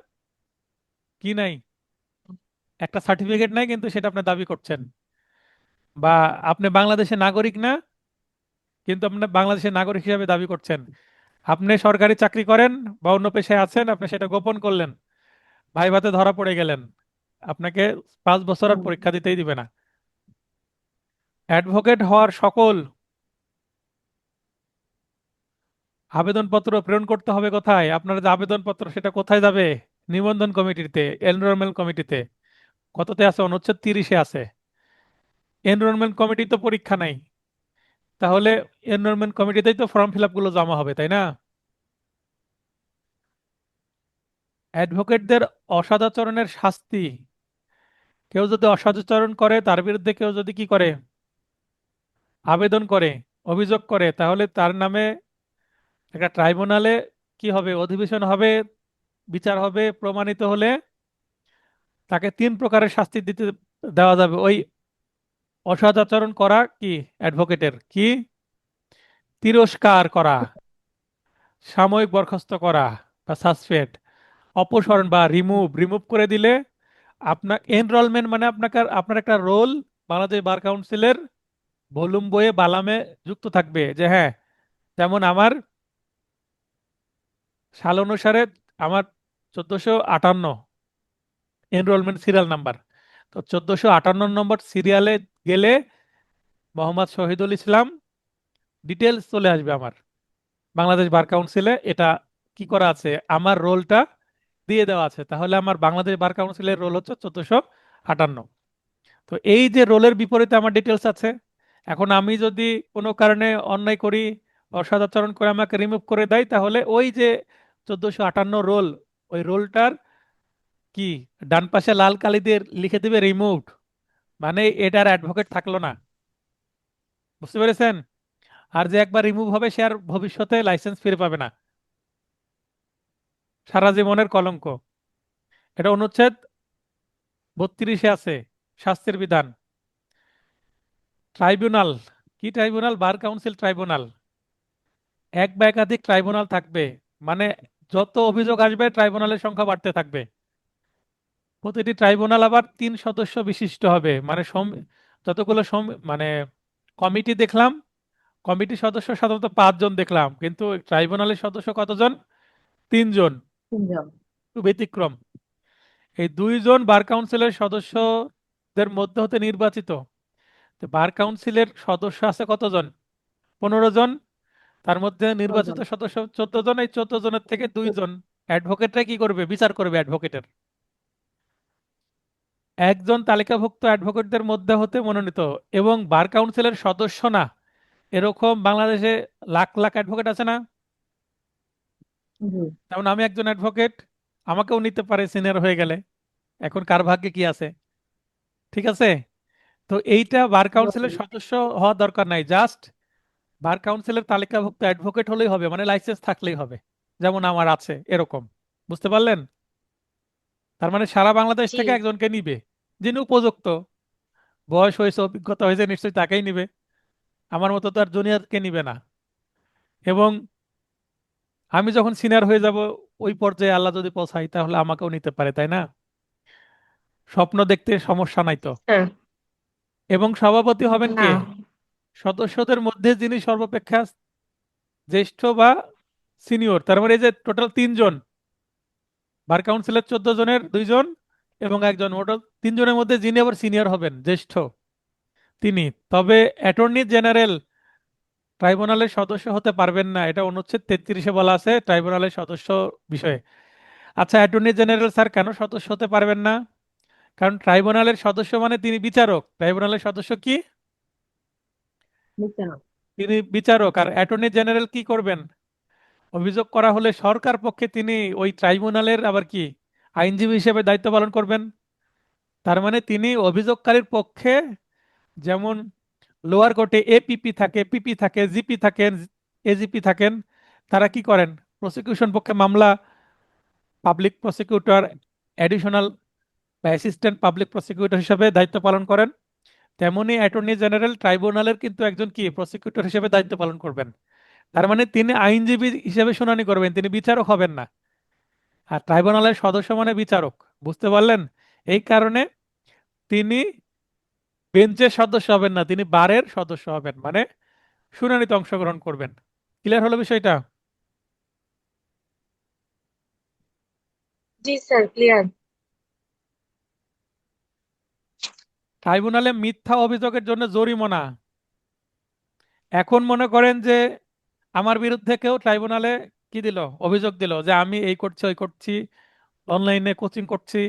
কি নাই, একটা সার্টিফিকেট নাই, কিন্তু সেটা আপনি দাবি করছেন, বা আপনি বাংলাদেশের নাগরিক না কিন্তু আপনি বাংলাদেশের নাগরিক হিসাবে দাবি করছেন, আপনি সরকারি চাকরি করেন বা অন্য পেশায় আছেন, আপনি সেটা গোপন করলেন, ভাইভাতে ধরা পড়ে গেলেন, আপনাকে 5 বছর আর পরীক্ষা দিতেই দিবে না। অ্যাডভোকেট হওয়ার সকল আবেদনপত্র প্রেরণ করতে হবে কোথায়? আপনার যে আবেদনপত্র সেটা কোথায় যাবে? নিবন্ধন কমিটিতে, এনরোলমেন্ট কমিটিতে। কততে আছে? অনুচ্ছেদ 30-এ আছে। এনরোলমেন্ট কমিটি তো পরীক্ষা নাই, তাহলে এনরোলমেন্ট কমিটিতেই তো ফর্ম ফিল আপ গুলো জমা হবে, তাই না? অ্যাডভোকেটদের অসদাচরণের শাস্তি, কেউ যদি অসদাচরণ করে, তার বিরুদ্ধে কেউ যদি কি করে, আবেদন করে, অভিযোগ করে, তাহলে তার নামে একটা ট্রাইব্যুনালে কি হবে, অধিবেশন হবে, বিচার হবে, প্রমাণিত হলে তাকে 3 প্রকারের শাস্তি দিতে দেওয়া যাবে। ওই অসদাচরণ করা কি অ্যাডভোকেটের কি, তিরস্কার করা, সাময়িক বরখাস্ত করা বা সাসপেন্ড, অপসারণ বা রিমুভ, রিমুভ করে দিলে আপনার এনরোলমেন্ট মানে আপনার আপনার একটা রোল বাংলাদেশ বার কাউন্সিলের ভলিউম বইয়ে বালামে যুক্ত থাকবে, যে হ্যাঁ, যেমন আমার সাল অনুসারে আমার 1458 এনরোলমেন্ট সিরিয়াল নাম্বার, তো 1458 নম্বর সিরিয়ালে গেলে মোহাম্মদ শহীদুল ইসলাম ডিটেলস চলে আসবে আমার বাংলাদেশ বার কাউন্সিলে, এটা কি করা আছে, আমার রোলটা দিয়ে দেওয়া আছে, তাহলে আমার বাংলাদেশ বার কাউন্সিলের রোল হচ্ছে 1458। তো এই যে রোলের বিপরীতে আমার ডিটেলস আছে, এখন আমি যদি কোনো কারণে অন্যায় করি, অসদাচরণ করে আমাকে রিমুভ করে দেয়, তাহলে ওই যে 1458 রোল, ওই রোলটার কি ডান পাশে লাল কালি দিয়ে লিখে দিবে রিমুভড, মানে এটার অ্যাডভোকেট থাকলো না। বুঝতে পেরেছেন? আর যে একবার রিমুভ হবে সে আর ভবিষ্যতে লাইসেন্স ফিরে পাবে না, সারা জীবনের কলঙ্ক। এটা অনুচ্ছেদ 32-এ আছে, শাস্তির বিধান। ট্রাইব্যুনাল, কি ট্রাইব্যুনাল? বার কাউন্সিল ট্রাইব্যুনাল, এক বা একাধিক ট্রাইব্যুনাল থাকবে, মানে যত অভিযোগ আসবে ট্রাইব্যুনালের সংখ্যা বাড়তে থাকবে। প্রতিটি ট্রাইব্যুনাল আবার 3 সদস্য বিশিষ্ট হবে, মানে যতগুলো মানে কমিটি দেখলাম, কমিটির সদস্য সাধারণত 5 জন দেখলাম, কিন্তু ট্রাইব্যুনালের সদস্য কতজন? 3 জন, তিনজন। একটু ব্যতিক্রম। এই 2 জন বার কাউন্সিলের সদস্যদের মধ্যে হতে নির্বাচিত। তো বার কাউন্সিলের সদস্য আছে কতজন? 15 জন। তার মধ্যে নির্বাচিত 6 জন। সদস্য 14 জন। এই 14 জনের থেকে 2 জন অ্যাডভোকেটরা কি করবে, বিচার করবে অ্যাডভোকেটের। একজন তালিকাভুক্ত অ্যাডভোকেটদের মধ্যে হতে মনোনীত এবং বার কাউন্সিলের সদস্য না এরকম বাংলাদেশে লাখ লাখ অ্যাডভোকেট আছে না? জি। যেমন আমি একজন অ্যাডভোকেট, আমাকেও নিতে পারে সিনিয়র হয়ে গেলে, এখন কার ভাগ্যে কি আছে। ঠিক আছে? তো এইটা বার কাউন্সিলের সদস্য হওয়া দরকার নাই, জাস্ট বার কাউন্সিলের তালিকাভুক্ত অ্যাডভোকেট হলেই হবে, মানে লাইসেন্স থাকলেই হবে, যেমন আমার আছে এরকম। বুঝতে পারলেন? তার মানে সারা বাংলাদেশ জি। থেকে একজনকে নিবে, যিনি উপযুক্ত, বয়স হয়েছে, অভিজ্ঞতা হয়েছে, নিশ্চয়ই তাকেই নিবে, আমার মতো তো আর জুনিয়রকে নিবে না। এবং আমি যখন সিনিয়র হয়ে যাব, ওই পর্যায়ে আল্লাহ যদি পৌঁছাই, তাহলে আমাকেও নিতে পারে, তাই না? স্বপ্ন দেখতে সমস্যা নাই তো। স্যার। এবং সভাপতি হবেন না। কে? সদস্যদের মধ্যে যিনি সর্বাপেক্ষা জ্যেষ্ঠ বা সিনিয়র, তার মানে এই যে টোটাল 3 জন, বার কাউন্সিলের 14 জনের 2 জন এবং একজন, ওটা 3 জনের মধ্যে যিনি আবার সিনিয়র হবেন, জ্যেষ্ঠ, তিনি। তবে অ্যাটর্নি জেনারেল ট্রাইব্যুনালের সদস্য হতে পারবেন না, এটা অনুচ্ছেদ 33-এ বলা আছে ট্রাইব্যুনালের সদস্য বিষয়ে। আচ্ছা, অ্যাটর্নি জেনারেল স্যার কেন সদস্য হতে পারবেন না? কারণ ট্রাইব্যুনালের সদস্য মানে তিনি বিচারক। ট্রাইব্যুনালের সদস্য কি? বিচারক। তিনি বিচারক। আর অ্যাটর্নি জেনারেল কি করবেন? অভিযোগ করা হলে সরকার পক্ষে তিনি ওই ট্রাইব্যুনালের আবার কি আইনজীবী হিসেবে দায়িত্ব পালন করবেন। তার মানে তিনি অভিযোগকারীর পক্ষে, যেমন লোয়ার কোর্টে এপিপি থাকে, পিপি থাকে, জিপি থাকেন, এজিপি থাকেন, তারা কি করেন? প্রসিকিউশন পক্ষে মামলা, পাবলিক প্রসিকিউটর, অ্যাডিশনাল বা অ্যাসিস্ট্যান্ট পাবলিক প্রসিকিউটর হিসেবে দায়িত্ব পালন করেন। তেমনি অ্যাটর্নি জেনারেল ট্রাইব্যুনালের কিন্তু একজন কি প্রসিকিউটর হিসেবে দায়িত্ব পালন করবেন। তার মানে তিনি আইনজীবী হিসেবে শুনানি করবেন, তিনি বিচারক হবেন না। আর ট্রাইব্যুনালের সদস্য মানে বিচারক, বুঝতে পারলেন? এই কারণে তিনি বেঞ্চের সদস্য হবেন না, তিনি বারের সদস্য হবেন, মানে শুনানিতে অংশগ্রহণ করবেন। ক্লিয়ার হলো বিষয়টা? জি স্যার, ক্লিয়ার। ট্রাইব্যুনালে মিথ্যা অভিযোগের জন্য জরিমানা। এখন মনে করেন যে আমার বিরুদ্ধে কেউ ট্রাইব্যুনালে কি দিল, অভিযোগ দিল যে আমি এই করছি ওই করছি, অনলাইনে কোচিং করছি,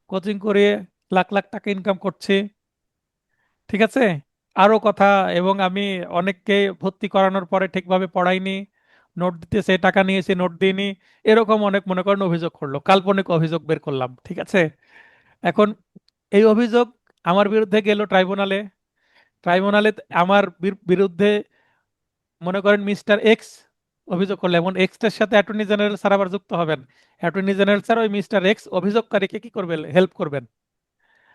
কোচিং করে লাখ লাখ টাকা ইনকাম করছি, ঠিক আছে, আরো কথা, এবং আমি অনেককে ভর্তি করানোর পরে ঠিকভাবে পড়াইনি, নোট দিতেছে টাকা নিয়েছি নোট দিইনি, এরকম অনেক মনে করেন অভিযোগ করলো, কাল্পনিক অভিযোগ বের করলাম, ঠিক আছে। এখন এই অভিযোগ আমার বিরুদ্ধে গেল ট্রাইব্যুনালে। ট্রাইব্যুনালে আমার বিরুদ্ধে মনে করেন মিস্টার এক্স অভিযোগ করলে, এমন এক্সটার সাথে অ্যাটর্নি জেনারেল স্যার আবার যুক্ত হবেন। অ্যাটর্নি জেনারেল স্যার ওই মিস্টার এক্স অভিযোগকারীকে কি করবেন? হেল্প করবেন।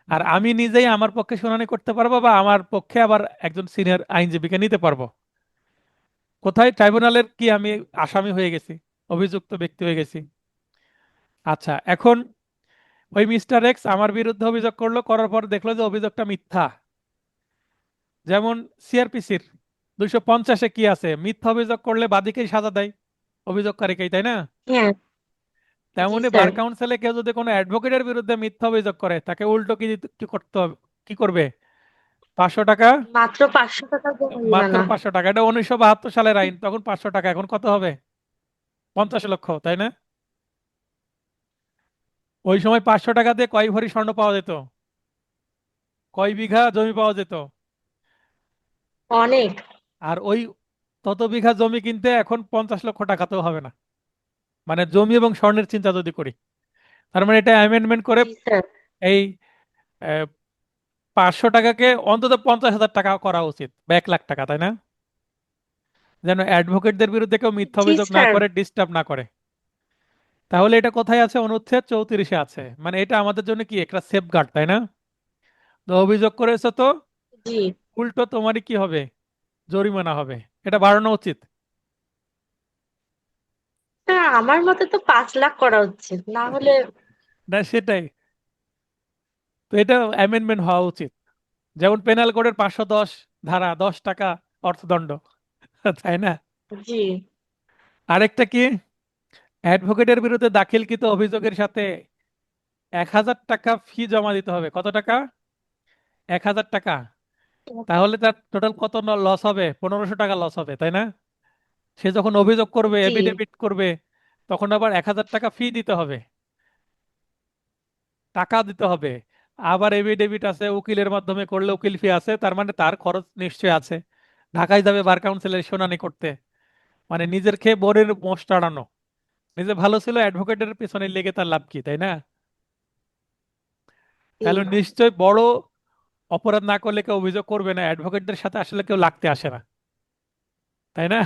আর আমি নিজেই আমার পক্ষে শুনানি করতে পারবো, বা আমার পক্ষে আবার একজন সিনিয়র আইনজীবীকে নিতে পারবো। কোথায়? ট্রাইব্যুনালের কি আমি আসামি হয়ে গেছি, অভিযুক্ত ব্যক্তি হয়ে গেছি। আচ্ছা, এখন ওই মিস্টার এক্স আমার বিরুদ্ধে অভিযোগ করলো, করার পর দেখলো যে অভিযোগটা মিথ্যা। যেমন সিআরপিসির 250-এ কি আছে, মিথ্যা অভিযোগ করলে বাদীকেই সাজা দেয়, অভিযোগকারীকেই, তাই না? হ্যাঁ। জি তেমনি বার স্যার। কাউন্সিলে কেউ যদি কোনো অ্যাডভোকেটের বিরুদ্ধে মিথ্যা অভিযোগ করে, তাকে উল্টো কি করতে হবে, কি করবে? 500 টাকা, মাত্র 500 টাকা মাত্র জরিমানা। 500 টাকা। এটা 1972 সালের আইন, তখন 500 টাকা, এখন কত হবে? 50 লক্ষ, তাই না? ওই সময় 500 টাকা দিয়ে কয় ভরি স্বর্ণ পাওয়া যেত, কয় বিঘা জমি পাওয়া যেত। অনেক। আর ওই তত বিঘা জমি কিনতে এখন 50 লক্ষ টাকাতেও হবে না, মানে জমি এবং স্বর্ণের চিন্তা যদি করি। তার মানে এটা অ্যামেন্ডমেন্ট করে জি স্যার। এই 500 টাকাকে অন্তত 50,000 টাকা করা উচিত, বা 1 লাখ টাকা, তাই না? যেন অ্যাডভোকেটদের বিরুদ্ধে কেউ মিথ্যা জি অভিযোগ না স্যার। করে, ডিস্টার্ব না করে। তাহলে এটা কোথায় আছে? অনুচ্ছেদ 34-এ আছে। মানে এটা আমাদের জন্য কি একটা সেফগার্ড, তাই না? তো অভিযোগ করেছে তো জি। উল্টো তোমারই কি হবে? জরিমানা হবে। এটা বাড়ানো উচিত। স্যার, আমার মতে তো 5 লাখ করা উচিত, না হলে। না, সেটাই তো, এটা অ্যামেন্ডমেন্ট হওয়া উচিত। যেমন পেনাল কোডের 510 ধারা, 10 টাকা অর্থদণ্ড, তাই না? জি। আরেকটা কি, অ্যাডভোকেটের বিরুদ্ধে দাখিলকৃত অভিযোগের সাথে 1,000 টাকা ফি জমা দিতে হবে। কত টাকা? 1,000 টাকা। তাহলে তার টোটাল কত লস হবে? 1,500 টাকা লস হবে, তাই না? সে যখন অভিযোগ করবে, জি। এফিডেভিট করবে, তখন আবার 1,000 টাকা ফি দিতে হবে, টাকা দিতে হবে। আবার এফিডেভিট আছে, উকিলের মাধ্যমে করলে উকিল ফি আছে, তার মানে তার খরচ নিশ্চয় আছে। ঢাকায় যাবে বার কাউন্সিলের শুনানি করতে, মানে নিজের খেয়ে বোরের মোষ টাড়ানো। নিজে ভালো ছিল, অ্যাডভোকেটের পিছনে লেগে তার লাভ কি, তাই না? জি। তাহলে নিশ্চয় বড় অপরাধ না করলে কেউ অভিযোগ করবে না, অ্যাডভোকেটদের সাথে আসলে কেউ লাগতে আসে না, তাই না?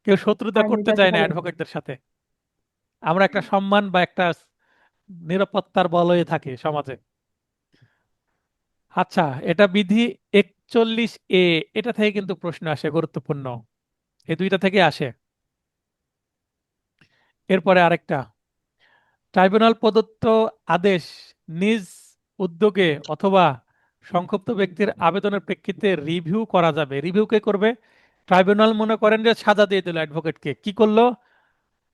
কেউ শত্রুতা করতে আর্মিটা চায় না ভালো। অ্যাডভোকেটদের সাথে। আমরা একটা সম্মান বা একটা নিরাপত্তার বলয়ে থাকি সমাজে। আচ্ছা, এটা বিধি 41A, এটা থেকে কিন্তু প্রশ্ন আসে গুরুত্বপূর্ণ, এই দুইটা থেকে আসে। এরপরে আরেকটা, ট্রাইব্যুনাল প্রদত্ত আদেশ নিজ উদ্যোগে অথবা সংক্ষুব্ধ ব্যক্তির আবেদনের প্রেক্ষিতে রিভিউ করা যাবে। রিভিউ কে করবে? ট্রাইব্যুনাল মনে করেন যে সাজা দিয়ে দিল অ্যাডভোকেটকে, কি করলো?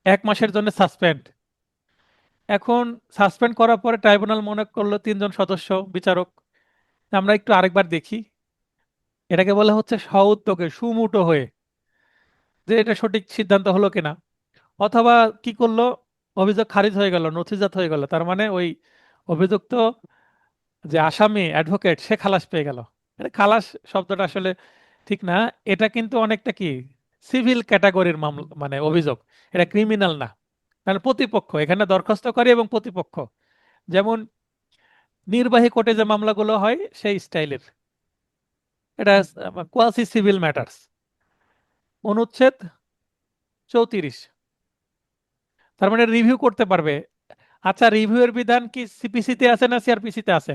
1 মাসের জন্য সাসপেন্ড। এখন সাসপেন্ড করার পরে ট্রাইব্যুনাল মনে করলো 3 জন সদস্য বিচারক, আমরা একটু আরেকবার দেখি, এটাকে বলা হচ্ছে স্বউদ্যোগে সুমুটো হয়ে যে এটা সঠিক সিদ্ধান্ত হলো কিনা। অথবা কি করলো, অভিযোগ খারিজ হয়ে গেল, নথিজাত হয়ে গেল, তার মানে ওই অভিযুক্ত যে আসামি অ্যাডভোকেট সে খালাস পেয়ে গেল। এটা খালাস শব্দটা আসলে ঠিক না, এটা কিন্তু অনেকটা কি সিভিল ক্যাটাগরির মামলা, মানে অভিযোগ, এটা ক্রিমিনাল না। কারণ প্রতিপক্ষ এখানে দরখাস্তকারী এবং প্রতিপক্ষ, যেমন নির্বাহী কোর্টে যে মামলাগুলো হয় সেই স্টাইলের, এটা কোয়াসি সিভিল ম্যাটার্স। অনুচ্ছেদ 34, তার মানে রিভিউ করতে পারবে। আচ্ছা, রিভিউয়ের বিধান কি সিপিসিতে আছে না সিআরপিসিতে আছে?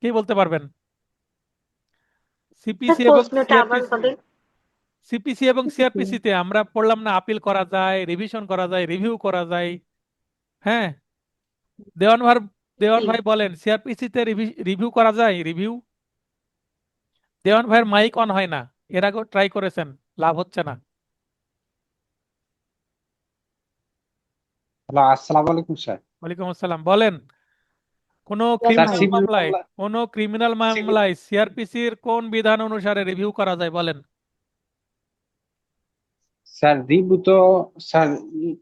কি বলতে পারবেন? স্যার, সিপিসি এবং প্রশ্নটা আবার সিআরপিসি, বলেন। সিপিসি এবং সিআরপিসিতে আমরা পড়লাম না আপিল করা যায়, রিভিশন করা যায়, রিভিউ করা যায়। হ্যাঁ, দেওয়ান ভাই, দেওয়ান জি। ভাই বলেন সিআরপিসিতে রিভিউ করা যায়? রিভিউ, দেওয়ান ভাইয়ের মাইক অন হয় না, এর আগেও ট্রাই করেছেন, লাভ হচ্ছে না। হ্যালো, আসসালামু আলাইকুম স্যার। ওয়ালাইকুম আসসালাম, বলেন কোনো ইয়াস স্যার ভাই। সিভিল মামলায়, মামলা, কোনো ক্রিমিনাল সিভিল মামলায় সিআরপিসির কোন বিধান অনুসারে রিভিউ করা যায় বলেন? স্যার রিভিউ তো স্যার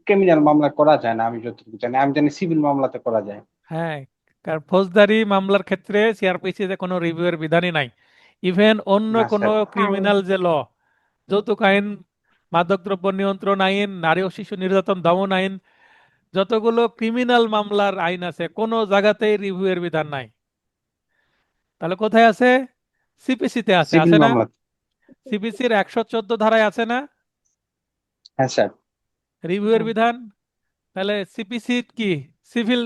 ক্রিমিনাল মামলা করা যায় না, আমি যতটুকু জানি। আমি জানি সিভিল মামলাতে করা যায়। হ্যাঁ, কারণ ফৌজদারি মামলার ক্ষেত্রে সিআরপিসিতে কোনো রিভিউয়ের বিধানই নাই। ইভেন অন্য না কোনো স্যার। ক্রিমিনাল যে ল, যৌতুক আইন, মাদকদ্রব্য নিয়ন্ত্রণ আইন, নারী ও শিশু নির্যাতন দমন আইন, যতগুলো ক্রিমিনাল মামলার আইন আছে কোনো জায়গাতেই রিভিউয়ের বিধান নাই। তাহলে কোথায় আছে? সিপিসিতে আছে, সিভিল আছে না? মামলা। সিপিসির 114 ধারায় আছে না হ্যাঁ স্যার। রিভিউয়ের বিধান? তাহলে সিপিসি কি সিভিল?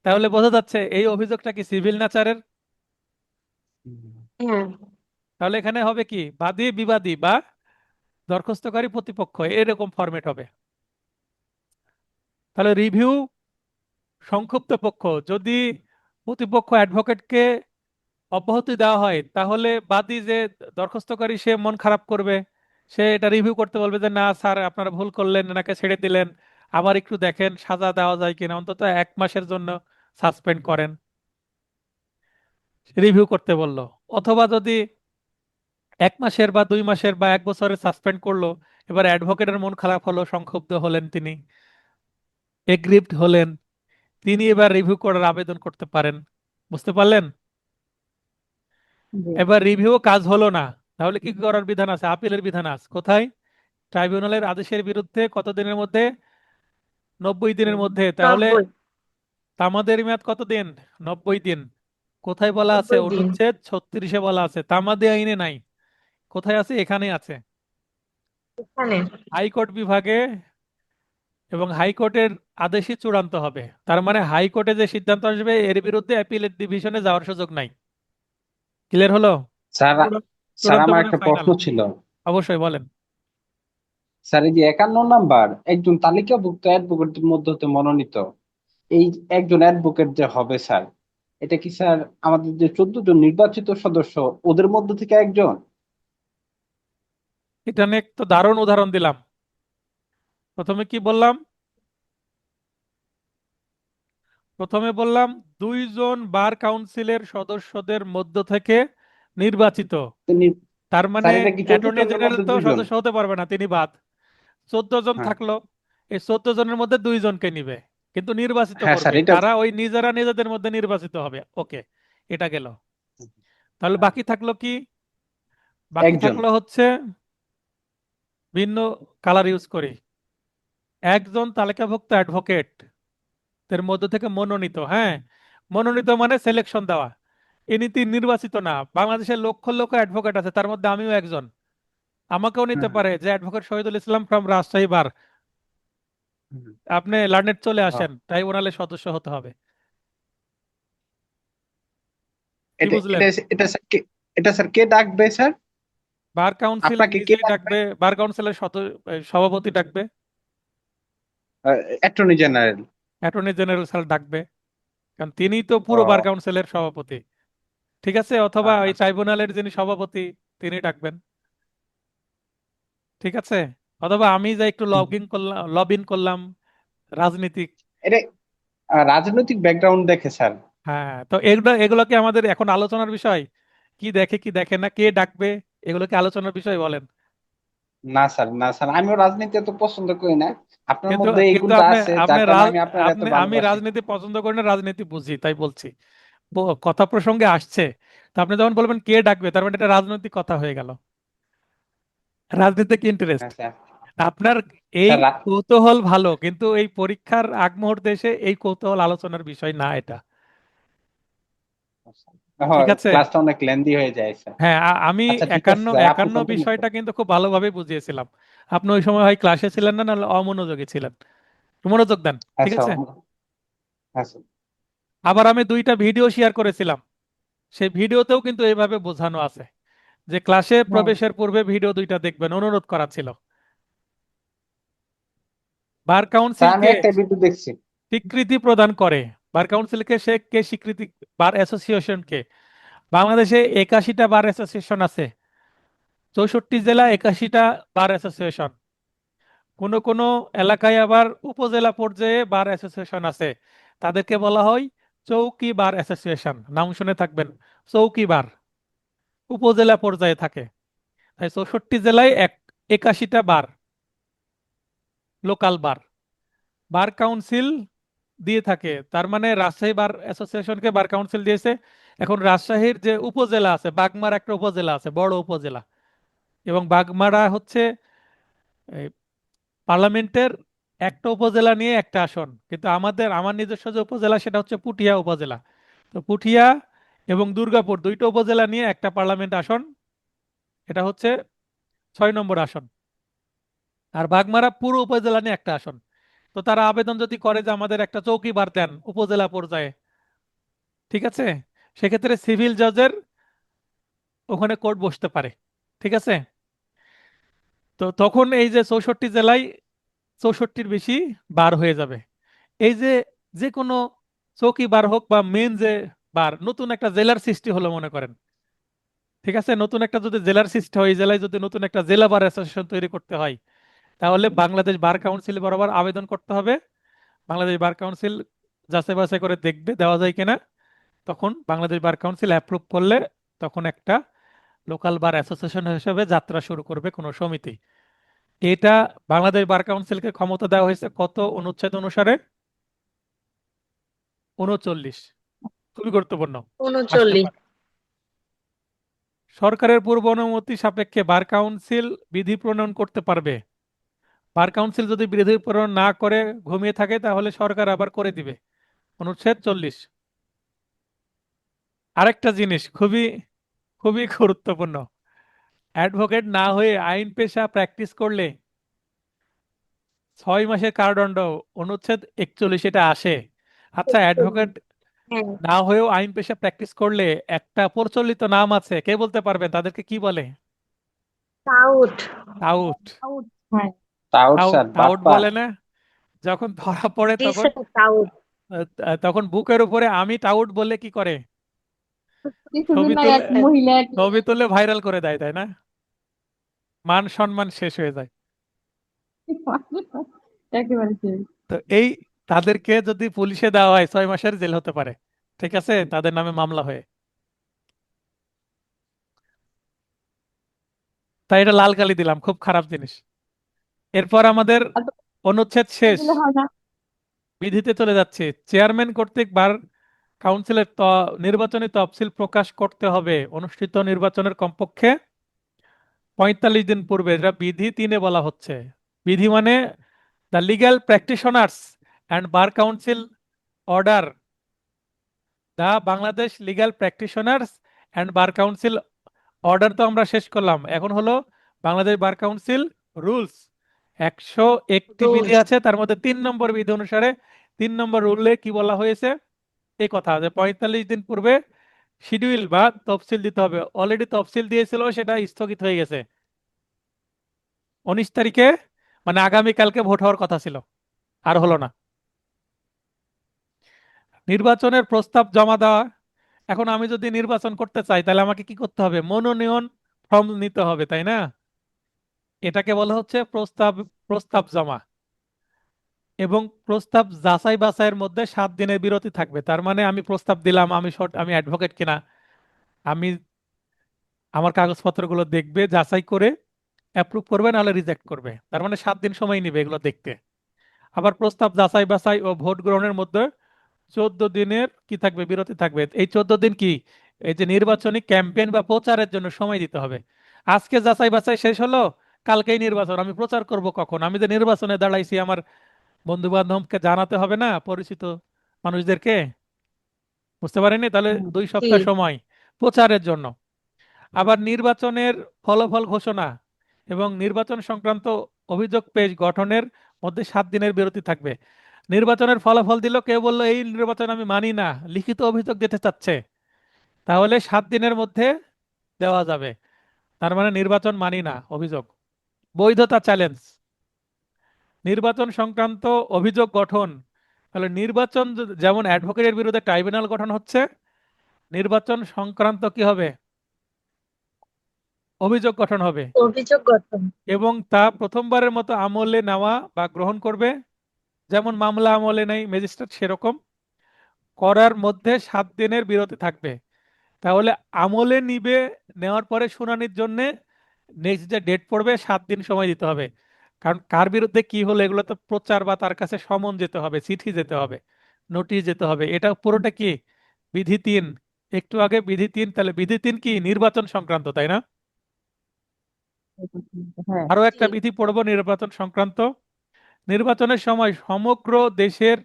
তাহলে বোঝা যাচ্ছে এই অভিযোগটা কি সিভিল নেচারের। হ্যাঁ। তাহলে এখানে হবে কি বাদী বিবাদী বা দরখাস্তকারী প্রতিপক্ষ, এরকম ফরম্যাট হবে। তাহলে রিভিউ সংক্ষিপ্ত পক্ষ, যদি প্রতিপক্ষ অ্যাডভোকেটকে অব্যাহতি দেওয়া হয় তাহলে বাদী যে দরখাস্তকারী সে মন খারাপ করবে, সে এটা রিভিউ করতে বলবে যে না স্যার আপনারা ভুল করলেন, এনাকে ছেড়ে দিলেন, আবার একটু দেখেন সাজা দেওয়া যায় কিনা, অন্তত 1 মাসের জন্য সাসপেন্ড করেন, রিভিউ করতে বললো। অথবা যদি 1 মাসের বা 2 মাসের বা 1 বছরের সাসপেন্ড করলো, এবার অ্যাডভোকেটের মন খারাপ হলো, সংক্ষুব্ধ হলেন তিনি, এগ্রিভড হলেন, তিনি এবার রিভিউ করার আবেদন করতে পারেন। বুঝতে পারলেন? জি। এবার রিভিউ কাজ হলো না, তাহলে কি করার বিধান আছে? আপিলের বিধান আছে। কোথায়? ট্রাইব্যুনালের আদেশের বিরুদ্ধে কত দিনের মধ্যে? 90 দিনের মধ্যে। তাহলে 90 তামাদের মেয়াদ কত দিন? 90 দিন। কোথায় বলা আছে? 90 দিন। অনুচ্ছেদ 36-এ বলা আছে, তামাদি আইনে নাই। কোথায় আছে? এখানে আছে, এখানে। হাইকোর্ট বিভাগে, এবং হাইকোর্টের আদেশই চূড়ান্ত হবে। তার মানে হাইকোর্টে যে সিদ্ধান্ত আসবে এর বিরুদ্ধে অ্যাপিলেট ডিভিশনে যাওয়ার সুযোগ নাই। ক্লিয়ার হলো? স্যার, চূড়ান্ত, স্যার চূড়ান্ত আমার মানে একটা ফাইনাল। প্রশ্ন ছিল। অবশ্যই বলেন। স্যার এই যে 51 নাম্বার, একজন তালিকাভুক্ত অ্যাডভোকেটের মধ্যে হতে মনোনীত, এই একজন অ্যাডভোকেট যে হবে স্যার, এটা কি স্যার আমাদের যে 14 জন নির্বাচিত সদস্য ওদের মধ্যে থেকে একজন? এটা নিয়ে তো দারুণ উদাহরণ দিলাম। প্রথমে কি বললাম? প্রথমে বললাম 2 জন বার কাউন্সিলের সদস্যদের মধ্য থেকে নির্বাচিত। তিনি তার মানে স্যার এটা কি 14 অ্যাটর্নি জনের জেনারেল মধ্যে তো দুইজন? সদস্য হতে পারবে না, তিনি বাদ। 14 জন হ্যাঁ। থাকলো, এই 14 জনের মধ্যে 2 জনকে নিবে, কিন্তু নির্বাচিত হ্যাঁ স্যার করবে, এটা তারা ওই নিজেরা নিজেদের মধ্যে নির্বাচিত হবে। ওকে, এটা গেল। তাহলে বাকি থাকলো কি? বাকি একজন। থাকলো হচ্ছে ভিন্ন কালার ইউজ করি, একজন তালিকাভুক্ত অ্যাডভোকেট এর মধ্য থেকে মনোনীত। হ্যাঁ, মনোনীত মানে সিলেকশন দেওয়া, ইনি তিনি নির্বাচিত না। বাংলাদেশের লক্ষ লক্ষ অ্যাডভোকেট আছে, তার মধ্যে আমিও একজন, আমাকেও নিতে হ্যাঁ, পারে, যে advocate Shahidul Islam from Rajshahi bar. হ্যাঁ। আপনি লার্নেট চলে ও, আসেন, ট্রাইব্যুনালের সদস্য হতে হবে। কি এটা বুঝলেন? এটা এটা স্যার কে, এটা স্যার কে ডাকবে স্যার? বার কাউন্সিল আপনাকে কে নিজেই ডাকবে? ডাকবে, বার কাউন্সিলের সভাপতি ডাকবে, attorney general. Attorney general sir ডাকবে, কারণ তিনি তো পুরো বার ও, কাউন্সিলের সভাপতি। ঠিক আছে? অথবা ওই আচ্ছা। ট্রাইব্যুনালের যিনি সভাপতি তিনি ডাকবেন। ঠিক আছে? অথবা আমি যে একটু লব ইন করলাম রাজনীতিক। এটা রাজনৈতিক ব্যাকগ্রাউন্ড দেখে স্যার। হ্যাঁ, তো এগুলো কি আমাদের এখন আলোচনার বিষয়? কি দেখে কি দেখে না, কে ডাকবে, এগুলো কি আলোচনার বিষয় বলেন? না স্যার, না স্যার, আমিও রাজনীতি এত পছন্দ করি না। আপনার কিন্তু মধ্যে এই কিন্তু গুণটা আপনি আছে আপনি যার কারণে রাজ- আমি আপনার এত আমি ভালোবাসি। রাজনীতি পছন্দ করি না, রাজনীতি বুঝি তাই বলছি। কথা প্রসঙ্গে আসছে, তো আপনি যখন বলবেন কে ডাকবে, তার মানে এটা রাজনৈতিক কথা হয়ে গেল, রাজনীতিক ইন্টারেস্ট। হ্যাঁ স্যার। আপনার এই স্যার কৌতূহল ভালো, কিন্তু এই পরীক্ষার আগ মুহূর্তে এসে এই কৌতূহল আলোচনার বিষয় না এটা। ঠিক আছে। ক্লাসটা অনেক লেন্দি হয়ে যায় স্যার। হ্যাঁ, আমি আচ্ছা ঠিক আছে একান্ন স্যার, আপনি একান্ন কন্টিনিউ বিষয়টা করুন। কিন্তু খুব ভালোভাবে বুঝিয়েছিলাম। আপনি ওই সময় হয় ক্লাসে ছিলেন না, নাহলে অমনোযোগী ছিলেন। মনোযোগ দেন, হ্যাঁ ঠিক স্যার। আছে। হ্যাঁ স্যার। আবার আমি 2টা ভিডিও শেয়ার করেছিলাম, সেই ভিডিওতেও কিন্তু এইভাবে বোঝানো আছে যে ক্লাসে প্রবেশের পূর্বে ভিডিও 2টা দেখবেন, অনুরোধ করা ছিল। বার স্যার আমি কাউন্সিলকে একটা ভিডিও দেখছি। স্বীকৃতি প্রদান করে, বার কাউন্সিলকে সে কে স্বীকৃতি, বার অ্যাসোসিয়েশনকে। বাংলাদেশে 81টা বার অ্যাসোসিয়েশন আছে, 64 জেলা 81টা বার অ্যাসোসিয়েশন। কোন কোন এলাকায় আবার উপজেলা পর্যায়ে বার অ্যাসোসিয়েশন আছে, তাদেরকে বলা হয় চৌকি বার অ্যাসোসিয়েশন। নাম শুনে থাকবেন, চৌকি বার উপজেলা পর্যায়ে থাকে। তাই 64 জেলায় 81টা বার, লোকাল বার। বার কাউন্সিল দিয়ে থাকে, তার মানে রাজশাহী বার অ্যাসোসিয়েশনকে বার কাউন্সিল দিয়েছে। এখন রাজশাহীর যে উপজেলা আছে, বাগমারা একটা উপজেলা আছে, বড় উপজেলা, এবং বাগমারা হচ্ছে এই, পার্লামেন্টের একটা উপজেলা নিয়ে একটা আসন। কিন্তু আমার নিজস্ব যে উপজেলা সেটা হচ্ছে পুঠিয়া উপজেলা। তো পুঠিয়া এবং দুর্গাপুর 2টা উপজেলা নিয়ে একটা পার্লামেন্ট আসন, এটা হচ্ছে 6 নম্বর আসন। আর বাগমারা পুরো উপজেলা নিয়ে একটা আসন। তো তারা আবেদন যদি করে যে আমাদের একটা চৌকিবার দেন উপজেলা পর্যায়ে, ঠিক আছে, সেক্ষেত্রে সিভিল জজের ওখানে কোর্ট বসতে পারে, ঠিক আছে। তো তখন এই যে 64 জেলায় 64টির বেশি বার হয়ে যাবে। এই যে যে কোনো চৌকি বার হোক বা মেন যে বার, নতুন একটা জেলার সৃষ্টি হলো মনে করেন, ঠিক আছে, নতুন একটা যদি জেলার সৃষ্টি হয়, এই জেলায় যদি নতুন একটা জেলা বার অ্যাসোসিয়েশন তৈরি করতে হয়, তাহলে বাংলাদেশ বার কাউন্সিল বরাবর আবেদন করতে হবে। বাংলাদেশ বার কাউন্সিল যাচাই বাছাই করে দেখবে দেওয়া যায় কিনা। তখন বাংলাদেশ বার কাউন্সিল অ্যাপ্রুভ করলে তখন একটা লোকাল বার অ্যাসোসিয়েশন হিসেবে যাত্রা শুরু করবে কোনো সমিতি। এটা বাংলাদেশ বার কাউন্সিলকে ক্ষমতা দেওয়া হয়েছে কত অনুচ্ছেদ অনুসারে? 39। খুবই গুরুত্বপূর্ণ, আসতে 39। পারে। সরকারের পূর্ব অনুমতি সাপেক্ষে বার কাউন্সিল বিধি প্রণয়ন করতে পারবে। বার কাউন্সিল যদি বিধি প্রণয়ন না করে ঘুমিয়ে থাকে, তাহলে সরকার আবার করে দিবে। অনুচ্ছেদ 40। আরেকটা জিনিস খুবই খুবই গুরুত্বপূর্ণ, অ্যাডভোকেট না হয়ে আইন পেশা প্র্যাকটিস করলে 6 মাসের কারাদণ্ড, অনুচ্ছেদ 41 এটা আসে। আচ্ছা, অ্যাডভোকেট হ্যাঁ, না হয়েও আইন পেশা প্র্যাকটিস করলে একটা প্রচলিত নাম আছে, কে বলতে পারবেন তাদেরকে কি বলে? টাউট। টাউট। হ্যাঁ, তাও টাউট স্যার টাউট বাটপার। বলে না? যখন ধরা পড়ে জি তখন স্যার, টাউট। তখন বুকের উপরে আমি টাউট বলে কি করে, ছবি কিছুদিন আগে তুলে এক মহিলা এক ছবি তুলে ভাইরাল করে দেয়, তাই না? মান সম্মান শেষ হয়ে যায়। একেবারে শেষ। তো এই তাদেরকে যদি পুলিশে দেওয়া হয় 6 মাসের জেল হতে পারে, ঠিক আছে, তাদের নামে মামলা হয়ে। তাই এটা লাল কালি দিলাম, খুব খারাপ জিনিস। এরপর আমাদের আর তো অনুচ্ছেদ শেষ, দিলে হয় না। বিধিতে চলে যাচ্ছে। চেয়ারম্যান কর্তৃক বার কাউন্সিলের নির্বাচনী তফসিল প্রকাশ করতে হবে অনুষ্ঠিত নির্বাচনের কমপক্ষে 45 দিন পূর্বে। এটা বিধি 3-এ বলা হচ্ছে। বিধি মানে the legal practitioners and bar council order, the Bangladesh legal practitioners and bar council order. তো আমরা শেষ করলাম, এখন হলো বাংলাদেশ বার কাউন্সিল রুলস। 101টি বিধি রুলস। আছে, তার মধ্যে 3 নম্বর বিধি অনুসারে 3 নম্বর রুলে কি বলা হয়েছে, এই কথা যে 45 দিন পূর্বে শিডিউল বা তফসিল দিতে হবে। অলরেডি তফসিল দিয়েছিল, সেটা স্থগিত হয়ে গেছে 19 তারিখে, মানে আগামীকালকে ভোট হওয়ার কথা ছিল, আর হলো না। নির্বাচনের প্রস্তাব জমা দেওয়া। এখন আমি যদি নির্বাচন করতে চাই, তাহলে আমাকে কি করতে হবে? মনোনয়ন ফর্ম নিতে হবে, তাই না? এটাকে বলা হচ্ছে প্রস্তাব প্রস্তাব জমা, এবং প্রস্তাব যাচাই বাছাইয়ের মধ্যে 7 দিনের বিরতি থাকবে। তার মানে আমি প্রস্তাব দিলাম, আমি অ্যাডভোকেট কিনা, আমি আমার কাগজপত্রগুলো দেখবে, যাচাই করে অ্যাপ্রুভ করবে নাহলে রিজেক্ট করবে। তার মানে 7 দিন সময় নিবে এগুলো দেখতে। আবার প্রস্তাব যাচাই বাছাই ও ভোট গ্রহণের মধ্যে 14 দিনের কি থাকবে, বিরতি থাকবে। এই 14 দিন কি, এই যে নির্বাচনী ক্যাম্পেইন বা প্রচারের জন্য সময় দিতে হবে। আজকে যাচাই বাছাই শেষ হলো, কালকেই নির্বাচন, আমি প্রচার করব কখন? আমি যে নির্বাচনে দাঁড়াইছি আমার বন্ধু বান্ধবকে জানাতে হবে না, পরিচিত মানুষদেরকে? বুঝতে পারেননি? তাহলে দুই জি, সপ্তাহ সময় প্রচারের জন্য। আবার নির্বাচনের ফলাফল ঘোষণা এবং নির্বাচন সংক্রান্ত অভিযোগ পেশ গঠনের মধ্যে 7 দিনের বিরতি থাকবে। নির্বাচনের ফলাফল দিল, কেউ বললো এই নির্বাচন আমি মানি না, লিখিত অভিযোগ দিতে চাচ্ছে, তাহলে 7 দিনের মধ্যে দেওয়া যাবে। তার মানে নির্বাচন মানি না অভিযোগ। বৈধতা চ্যালেঞ্জ, নির্বাচন সংক্রান্ত অভিযোগ গঠন, তাহলে নির্বাচন যেমন অ্যাডভোকেটের বিরুদ্ধে ট্রাইব্যুনাল গঠন হচ্ছে, নির্বাচন সংক্রান্ত কি হবে, অভিযোগ গঠন হবে। অভিযোগ গঠন। এবং তা প্রথমবারের মতো আমলে নেওয়া বা গ্রহণ করবে, যেমন মামলা আমলে নেই ম্যাজিস্ট্রেট, সেরকম করার মধ্যে 7 দিনের বিরতি থাকবে। তাহলে আমলে নিবে, নেওয়ার পরে শুনানির জন্য নেক্সট যে ডেট পড়বে 7 দিন সময় দিতে হবে। কারণ কার বিরুদ্ধে কি হলো এগুলো তো প্রচার বা তার কাছে সমন যেতে হবে, চিঠি যেতে হবে, নোটিশ যেতে হবে। এটা পুরোটা কি বিধি 3। একটু আগে বিধি 3, তাহলে বিধি 3 কি নির্বাচন সংক্রান্ত, তাই না? হ্যাঁ। আরো জি, একটা বিধি পড়বো নির্বাচন সংক্রান্ত। নির্বাচনের সময় সমগ্র দেশের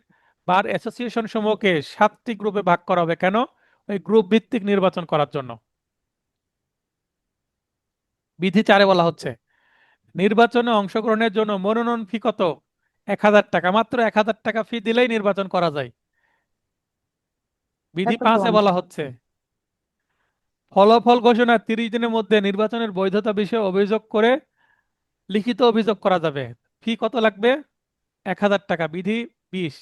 বার অ্যাসোসিয়েশন সমূহকে 7টি গ্রুপে ভাগ করা হবে। কেন? ওই গ্রুপ ভিত্তিক নির্বাচন করার জন্য। বিধি 4-এ বলা হচ্ছে নির্বাচনে অংশগ্রহণের জন্য মনোনয়ন ফি কত? 1000 টাকা, মাত্র 1000 টাকা ফি দিলেই নির্বাচন করা যায়। বিধি এত 5-এ কম? বলা হচ্ছে ফলাফল ঘোষণার 30 দিনের মধ্যে নির্বাচনের বৈধতা বিষয়ে অভিযোগ করে লিখিত অভিযোগ করা যাবে। ফি কত লাগবে? 1000 টাকা। বিধি 20,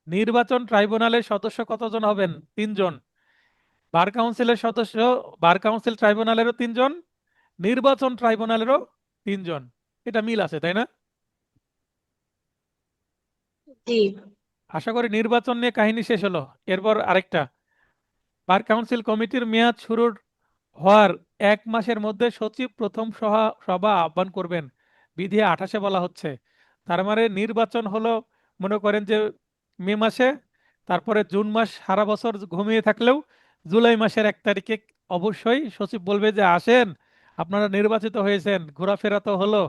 নির্বাচন ট্রাইব্যুনালের সদস্য কতজন হবেন? 3 জন। বার কাউন্সিলের সদস্য, বার কাউন্সিল ট্রাইব্যুনালেরও 3 জন, নির্বাচন ট্রাইব্যুনালেরও 3 জন। এটা মিল আছে, তাই না? জি, আশা করি নির্বাচন নিয়ে কাহিনী শেষ হলো। এরপর আরেকটা, বার কাউন্সিল কমিটির মেয়াদ শুরুর হওয়ার 1 মাসের মধ্যে সচিব প্রথম সভা আহ্বান করবেন। বিধি 28-এ বলা হচ্ছে। তার মানে নির্বাচন হলো, মনে করেন যে মে মাসে, তারপরে জুন মাস সারা বছর ঘুমিয়ে থাকলেও জুলাই মাসের 1 তারিখে অবশ্যই সচিব বলবে যে আসেন, আপনারা নির্বাচিত হয়েছেন, ঘোরাফেরা তো হলো,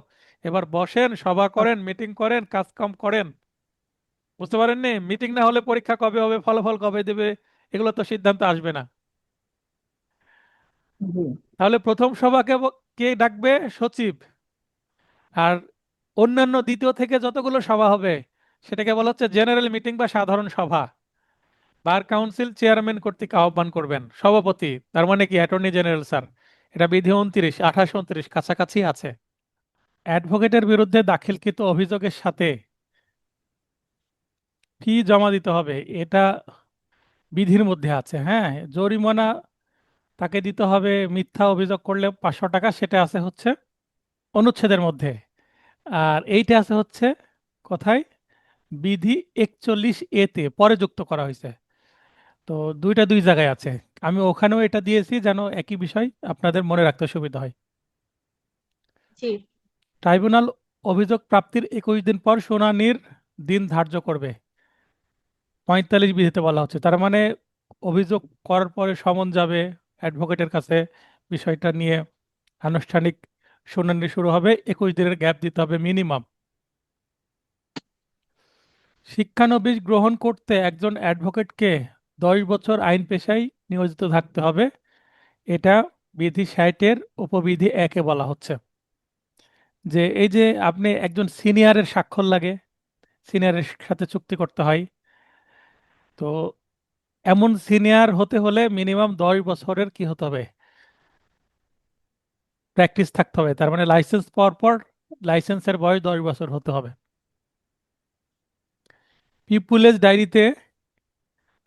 এবার বসেন, সভা করেন, মিটিং করেন, কাজকাম করেন। বুঝতে পারেননি? মিটিং না হলে পরীক্ষা কবে হবে, ফলাফল কবে দেবে, এগুলো তো সিদ্ধান্ত আসবে না। জি। তাহলে প্রথম সভাকে কে ডাকবে? সচিব। আর অন্যান্য দ্বিতীয় থেকে যতগুলো সভা হবে সেটাকে বলা হচ্ছে জেনারেল মিটিং বা সাধারণ সভা। বার কাউন্সিল চেয়ারম্যান কর্তৃক আহ্বান করবেন সভাপতি, তার মানে কি অ্যাটর্নি জেনারেল স্যার। এটা বিধি 29, 28, 29 কাছাকাছি আছে। অ্যাডভোকেটের বিরুদ্ধে দাখিলকৃত অভিযোগের সাথে ফি জমা দিতে হবে, এটা বিধির মধ্যে আছে। হ্যাঁ, জরিমানা তাকে দিতে হবে মিথ্যা অভিযোগ করলে 500 টাকা, সেটা আছে হচ্ছে অনুচ্ছেদের মধ্যে। আর এইটা আছে হচ্ছে কোথায়? বিধি 41 A-তে পরে যুক্ত করা হয়েছে। তো দুইটা দুই জায়গায় আছে। আমি ওখানেও এটা দিয়েছি যেন একই বিষয় আপনাদের মনে রাখতে সুবিধা হয়। জি, ট্রাইব্যুনাল অভিযোগ প্রাপ্তির 21 দিন পর শুনানির দিন ধার্য করবে। 45 বিধিতে বলা হচ্ছে। তার মানে অভিযোগ করার পরে সমন যাবে অ্যাডভোকেটের কাছে, বিষয়টা নিয়ে আনুষ্ঠানিক শুনানি শুরু হবে, 21 দিনের গ্যাপ দিতে হবে মিনিমাম। শিক্ষানবিশ গ্রহণ করতে একজন অ্যাডভোকেটকে 10 বছর আইন পেশায় নিয়োজিত থাকতে হবে। এটা বিধি 60-এর উপবিধি 1-এ বলা হচ্ছে যে এই যে আপনি একজন সিনিয়রের স্বাক্ষর লাগে, সিনিয়রের সাথে চুক্তি করতে হয়। তো এমন সিনিয়র হতে হলে মিনিমাম 10 বছরের কি হতে হবে, প্র্যাকটিস থাকতে হবে। তার মানে লাইসেন্স পাওয়ার পর লাইসেন্সের বয়স 10 বছর হতে হবে। পিপুলেজ ডায়েরিতে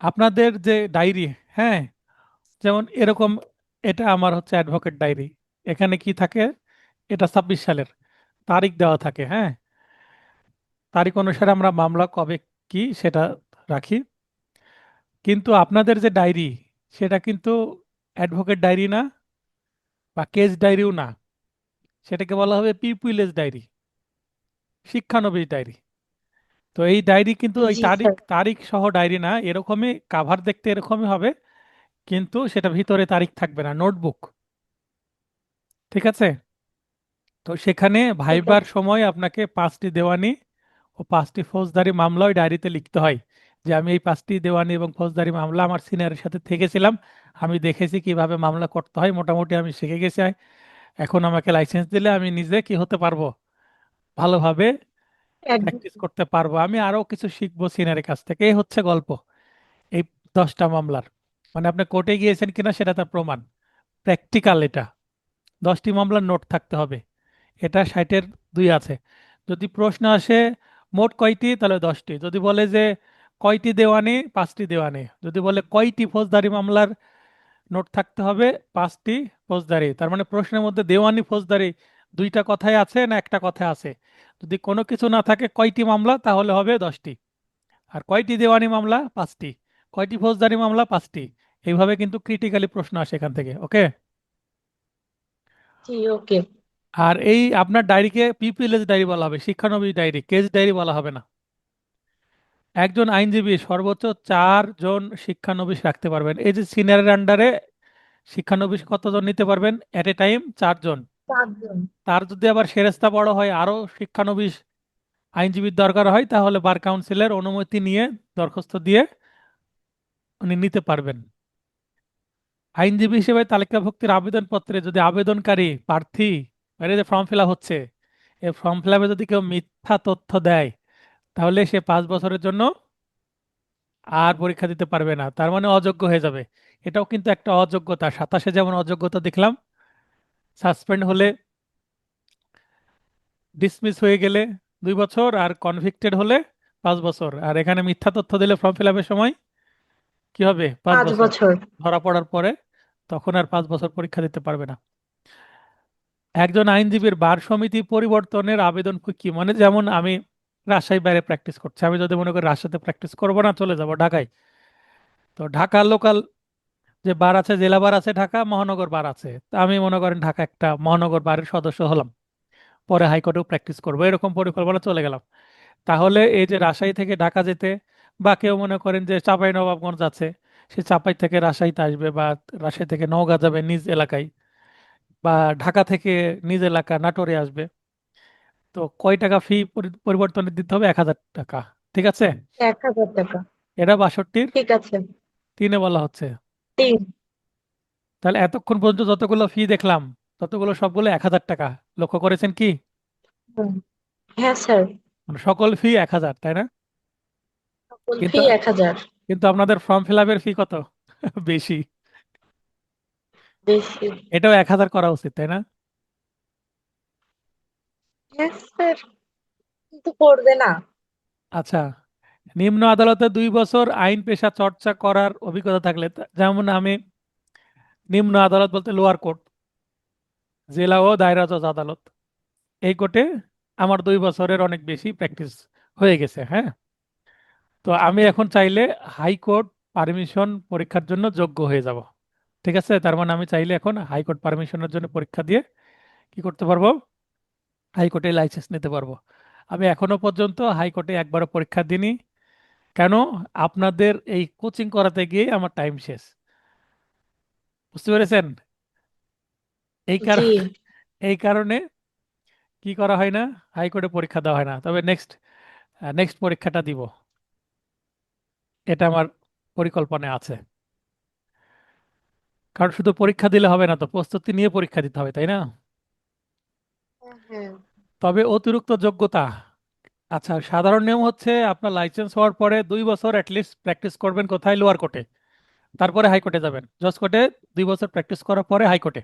আপনাদের যে ডায়েরি, হ্যাঁ, যেমন এরকম, এটা আমার হচ্ছে অ্যাডভোকেট ডায়েরি। এখানে কি থাকে এটা 26 সালের তারিখ দেওয়া থাকে, হ্যাঁ। তারিখ অনুসারে আমরা মামলা কবে কি সেটা রাখি। কিন্তু আপনাদের যে ডায়েরি, সেটা কিন্তু অ্যাডভোকেট ডায়েরি না বা কেস ডায়েরিও না, সেটাকে বলা হবে পিপুইলেস ডায়েরি, শিক্ষানবিশ ডায়েরি। তো এই ডায়েরি কিন্তু ওই জি তারিখ স্যার। তারিখ সহ ডায়েরি না, এরকমই কাভার দেখতে এরকমই হবে, কিন্তু সেটা ভিতরে তারিখ থাকবে না, নোটবুক। ঠিক আছে? তো সেখানে ঠিক ভাইবার আছে। সময় আপনাকে 5টি দেওয়ানি ও 5টি ফৌজদারি মামলা ওই ডায়েরিতে লিখতে হয়, যে আমি এই 5টি দেওয়ানি এবং ফৌজদারি মামলা আমার সিনিয়রের সাথে থেকেছিলাম, আমি দেখেছি কিভাবে মামলা করতে হয়, মোটামুটি আমি শিখে গেছি। এখন আমাকে লাইসেন্স দিলে আমি নিজে কি হতে পারবো, ভালোভাবে একদম। প্র্যাকটিস করতে পারবো, আমি আরো কিছু শিখবো সিনিয়রের কাছ থেকে। এই হচ্ছে গল্প এই 10টা মামলার। মানে আপনি কোর্টে গিয়েছেন কিনা সেটা তার প্রমাণ, প্র্যাকটিক্যাল এটা। 10টি মামলার নোট থাকতে হবে, এটা 60-এর 2 আছে। যদি প্রশ্ন আসে মোট কয়টি, তাহলে 10টি। যদি বলে যে কয়টি দেওয়ানি, 5টি দেওয়ানি। যদি বলে কয়টি ফৌজদারি মামলার নোট থাকতে হবে, 5টি ফৌজদারি। তার মানে প্রশ্নের মধ্যে দেওয়ানি ফৌজদারি দুইটা কথাই আছে না একটা কথা আছে। যদি কোনো কিছু না থাকে কয়টি মামলা, তাহলে হবে 10টি। আর কয়টি দেওয়ানি মামলা, 5টি। কয়টি ফৌজদারি মামলা, 5টি। এইভাবে কিন্তু ক্রিটিক্যালি প্রশ্ন আসে এখান থেকে। ওকে? জি, ওকে। আর এই আপনার ডায়েরিকে পিপিএলএস ডায়েরি বলা হবে, শিক্ষানবিশ ডায়েরি, কেস ডায়েরি বলা হবে না। একজন আইনজীবী সর্বোচ্চ 4 জন শিক্ষানবিশ রাখতে পারবেন। এই যে সিনিয়রের আন্ডারে শিক্ষানবিশ কতজন নিতে পারবেন? এট এ টাইম 4 জন। 7 জন। তার যদি আবার সেরেস্তা বড় হয়, আরো শিক্ষানবিশ আইনজীবীর দরকার হয়, তাহলে বার কাউন্সিলের অনুমতি নিয়ে দরখাস্ত দিয়ে উনি নিতে পারবেন। আইনজীবী হিসেবে তালিকাভুক্তির আবেদনপত্রে যদি আবেদনকারী প্রার্থী, মানে যে ফর্ম ফিল আপ হচ্ছে, এই ফর্ম ফিল আপে যদি কেউ মিথ্যা তথ্য দেয়, তাহলে সে 5 বছরের জন্য আর পরীক্ষা দিতে পারবে না, তার মানে অযোগ্য হয়ে যাবে। এটাও কিন্তু একটা অযোগ্যতা। 27-এ যেমন অযোগ্যতা দেখলাম, সাসপেন্ড হলে, ডিসমিস হয়ে গেলে 2 বছর, আর কনভিক্টেড হলে 5 বছর। আর এখানে মিথ্যা তথ্য দিলে ফর্ম ফিল আপের সময় কি হবে? 5 বছর। 5 বছর। ধরা পড়ার পরে তখন আর 5 বছর পরীক্ষা দিতে পারবে না। একজন আইনজীবীর বার সমিতি পরিবর্তনের আবেদন কি? মানে যেমন আমি রাজশাহী বাইরে প্র্যাকটিস করছি, আমি যদি মনে করি রাজশাহীতে প্র্যাকটিস করবো না, চলে যাব ঢাকায়। তো ঢাকা লোকাল যে বার আছে, জেলা বার আছে, ঢাকা মহানগর বার আছে, তা আমি মনে করেন ঢাকা একটা মহানগর বারের সদস্য হলাম, পরে হাইকোর্টেও প্র্যাকটিস করবো, এরকম পরিকল্পনা চলে গেলাম। তাহলে এই যে রাজশাহী থেকে ঢাকা যেতে, বা কেউ মনে করেন যে চাঁপাই নবাবগঞ্জ আছে, সে চাঁপাই থেকে রাজশাহীতে আসবে, বা রাজশাহী থেকে নওগাঁ যাবে নিজ এলাকায়, বা ঢাকা থেকে নিজ এলাকা নাটোরে আসবে, তো কয় টাকা ফি পরিবর্তনে দিতে হবে? 1000 টাকা। ঠিক আছে? 1000 টাকা। এটা 62-র ঠিক আছে। 3-এ বলা হচ্ছে। 3। তাহলে এতক্ষণ পর্যন্ত যতগুলো ফি দেখলাম, ততগুলো সবগুলো 1000 টাকা। লক্ষ্য করেছেন কি? হ্যাঁ স্যার। মানে সকল ফি 1000, তাই না? সকল ফি কিন্তু 1000। কিন্তু আপনাদের ফর্ম ফিল আপের ফি কত? বেশি। বেশি। এটাও 1000 করা উচিত, তাই না? হ্যাঁ স্যার, কিন্তু করবে না। আচ্ছা, নিম্ন আদালতে 2 বছর আইন পেশা চর্চা করার অভিজ্ঞতা থাকলে, যেমন আমি, নিম্ন আদালত বলতে লোয়ার কোর্ট, জেলা ও দায়রা জজ আদালত, এই কোর্টে আমার 2 বছরের অনেক বেশি প্র্যাকটিস হয়ে গেছে, হ্যাঁ। তো আমি এখন চাইলে হাইকোর্ট পারমিশন পরীক্ষার জন্য যোগ্য হয়ে যাব। ঠিক আছে? তার মানে আমি চাইলে এখন হাইকোর্ট পারমিশনের জন্য পরীক্ষা দিয়ে কি করতে পারবো? হাইকোর্টে লাইসেন্স নিতে পারবো। আমি এখনো পর্যন্ত হাইকোর্টে একবারও পরীক্ষা দিইনি। কেন? আপনাদের এই কোচিং করাতে গিয়ে আমার টাইম শেষ। বুঝতে পেরেছেন? এই জি। কারণে এই কারণে কি করা হয় না, হাইকোর্টে পরীক্ষা দেওয়া হয় না। তবে নেক্সট নেক্সট পরীক্ষাটা দিব, এটা আমার পরিকল্পনায় আছে। কারণ শুধু পরীক্ষা দিলে হবে না, তো প্রস্তুতি নিয়ে পরীক্ষা দিতে হবে, তাই না? হ্যাঁ হ্যাঁ। তবে অতিরিক্ত যোগ্যতা, আচ্ছা, সাধারণ নিয়ম হচ্ছে আপনার লাইসেন্স হওয়ার পরে 2 বছর অ্যাটলিস্ট প্র্যাকটিস করবেন কোথায়? লোয়ার কোর্টে। তারপরে হাইকোর্টে যাবেন। জজ কোর্টে 2 বছর প্র্যাকটিস করার পরে হাইকোর্টে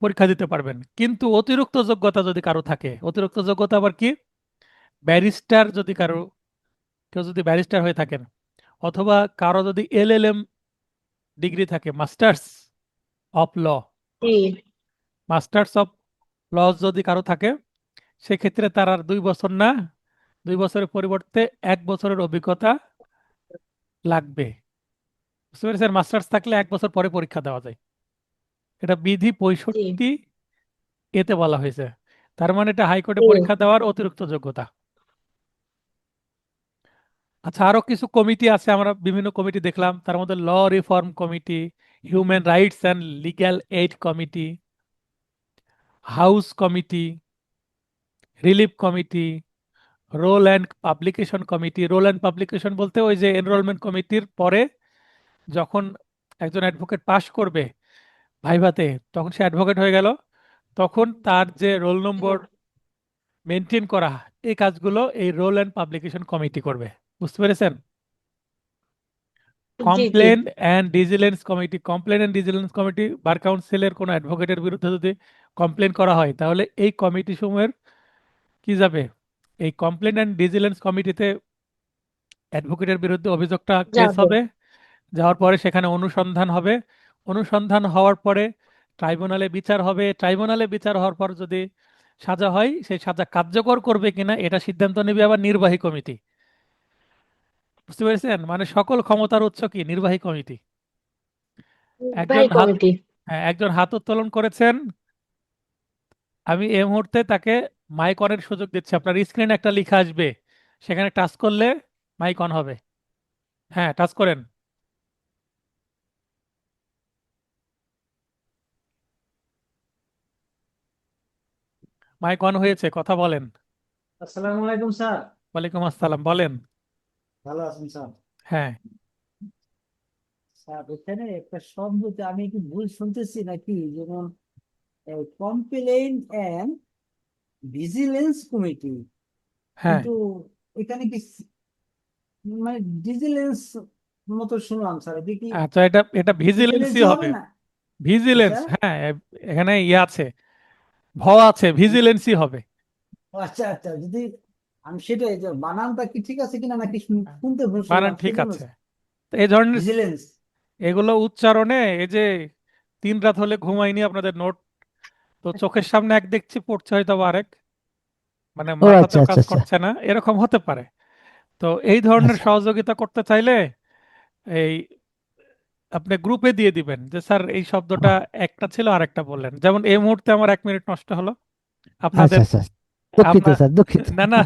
পরীক্ষা দিতে পারবেন। কিন্তু অতিরিক্ত যোগ্যতা যদি কারো থাকে, অতিরিক্ত যোগ্যতা আবার কি? ব্যারিস্টার যদি কারো, কেউ যদি ব্যারিস্টার হয়ে থাকেন, অথবা কারো যদি এলএলএম ডিগ্রি থাকে, মাস্টার্স অফ ল, জি। মাস্টার্স অফ লস যদি কারো থাকে, সেক্ষেত্রে তার আর 2 বছর না, 2 বছরের পরিবর্তে 1 বছরের অভিজ্ঞতা লাগবে। বুঝতে পেরেছেন? মাস্টার্স থাকলে 1 বছর পরে পরীক্ষা দেওয়া যায়। এটা বিধি জি 65 এতে বলা হয়েছে। তার মানে এটা হাইকোর্টে জি পরীক্ষা দেওয়ার অতিরিক্ত যোগ্যতা। আচ্ছা, আরো কিছু কমিটি আছে, আমরা বিভিন্ন কমিটি দেখলাম। তার মধ্যে law reform committee, human rights and legal aid committee, house committee, relief committee, role and publication committee. Role and publication বলতে ওই যে এনরোলমেন্ট কমিটির পরে যখন একজন অ্যাডভোকেট পাশ করবে ভাইভাতে, তখন সে অ্যাডভোকেট হয়ে গেল, তখন তার যে রোল নম্বর মেনটেন করা, এই কাজগুলো এই রোল অ্যান্ড পাবলিকেশন কমিটি করবে। বুঝতে পেরেছেন? জি complain and vigilance committee. Complain and vigilance committee, bar কাউন্সিলের কোনো অ্যাডভোকেটের বিরুদ্ধে যদি কমপ্লেন করা হয়, তাহলে এই কমিটি সমূহের কি যাবে, এই কমপ্লেন অ্যান্ড ভিজিলেন্স কমিটিতে অ্যাডভোকেটের বিরুদ্ধে অভিযোগটা কেস যাবে। হবে। যাওয়ার পরে সেখানে অনুসন্ধান হবে। অনুসন্ধান হওয়ার পরে ট্রাইব্যুনালে বিচার হবে। ট্রাইব্যুনালে বিচার হওয়ার পর যদি সাজা হয়, সেই সাজা কার্যকর করবে কিনা এটা সিদ্ধান্ত নেবে আবার নির্বাহী কমিটি। বুঝতে পেরেছেন? মানে সকল ক্ষমতার উৎস কি? নির্বাহী কমিটি। ভাই একজন হাত কমিটি। হ্যাঁ, একজন হাত উত্তোলন করেছেন, আমি এই মুহূর্তে তাকে মাইক অনের সুযোগ দিচ্ছি। আপনার স্ক্রিনে একটা লেখা আসবে, সেখানে টাচ করলে মাইক অন হবে। হ্যাঁ, টাচ করেন। মাইক অন হয়েছে, কথা বলেন। আসসালামু আলাইকুম স্যার। ওয়ালাইকুম আসসালাম, বলেন। ভালো আছেন স্যার? হ্যাঁ, স্যার এখানে একটা শব্দতে আমি কি ভুল শুনতেছি নাকি, যেমন কমপ্লেইন এন্ড ভিজিলেন্স কমিটি, হ্যাঁ। কিন্তু এখানে কি মানে ভিজিলেন্স মতো শুনলাম স্যার, এটা কি আচ্ছা, এটা এটা ভিজিলেন্সই ভিজিলেন্সই হবে হবে। না? কি ভিজিলেন্স, স্যার? হ্যাঁ, এখানে ইয়ে আছে, ভ আছে, ভিজিলেন্সই হবে। ও আচ্ছা আচ্ছা, যদি আমি সেটাই যে বানানটা কি ঠিক আছে কিনা নাকি শুনতে ভুল বানান শুনলাম ঠিক সেজন্য আছে। তো এই ধরনের ভিজিলেন্স। এগুলো উচ্চারণে, এই যে 3 রাত হলে ঘুমাইনি আপনাদের নোট, তো চোখের সামনে এক দেখছি, পড়ছে হয়তো বা আরেক, মানে ও আচ্ছা মাথাতেও কাজ আচ্ছা আচ্ছা করছে না, এরকম হতে পারে। তো এই ধরনের আচ্ছা সহযোগিতা করতে চাইলে এই আপনি গ্রুপে দিয়ে দিবেন যে স্যার এই শব্দটা একটা ছিল আরেকটা বললেন। যেমন এই মুহূর্তে আমার 1 মিনিট নষ্ট হলো আচ্ছা আপনাদের। আচ্ছা, দুঃখিত আপনার স্যার, দুঃখিত। না না,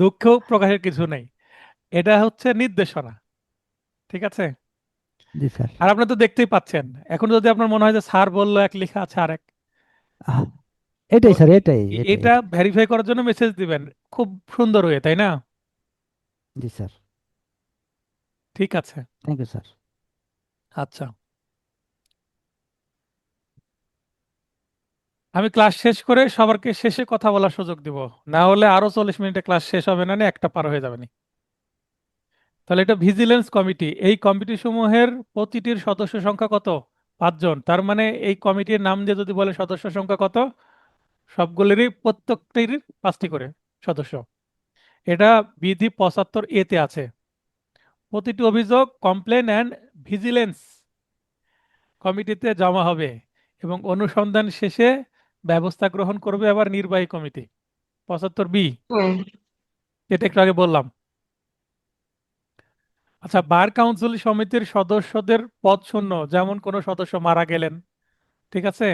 দুঃখ প্রকাশের কিছু নেই, এটা হচ্ছে নির্দেশনা। ঠিক আছে? জি স্যার। আর আপনি তো দেখতেই পাচ্ছেন, এখন যদি আপনার মনে হয় যে স্যার বললো এক, লেখা আছে আরেক, আহ, তো এটাই স্যার, এটাই এটাই এটা ভেরিফাই করার জন্য মেসেজ দিবেন খুব সুন্দর হয়ে, তাই না? জি স্যার। ঠিক আছে। Thank you sir. আচ্ছা, আমি ক্লাস শেষ করে সবারকে শেষে কথা বলার সুযোগ দিব, না হলে আরো 40 মিনিটে ক্লাস শেষ হবে না, একটা পার হয়ে যাবে না। তাহলে এটা ভিজিলেন্স কমিটি। এই কমিটি সমূহের প্রতিটির সদস্য সংখ্যা কত? 5 জন। তার মানে এই কমিটির নাম দিয়ে যদি বলে সদস্য সংখ্যা কত, সবগুলোরই প্রত্যেকটির 5টি করে সদস্য। এটা বিধি 75 এতে আছে। প্রতিটি অভিযোগ কমপ্লেন অ্যান্ড ভিজিলেন্স কমিটিতে জমা হবে এবং অনুসন্ধান শেষে ব্যবস্থা গ্রহণ করবে আবার নির্বাহী কমিটি। 75 বি, হুম যেটা একটু আগে বললাম। আচ্ছা, বার কাউন্সিল সমিতির সদস্যদের পদ শূন্য, যেমন কোনো সদস্য মারা গেলেন, ঠিক আছে,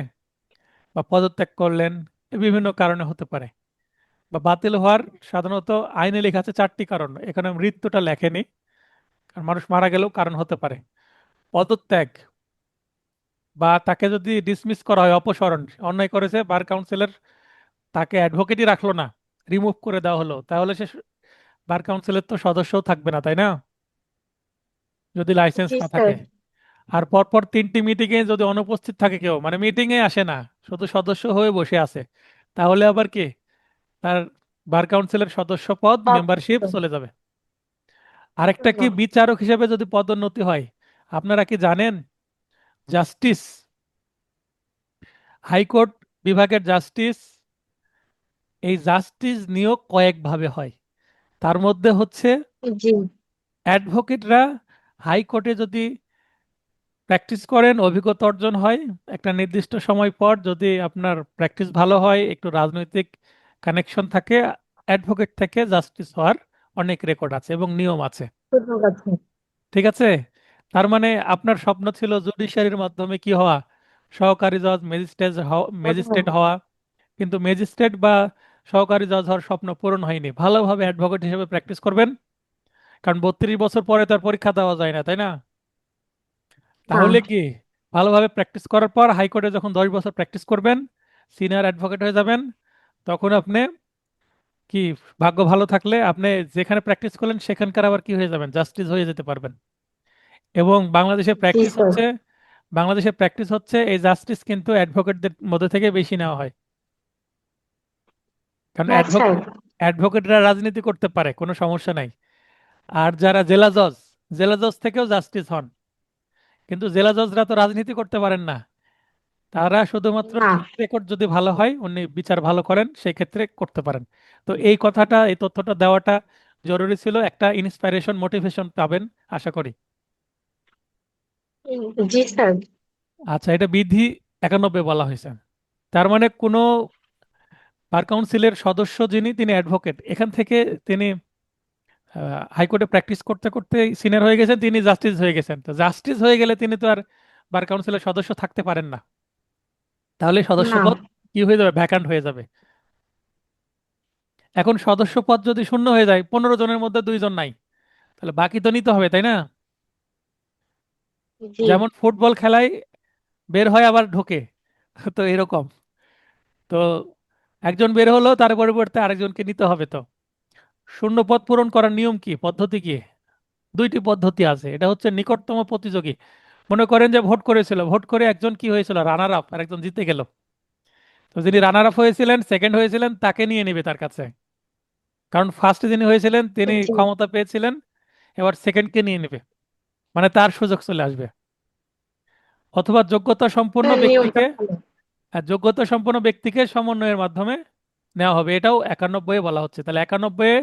বা পদত্যাগ করলেন, এ বিভিন্ন কারণে হতে পারে, বা বাতিল হওয়ার সাধারণত আইনে লেখা আছে 4টি কারণ, এখানে মৃত্যুটা লেখেনি, কারণ মানুষ মারা গেলেও কারণ হতে পারে। পদত্যাগ, বা তাকে যদি ডিসমিস করা হয়, অপসারণ, অন্যায় করেছে বার কাউন্সিলের, তাকে অ্যাডভোকেটই রাখলো না, রিমুভ করে দেওয়া হলো, তাহলে সে বার কাউন্সিলের তো সদস্যও থাকবে না, তাই না, যদি লাইসেন্স জি না স্যার। থাকে। আর পরপর 3টি মিটিংয়ে যদি অনুপস্থিত থাকে কেউ, মানে মিটিংয়ে আসে না, শুধু সদস্য হয়ে বসে আছে, তাহলে আবার কি তার বার কাউন্সিলের সদস্য পদ, মেম্বারশিপ চলে যাবে। আরেকটা কি, বিচারক হিসেবে যদি পদোন্নতি হয়, আপনারা কি জানেন জাস্টিস, হাইকোর্ট বিভাগের জাস্টিস, এই জাস্টিস নিয়োগ কয়েকভাবে হয়। তার মধ্যে হচ্ছে জি অ্যাডভোকেটরা হাইকোর্টে যদি প্র্যাকটিস করেন, অভিজ্ঞতা অর্জন হয়। একটা নির্দিষ্ট সময় পর যদি আপনার প্র্যাকটিস ভালো হয়, একটু রাজনৈতিক কানেকশন থাকে, অ্যাডভোকেট থেকে জাস্টিস হওয়ার অনেক রেকর্ড আছে এবং নিয়ম আছে। ধন্যবাদ স্যার। ঠিক আছে? তার মানে আপনার স্বপ্ন ছিল জুডিশিয়ারির মাধ্যমে কি হওয়া, সহকারী জজ, ম্যাজিস্ট্রেট হওয়া, কিন্তু ম্যাজিস্ট্রেট বা সহকারী জজ হওয়ার স্বপ্ন পূরণ হয়নি। ভালোভাবে অ্যাডভোকেট হিসেবে প্র্যাকটিস করবেন, কারণ 32 বছর পরে তার পরীক্ষা দেওয়া যায় না, তাই না? না, তাহলে কি ভালোভাবে প্র্যাকটিস করার পর হাইকোর্টে যখন 10 বছর প্র্যাকটিস করবেন, সিনিয়র অ্যাডভোকেট হয়ে যাবেন, তখন আপনি কি, ভাগ্য ভালো থাকলে আপনি যেখানে প্র্যাকটিস করলেন সেখানকার আবার কি হয়ে যাবেন, জাস্টিস হয়ে যেতে পারবেন। এবং জি স্যার। বাংলাদেশে প্র্যাকটিস হচ্ছে এই জাস্টিস কিন্তু অ্যাডভোকেটদের মধ্যে থেকে বেশি নেওয়া হয়, কারণ হ্যাঁ স্যার। অ্যাডভোকেটরা রাজনীতি করতে পারে, কোনো সমস্যা নাই। আর যারা জেলা জজ থেকেও জাস্টিস হন, কিন্তু জেলা জজরা তো রাজনীতি করতে পারেন না। তারা শুধুমাত্র না, ট্র্যাক রেকর্ড যদি ভালো হয়, উনি বিচার ভালো করেন, সেই ক্ষেত্রে করতে পারেন। তো এই তথ্যটা দেওয়াটা জরুরি ছিল, একটা ইন্সপাইরেশন, মোটিভেশন পাবেন আশা করি। জি স্যার। আচ্ছা, এটা বিধি 91 বলা হয়েছে। তার মানে কোনো বার কাউন্সিলের সদস্য যিনি, তিনি অ্যাডভোকেট, এখান থেকে তিনি হাইকোর্টে প্র্যাকটিস করতে করতে সিনিয়র হয়ে গেছেন, তিনি জাস্টিস হয়ে গেছেন। তো জাস্টিস হয়ে গেলে তিনি তো আর বার কাউন্সিলের সদস্য থাকতে পারেন না, তাহলে না, সদস্যপদ কি হয়ে যাবে, ভ্যাকান্ট হয়ে যাবে। এখন সদস্য পদ যদি শূন্য হয়ে যায়, 15 জনের মধ্যে 2 জন নাই, তাহলে বাকি তো নিতে হবে, তাই না? জি। যেমন ফুটবল খেলায় বের হয় আবার ঢোকে, তো এরকম। তো একজন বের হলো, তার পরিবর্তে আরেকজনকে নিতে হবে। তো শূন্য পদ পূরণ করার নিয়ম কি, পদ্ধতি কি? 2টি পদ্ধতি আছে। এটা হচ্ছে নিকটতম প্রতিযোগী। মনে করেন যে ভোট করেছিল, ভোট করে একজন কি হয়েছিল, রানার আপ, আর একজন জিতে গেল। তো যিনি রানার আপ হয়েছিলেন, সেকেন্ড হয়েছিলেন, তাকে নিয়ে নেবে তার কাছে, কারণ ফার্স্ট যিনি হয়েছিলেন তিনি জি। ক্ষমতা পেয়েছিলেন। এবার সেকেন্ডকে নিয়ে নেবে, মানে তার সুযোগ চলে আসবে। অথবা স্যার, নিয়মটা ভালো। যোগ্যতা সম্পন্ন ব্যক্তিকে সমন্বয়ের মাধ্যমে নেওয়া হবে। এটাও 91 বলা হচ্ছে। তাহলে 91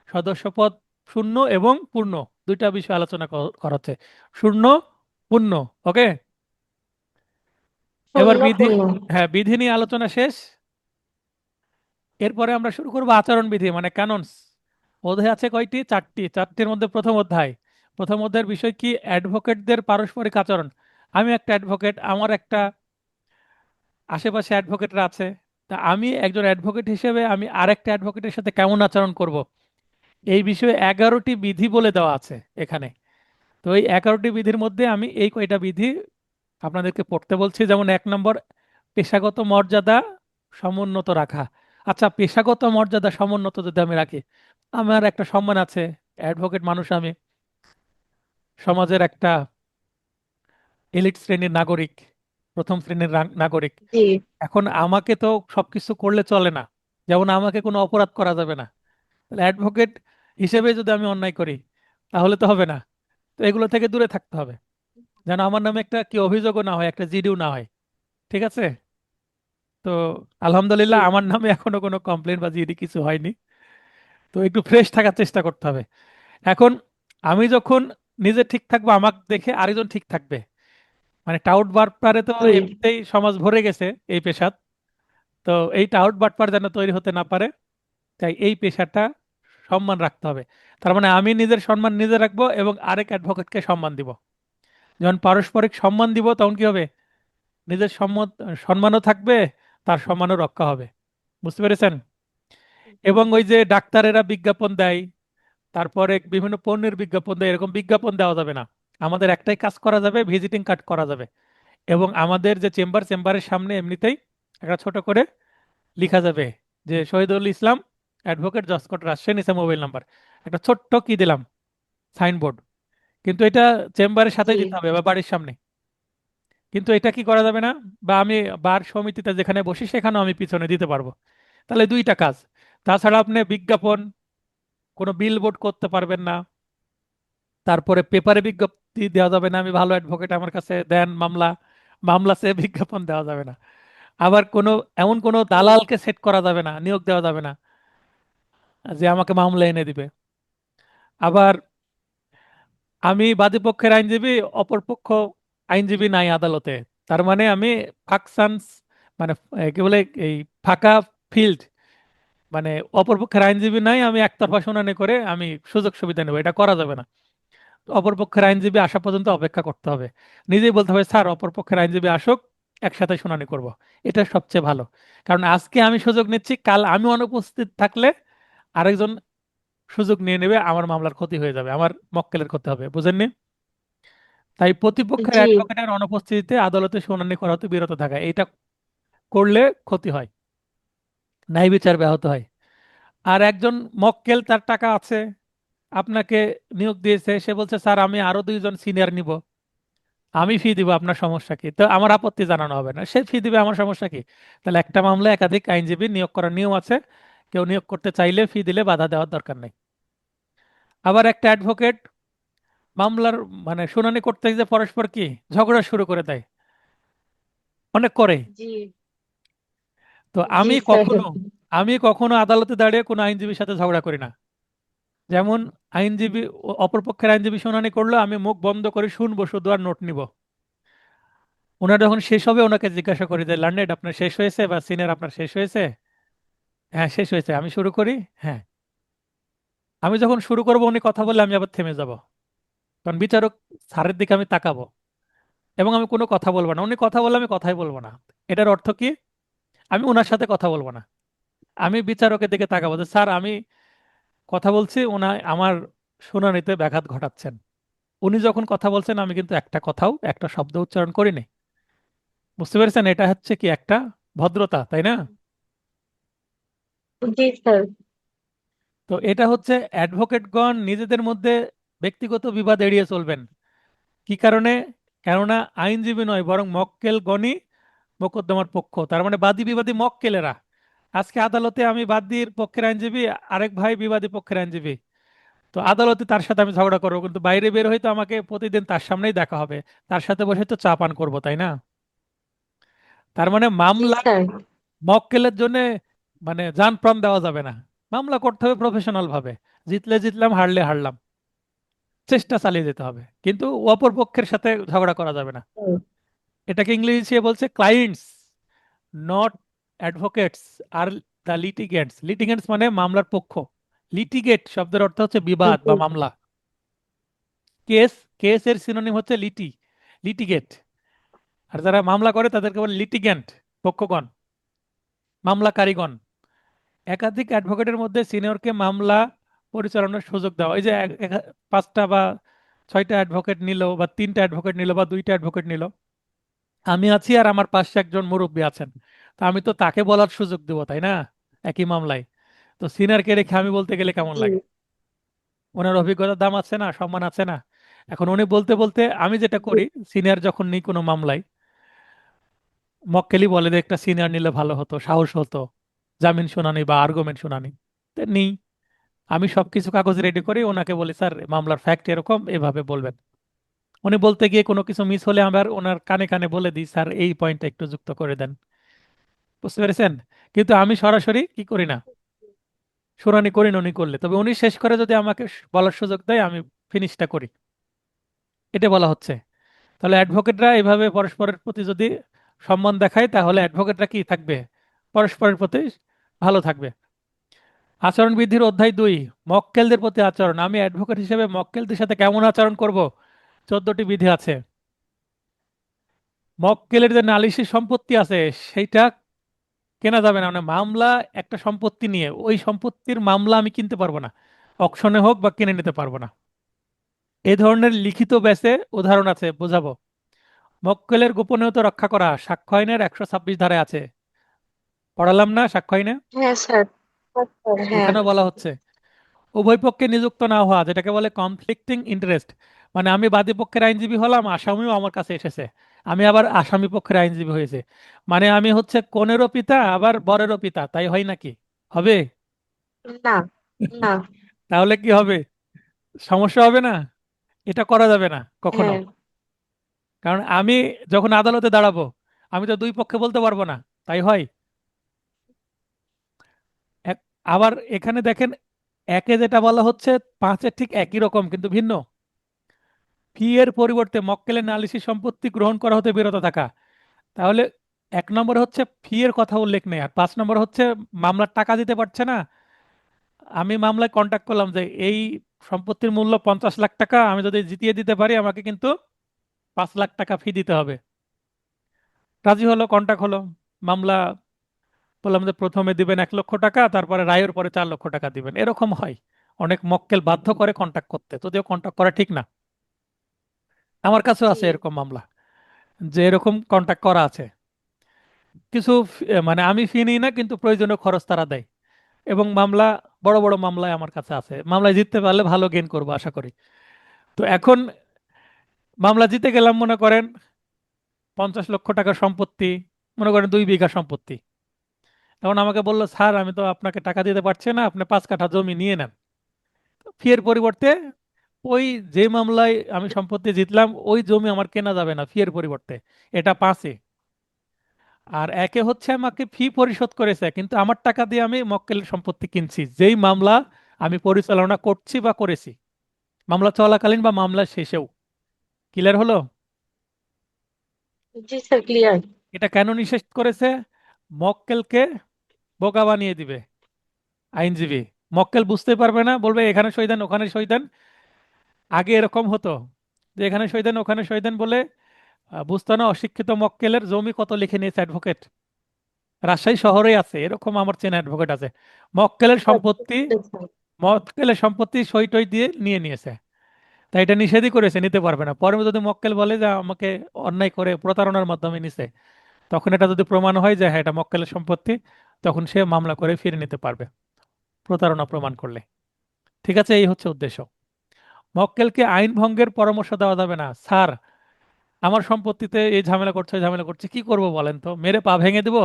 সদস্যপদ শূন্য এবং পূর্ণ, দুইটা বিষয় আলোচনা করা হচ্ছে, শূন্য, পূর্ণ। ওকে, এবার পূর্ণ বিধি, পূর্ণ। হ্যাঁ, বিধি নিয়ে আলোচনা শেষ। এরপরে আমরা শুরু করবো আচরণ বিধি, মানে ক্যাননস। অধ্যায় আছে কয়টি? 4টি। 4টির মধ্যে প্রথম অধ্যায়ের বিষয় কি, অ্যাডভোকেটদের পারস্পরিক আচরণ। আমি একটা অ্যাডভোকেট, আমার একটা আশেপাশে অ্যাডভোকেটরা আছে। তা আমি একজন অ্যাডভোকেট হিসেবে আমি আরেকটা অ্যাডভোকেটের সাথে কেমন আচরণ করব, এই বিষয়ে 11টি বিধি বলে দেওয়া আছে এখানে। তো এই 11টি বিধির মধ্যে আমি এই কয়টা বিধি আপনাদেরকে পড়তে বলছি। যেমন 1 নম্বর, পেশাগত মর্যাদা সমুন্নত রাখা। আচ্ছা, পেশাগত মর্যাদা সমুন্নত যদি আমি রাখি, আমার একটা সম্মান আছে, অ্যাডভোকেট মানুষ আমি, সমাজের একটা এলিট শ্রেণীর নাগরিক, প্রথম শ্রেণীর নাগরিক। জি। এখন আমাকে তো সবকিছু করলে চলে না, যেমন আমাকে কোনো অপরাধ করা যাবে না। তাহলে অ্যাডভোকেট হিসেবে যদি আমি অন্যায় করি, তাহলে তো হবে না। তো এগুলো থেকে দূরে থাকতে হবে, যেন আমার নামে একটা কি অভিযোগও না হয়, একটা জিডিও না হয়। ঠিক আছে? তো জি। আলহামদুলিল্লাহ আমার নামে এখনো কোনো কমপ্লেন বা জিডি কিছু হয়নি। তো একটু ফ্রেশ থাকার চেষ্টা করতে হবে। এখন আমি যখন নিজে ঠিক থাকবো, আমাকে দেখে আরেকজন ঠিক থাকবে। মানে টাউট বাটপারে তো জি। এমনিতেই সমাজ ভরে গেছে এই পেশাত। তো এই টাউট বাটপার যেন তৈরি হতে না পারে, তাই এই পেশাটা সম্মান রাখতে হবে। তার মানে আমি নিজের সম্মান নিজে রাখবো এবং আরেক অ্যাডভোকেটকে সম্মান দিব। যখন পারস্পরিক সম্মান দিব, তখন কি হবে, নিজের সম্মানও থাকবে, তার সম্মানও রক্ষা হবে। বুঝতে পেরেছেন? এবং ওই যে ডাক্তারেরা বিজ্ঞাপন দেয়, তারপরে বিভিন্ন পণ্যের বিজ্ঞাপন দেয়, এরকম বিজ্ঞাপন দেওয়া যাবে না। আমাদের একটাই কাজ করা যাবে, ভিজিটিং কার্ড করা যাবে। এবং আমাদের যে চেম্বারের সামনে এমনিতেই একটা ছোট করে লেখা যাবে যে শহীদুল ইসলাম অ্যাডভোকেট, জসকোট, রাজশাহী, নিচে মোবাইল নাম্বার। একটা ছোট্ট কি দিলাম, সাইনবোর্ড। কিন্তু এটা চেম্বারের জি। সাথেই দিতে হবে বা বাড়ির সামনে। কিন্তু এটা কি করা যাবে না, বা আমি বার সমিতিতে যেখানে বসি সেখানেও আমি পিছনে দিতে পারবো। তাহলে দুইটা কাজ। তাছাড়া আপনি বিজ্ঞাপন, কোনো বিলবোর্ড করতে পারবেন না। তারপরে পেপারে বিজ্ঞপ্তি দেওয়া যাবে না, আমি ভালো অ্যাডভোকেট, আমার কাছে দেন মামলা, মামলা চেয়ে বিজ্ঞাপন দেওয়া যাবে না। আবার এমন কোনো দালালকে সেট করা যাবে না, নিয়োগ দেওয়া যাবে না যে আমাকে মামলা এনে দিবে। আবার আমি বাদী পক্ষের আইনজীবী, অপর পক্ষ আইনজীবী নাই আদালতে, তার মানে আমি ফাকশনস, মানে কি বলে, এই ফাঁকা ফিল্ড, মানে অপরপক্ষের আইনজীবী নাই, আমি একতরফা শুনানি করে আমি সুযোগ সুবিধা নেব, এটা করা যাবে না। অপরপক্ষের আইনজীবী আসা পর্যন্ত অপেক্ষা করতে হবে, নিজেই বলতে হবে স্যার অপরপক্ষের আইনজীবী আসুক, একসাথে শুনানি করব। এটা সবচেয়ে ভালো, কারণ আজকে আমি সুযোগ নিচ্ছি, কাল আমি অনুপস্থিত থাকলে আরেকজন সুযোগ নিয়ে নেবে, আমার মামলার ক্ষতি হয়ে যাবে, আমার মক্কেলের ক্ষতি হবে, বুঝেননি? তাই প্রতিপক্ষের জি অ্যাডভোকেটের অনুপস্থিতিতে আদালতে শুনানি করা হতে বিরত থাকা, এটা করলে ক্ষতি হয়, ন্যায় বিচার ব্যাহত হয়। আর একজন মক্কেল, তার টাকা আছে, আপনাকে নিয়োগ দিয়েছে, সে বলছে স্যার আমি আরো 2জন সিনিয়র নিব, আমি ফি দিব, আপনার সমস্যা কি? তো আমার আপত্তি জানানো হবে না, সে ফি দিবে, আমার সমস্যা কি? তাহলে একটা মামলায় একাধিক আইনজীবী নিয়োগ করার নিয়ম আছে, কেউ নিয়োগ করতে চাইলে ফি দিলে বাধা দেওয়ার দরকার নেই। আবার একটা অ্যাডভোকেট মামলার মানে শুনানি করতে যে পরস্পর কি ঝগড়া শুরু করে দেয়, অনেক করে। জি তো জি আমি স্যার। কখনো আদালতে দাঁড়িয়ে কোনো আইনজীবীর সাথে ঝগড়া করি না। যেমন আইনজীবী অপরপক্ষের আইনজীবী শুনানি করলো, আমি মুখ বন্ধ করে শুনবো শুধু, আর নোট নিব। ওনার যখন শেষ হবে ওনাকে জিজ্ঞাসা করি যে লার্নেড আপনার শেষ হয়েছে, বা সিনিয়র আপনার শেষ হয়েছে? হ্যাঁ শেষ হয়েছে, আমি শুরু করি। হ্যাঁ, আমি যখন শুরু করবো উনি কথা বললে আমি আবার থেমে যাব, কারণ বিচারক স্যারের দিকে আমি তাকাবো, এবং আমি কোনো কথা বলবো না, উনি কথা বললে আমি কথাই বলবো না। এটার অর্থ কি? আমি ওনার সাথে কথা বলবো না, আমি বিচারকের দিকে তাকাবো যে স্যার আমি কথা বলছি, ওনা আমার শুনানিতে ব্যাঘাত ঘটাচ্ছেন। উনি যখন কথা বলছেন আমি কিন্তু একটা কথাও, একটা শব্দ উচ্চারণ করিনি। বুঝতে পেরেছেন? এটা হচ্ছে কি একটা ভদ্রতা, তাই না? জি স্যার। তো এটা হচ্ছে অ্যাডভোকেটগণ নিজেদের মধ্যে ব্যক্তিগত বিবাদ এড়িয়ে চলবেন। কি কারণে? কেননা আইনজীবী নয়, বরং মক্কেলগণই মোকদ্দমার পক্ষ, তার মানে বাদী বিবাদী মক্কেলেরা। আজকে আদালতে আমি বাদীর পক্ষের আইনজীবী, আরেক ভাই বিবাদী পক্ষের আইনজীবী, তো আদালতে তার সাথে আমি ঝগড়া করবো, কিন্তু বাইরে বের হইতে আমাকে প্রতিদিন তার সামনেই দেখা হবে, তার সাথে বসে তো চা পান করবো, তাই না? তার মানে জি মামলা স্যার। মক্কেলের জন্য মানে জান প্রাণ দেওয়া যাবে না, মামলা করতে হবে প্রফেশনাল ভাবে, জিতলে জিতলাম, হারলে হারলাম, চেষ্টা চালিয়ে যেতে হবে, কিন্তু অপর পক্ষের সাথে ঝগড়া করা যাবে না। হুম, এটাকে ইংরেজি বলছে ক্লায়েন্টস, নট অ্যাডভোকেটস আর দ্য লিটিগেন্টস। লিটিগেন্টস মানে মামলার পক্ষ, লিটিগেট শব্দের অর্থ হচ্ছে বিবাদ জি বা মামলা। কেস, কেসের সিনোনিম হচ্ছে লিটিগেট। আর যারা মামলা করে তাদেরকে বলে লিটিগ্যান্ট, পক্ষগণ, মামলাকারীগণ। একাধিক অ্যাডভোকেটের মধ্যে সিনিয়রকে মামলা পরিচালনার সুযোগ দেওয়া। এই যে 5টা বা 6টা অ্যাডভোকেট নিল, বা 3টা অ্যাডভোকেট নিল, বা 2টা অ্যাডভোকেট নিল, আমি আছি আর আমার পাশে একজন মুরব্বী আছেন, তা আমি তো তাকে বলার সুযোগ দেবো, তাই না? একই মামলায়। তো সিনিয়রকে রেখে আমি বলতে গেলে কেমন জি লাগে? ওনার অভিজ্ঞতার দাম আছে না, সম্মান আছে না? এখন উনি বলতে বলতে আমি যেটা জি করি, সিনিয়র যখন নেই কোনো মামলায়, মক্কেলই বলে যে একটা সিনিয়র নিলে ভালো হতো, সাহস হতো, জামিন শুনানি বা আর্গুমেন্ট শুনানি। তো নেই, আমি সবকিছু কাগজ রেডি করি, ওনাকে বলি স্যার মামলার ফ্যাক্ট এরকম, এভাবে বলবেন। উনি বলতে গিয়ে কোনো কিছু মিস হলে আবার ওনার কানে কানে বলে দিই, স্যার এই পয়েন্টটা একটু যুক্ত করে দেন। বুঝতে পেরেছেন? কিন্তু আমি সরাসরি কি করি না, শুনানি করি না উনি করলে, তবে উনি শেষ করে যদি আমাকে বলার সুযোগ দেয় আমি ফিনিশটা করি, এটা বলা হচ্ছে। তাহলে অ্যাডভোকেটরা এভাবে পরস্পরের প্রতি যদি সম্মান দেখায়, তাহলে অ্যাডভোকেটরা কি থাকবে? পরস্পরের প্রতি ভালো থাকবে। আচরণবিধির অধ্যায় 2, মক্কেলদের প্রতি আচরণ। আমি অ্যাডভোকেট হিসেবে মক্কেলদের সাথে কেমন আচরণ করব? 14টি বিধি আছে। মক্কেলের যে নালিশি সম্পত্তি আছে সেইটা কেনা যাবে না, মানে মামলা একটা সম্পত্তি নিয়ে, ওই সম্পত্তির মামলা আমি কিনতে পারবো না, অকশনে হোক বা কিনে নিতে পারবো না। এই ধরনের লিখিত ব্যাচে উদাহরণ আছে, বোঝাবো। মক্কেলের গোপনীয়তা রক্ষা করা, সাক্ষ্য আইনের 126 ধারায় আছে, পড়ালাম না সাক্ষ্য আইনে? হ্যাঁ স্যার। হ্যাঁ স্যার, হ্যাঁ। এখানেও বলা হচ্ছে উভয় পক্ষে নিযুক্ত না হওয়া, যেটাকে বলে কনফ্লিক্টিং ইন্টারেস্ট। মানে আমি বাদী পক্ষের আইনজীবী হলাম, আসামিও আমার কাছে এসেছে, আমি আবার আসামি পক্ষের আইনজীবী হয়েছে, মানে আমি হচ্ছে কনেরও পিতা আবার বরেরও পিতা, তাই হয় নাকি? হবে? না না। তাহলে কি হবে? সমস্যা হবে না? এটা করা যাবে না কখনো। হ্যাঁ কারণ আমি যখন আদালতে দাঁড়াবো, আমি তো দুই পক্ষে বলতে পারবো না, তাই হয়? এক- আবার এখানে দেখেন, একে যেটা বলা হচ্ছে 5-এর ঠিক একই রকম কিন্তু ভিন্ন। ফি এর পরিবর্তে মক্কেলের নালিশি সম্পত্তি গ্রহণ করা হতে বিরত থাকা। তাহলে 1 নম্বরে হচ্ছে ফি এর কথা উল্লেখ নেই, আর 5 নম্বর হচ্ছে মামলার টাকা দিতে পারছে না। আমি মামলায় কন্ট্যাক্ট করলাম যে এই সম্পত্তির মূল্য 50 লাখ টাকা, আমি যদি জিতিয়ে দিতে পারি আমাকে কিন্তু 5 লাখ টাকা ফি দিতে হবে। রাজি হলো, কন্ট্যাক্ট হলো, মামলা, বললাম যে প্রথমে দিবেন 1 লক্ষ টাকা, তারপরে রায়ের পরে 4 লক্ষ টাকা দিবেন। এরকম হয়, অনেক মক্কেল বাধ্য করে কন্ট্যাক্ট করতে, যদিও কন্ট্যাক্ট করা ঠিক না। আমার কাছেও জি আছে এরকম মামলা, যে এরকম কন্ট্যাক্ট করা আছে। কিছু মানে আমি ফি নিই না, কিন্তু প্রয়োজনীয় খরচ তারা দেয়। এবং মামলা, বড় বড় মামলায় আমার কাছে আছে, মামলায় জিততে পারলে ভালো গেইন করবো আশা করি। তো এখন মামলা জিতে গেলাম, মনে করেন 50 লক্ষ টাকার সম্পত্তি, মনে করেন 2 বিঘা সম্পত্তি। তখন আমাকে বললো, স্যার আমি তো আপনাকে টাকা দিতে পারছি না, আপনি 5 কাঠা জমি নিয়ে নেন। ফি এর পরিবর্তে ওই যে মামলায় আমি সম্পত্তি জিতলাম ওই জমি আমার কেনা যাবে না ফি এর পরিবর্তে, এটা 5-এ। আর একে হচ্ছে আমাকে ফি পরিশোধ করেছে, কিন্তু আমার টাকা দিয়ে আমি মক্কেলের সম্পত্তি কিনছি, যেই মামলা আমি পরিচালনা করছি বা করেছি, মামলা চলাকালীন বা মামলা শেষেও। ক্লিয়ার হলো? জি স্যার, ক্লিয়ার। এটা কেন নিষেধ করেছে? মক্কেলকে বোকা বানিয়ে দিবে আইনজীবী। মক্কেল বুঝতে পারবে না, বলবে এখানে সই দেন ওখানে সই দেন। আগে এরকম হতো যে এখানে সই দেন ওখানে সই দেন বলে বুঝতো না অশিক্ষিত মক্কেলের জমি কত লিখে নিয়েছে অ্যাডভোকেট। রাজশাহী শহরেই আছে এরকম, আমার চেনা অ্যাডভোকেট আছে। মক্কেলের সম্পত্তি, মক্কেলের সম্পত্তি সই টই দিয়ে নিয়ে নিয়েছে। তাই এটা নিষেধই করেছে, নিতে পারবে না। পরে যদি মক্কেল বলে যে আমাকে অন্যায় করে প্রতারণার মাধ্যমে নিছে, তখন এটা যদি প্রমাণ হয় যে হ্যাঁ এটা মক্কেলের সম্পত্তি, তখন সে মামলা করে ফিরে নিতে পারবে প্রতারণা প্রমাণ করলে। ঠিক আছে, এই হচ্ছে উদ্দেশ্য। মক্কেলকে আইন ভঙ্গের পরামর্শ দেওয়া যাবে না। স্যার আমার সম্পত্তিতে এই ঝামেলা করছে ওই ঝামেলা করছে, কি করব বলেন তো? মেরে পা ভেঙে দিব?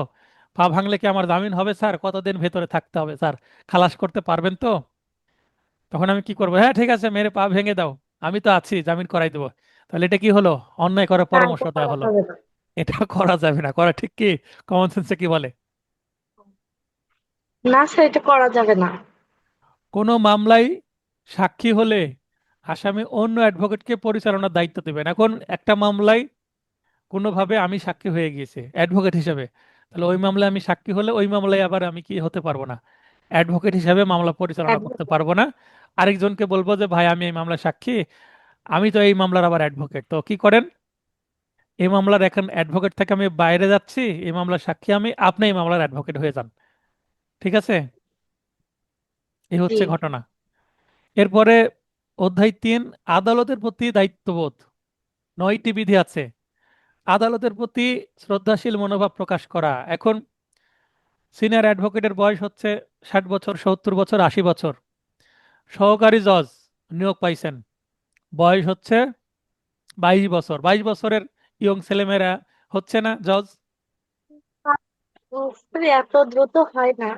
পা ভাঙলে কি আমার জামিন হবে স্যার? কতদিন ভেতরে থাকতে হবে স্যার? খালাস করতে পারবেন তো? তখন আমি কি করবো? হ্যাঁ ঠিক আছে, মেরে পা ভেঙে দাও, আমি তো আছি, জামিন করাই দেবো। তাহলে এটা কি হলো? অন্যায় করে না, পরামর্শ এটা দেওয়া করা হলো। যাবে না। এটা করা যাবে না, করা ঠিক কি? কমন সেন্সে কি বলে? না স্যার, এটা করা যাবে না। কোনো মামলায় সাক্ষী হলে আসামি অন্য অ্যাডভোকেটকে পরিচালনার দায়িত্ব দেবেন। এখন একটা মামলায় কোনোভাবে আমি সাক্ষী হয়ে গিয়েছি অ্যাডভোকেট হিসেবে, তাহলে ওই মামলায় আমি সাক্ষী হলে ওই মামলায় আবার আমি কি হতে পারবো না? অ্যাডভোকেট হিসেবে মামলা পরিচালনা করতে পারবো না। আরেকজনকে বলবো যে ভাই আমি এই মামলার সাক্ষী, আমি তো এই মামলার আবার অ্যাডভোকেট, তো কি করেন? এই মামলার এখন অ্যাডভোকেট থেকে আমি বাইরে যাচ্ছি, এই মামলার সাক্ষী আমি, আপনি এই মামলার অ্যাডভোকেট হয়ে যান। ঠিক আছে, এই জি হচ্ছে ঘটনা। এরপরে অধ্যায় 3, আদালতের প্রতি দায়িত্ববোধ। 9টি বিধি আছে। আদালতের প্রতি শ্রদ্ধাশীল মনোভাব প্রকাশ করা। এখন সিনিয়র অ্যাডভোকেটের বয়স হচ্ছে 60 বছর, 70 বছর, 80 বছর। সহকারী জজ নিয়োগ পাইছেন, বয়স হচ্ছে 22 বছর। 22 বছরের ইয়ং ছেলেমেয়েরা হচ্ছে না জজ? স্যার, এত দ্রুত হয় না।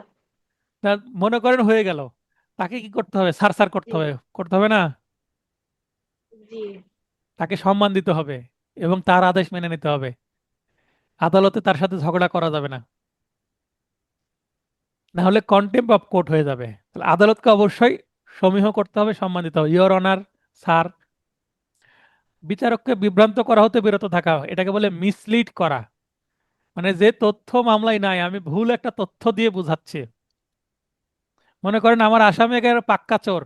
তা মনে করেন হয়ে গেল, তাকে কি করতে হবে? স্যার স্যার করতে জি হবে, করতে হবে না? জি তাকে সম্মান দিতে হবে এবং তার আদেশ মেনে নিতে হবে। আদালতে তার সাথে ঝগড়া করা যাবে না, না হলে কন্টেম্প অফ কোর্ট হয়ে যাবে। তাহলে আদালতকে অবশ্যই সমীহ করতে হবে, সম্মান দিতে হবে। Your honour, sir. বিচারককে বিভ্রান্ত করা হতে বিরত থাকা, এটাকে বলে মিসলিড করা। মানে যে তথ্য মামলায় নাই, আমি ভুল একটা তথ্য দিয়ে বুঝাচ্ছি। মনে করেন আমার আসামি একেবারে পাক্কা চোর,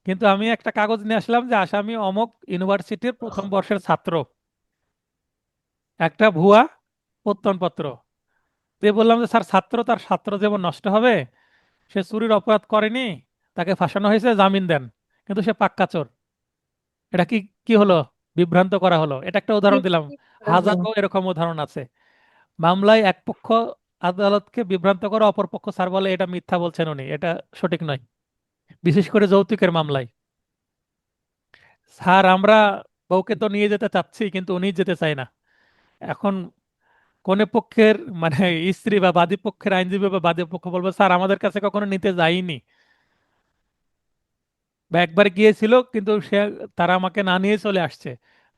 কিন্তু আমি একটা কাগজ নিয়ে আসলাম যে আসামি অমুক ইউনিভার্সিটির প্রথম বর্ষের ছাত্র, একটা ভুয়া প্রত্যয়নপত্র দিয়ে বললাম যে স্যার ছাত্র, তার ছাত্র যেমন নষ্ট হবে, সে চুরির অপরাধ করেনি, তাকে ফাঁসানো হয়েছে, জামিন দেন, কিন্তু সে পাক্কা চোর। এটা কি কি হলো? বিভ্রান্ত করা হলো। এটা একটা উদাহরণ দিলাম, নিশ্চিত করা হলো। হাজারো এরকম উদাহরণ আছে। মামলায় এক পক্ষ আদালতকে বিভ্রান্ত করে, অপর পক্ষ স্যার বলে এটা মিথ্যা বলছেন উনি, এটা সঠিক নয়। বিশেষ করে যৌতুকের মামলায়, স্যার আমরা বউকে তো নিয়ে যেতে চাচ্ছি কিন্তু উনি যেতে চায় না। এখন কোনে পক্ষের মানে স্ত্রী বা বাদী পক্ষের আইনজীবী বা বাদী পক্ষ বলবে স্যার আমাদের কাছে কখনো নিতে যায়নি, বা একবার গিয়েছিল কিন্তু সে, তারা আমাকে না নিয়ে চলে আসছে।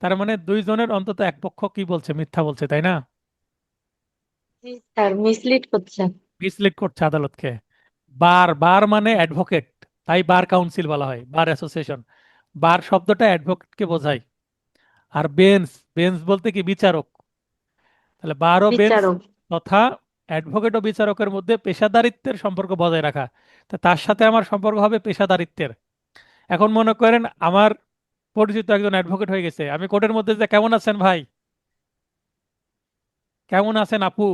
তার মানে দুইজনের অন্তত এক পক্ষ কি বলছে? মিথ্যা বলছে, তাই না? জি স্যার, মিসলিড করছেন। মিসলিড করছে আদালতকে। বার, বার মানে অ্যাডভোকেট, তাই বার কাউন্সিল বলা হয়, বার অ্যাসোসিয়েশন। বার শব্দটা অ্যাডভোকেটকে বোঝায়। আর বেঞ্চ, বেঞ্চ বলতে কি বিচারক, তাহলে বার ও বেঞ্চ বিচারক। তথা অ্যাডভোকেট ও বিচারকের মধ্যে পেশাদারিত্বের সম্পর্ক বজায় রাখা। তা তার সাথে আমার সম্পর্ক হবে পেশাদারিত্বের। এখন মনে করেন আমার পরিচিত একজন অ্যাডভোকেট হয়ে গেছে, আমি কোর্টের মধ্যে যে কেমন আছেন ভাই, কেমন আছেন আপু,